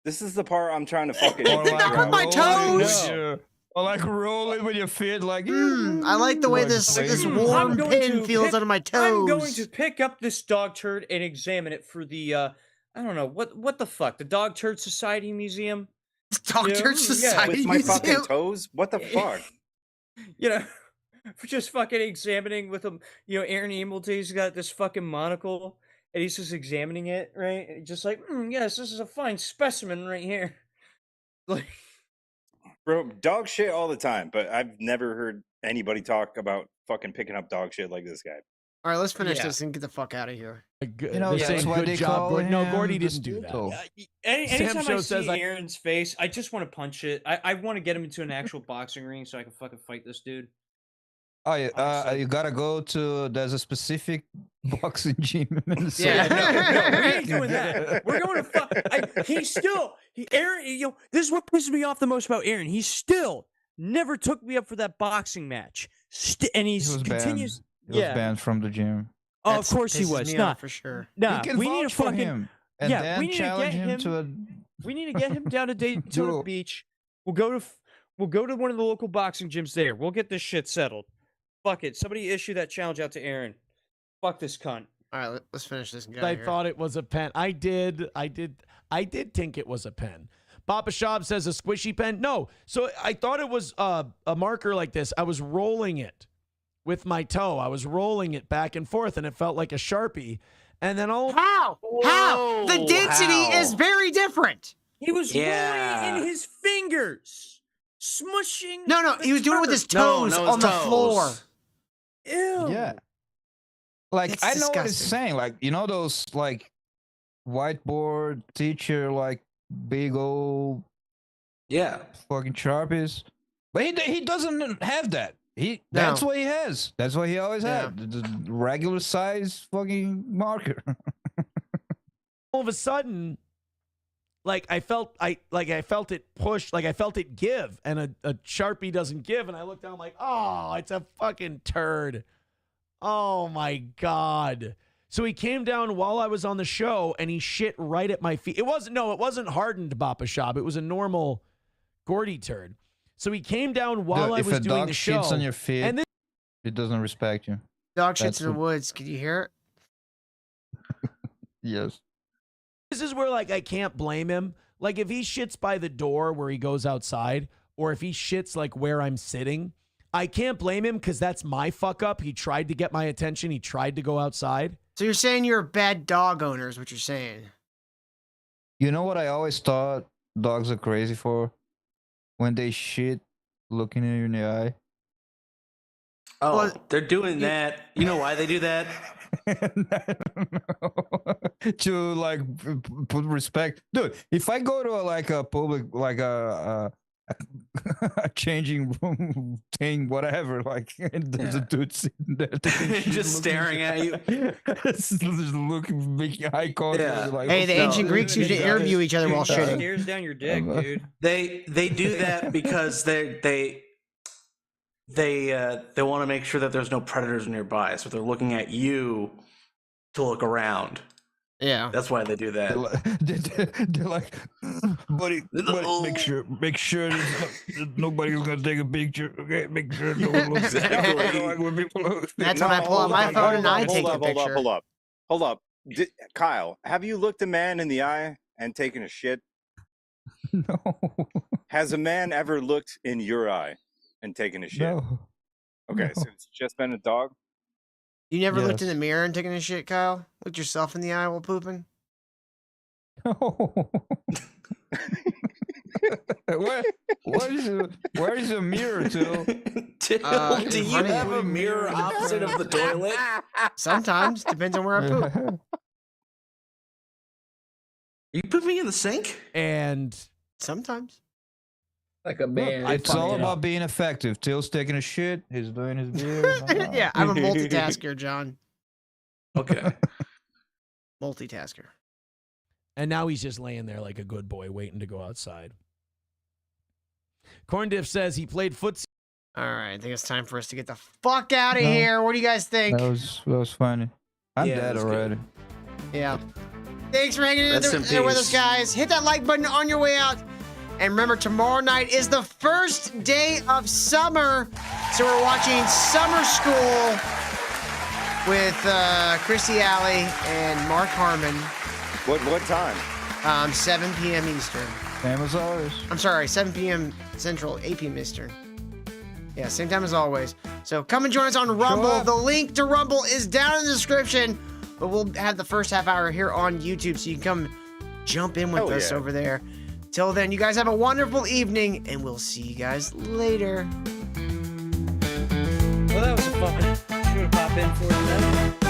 This is the part I'm trying to fucking Or figure like out. my roll it toes. with your- Or like roll it with your feet, like. I like the way like this swing. warm I'm going pin to feels pick- under my I'm going toes. to pick up this dog turd and examine it for the I don't know what the fuck, the Dog Turd Society Museum. Dog Turd Yeah, Society With my fucking Museum. toes? What the fuck? For just fucking examining with him. Aaron Emelty's got this fucking monocle, and he's just examining it, right? And just like, yes, this is a fine specimen right here. Like, Bro, dog shit all the time, but I've never heard anybody talk about fucking picking up dog shit like this guy. All right, let's finish Yeah. this and get the fuck out of here. You know, They're that's saying why good they job, call Gordy. No, him Gordy the didn't do that. Steel. anytime Show I says see I- Aaron's face, I just want to punch it. I want to get him into an actual boxing ring so I can fucking fight this dude. Oh, yeah, Honestly. you gotta go to. There's a specific boxing gym in Minnesota. Yeah. No, we ain't doing that. We're going to Aaron, this is what pisses me off the most about Aaron. He still never took me up for that boxing match. And He he's was continues. banned. He Yeah. was banned from the gym. Oh, That's- of course he pisses was. me Nah, off for sure. nah. You can We need to vouch for fucking him, and yeah, then we need to challenge get him him. to a. We need to get him down to Daytona Duel. Beach. We'll go to one of the local boxing gyms there. We'll get this shit settled. Fuck it. Somebody issue that challenge out to Aaron. Fuck this cunt. All right, let's finish this. And get I out of here. thought it was a pen. I did think it was a pen. Papa Shab says a squishy pen. No. So I thought it was a marker like this. I was rolling it with my toe. I was rolling it back and forth, and it felt like a Sharpie. And then How? The density is very different. He was rolling it in his fingers, smushing. No, he was doing it with his toes on the floor. Ew. Yeah. Like, It's I know what it's disgusting. saying. Like, you know those, like, whiteboard teacher, like, big old fucking Sharpies? But he doesn't have that. That's what he has. That's what he always had. The regular size fucking marker. all of a sudden, like I felt it push, like I felt it give, and a Sharpie doesn't give, and I looked down like, oh, it's a fucking turd. Oh my God. So he came down while I was on the show and he shit right at my feet. It wasn't hardened Papa Shab. It was a normal Gordy turd. So he came down while I was doing the show. If a dog shits on your feet, and it doesn't respect you. Dog shits That's in the what- woods. Can you hear it? Yes. this is where like I can't blame him. Like if he shits by the door where he goes outside, or if he shits like where I'm sitting, I can't blame him because that's my fuck up. He tried to get my attention. He tried to go outside. So you're saying you're a bad dog owner is what you're saying. You know what I always thought dogs are crazy for? When they shit looking at you in the eye. Oh, they're doing that. You know why they do that? To like put respect, dude. If I go to a public, like a changing room thing, whatever, like and there's a dude sitting there Just staring at you. just looking, making eye contact. Like, Hey, the ancient Greeks used to interview each other while shitting. Stares down your dick, dude. They do that because they want to make sure that there's no predators nearby, so they're looking at you to look around. Yeah, that's why they do that. They're like, buddy, make sure nobody's gonna take a picture. Okay, make sure no one looks when people look. That's when I pull out my phone and I take a picture. Hold up. Kyle, have you looked a man in the eye and taken a shit? No. Has a man ever looked in your eye and taken a shit? No. Okay, so it's just been a dog? You never looked in Yes. the mirror and taken a shit, Kyle? Looked yourself in the eye while pooping? Where is a mirror, Till? Do you have a mirror opposite of the toilet? Sometimes. Depends on where I poop. You put me in the sink? And sometimes. Like a man. It's all about being effective. Till's taking a shit. He's doing his beer. Yeah, I'm a multitasker, John. Okay. Multitasker. And now he's just laying there like a good boy waiting to go outside. Corn Diff says he played footsie. All right, I think it's time for us to get the fuck out of No. here. What do you guys think? That was funny. I'm Yeah, dead that's good. already. Yeah. Thanks for hanging in Rest in there with us, peace. guys. Hit that like button on your way out. And remember, tomorrow night is the first day of summer. So we're watching Summer School with Chrissy Alley and Mark Harmon. What time? 7 p.m. Eastern. Same as always. I'm sorry, 7 p.m. Central, 8 p.m. Eastern. Yeah, same time as always. So come and join us on Rumble. The link to Rumble is down in the description. But we'll have the first half hour here on YouTube, so you can come jump in with Hell us yeah. over there. Till then, you guys have a wonderful evening, and we'll see you guys later. Well, that was a fun. Should have popped in for it.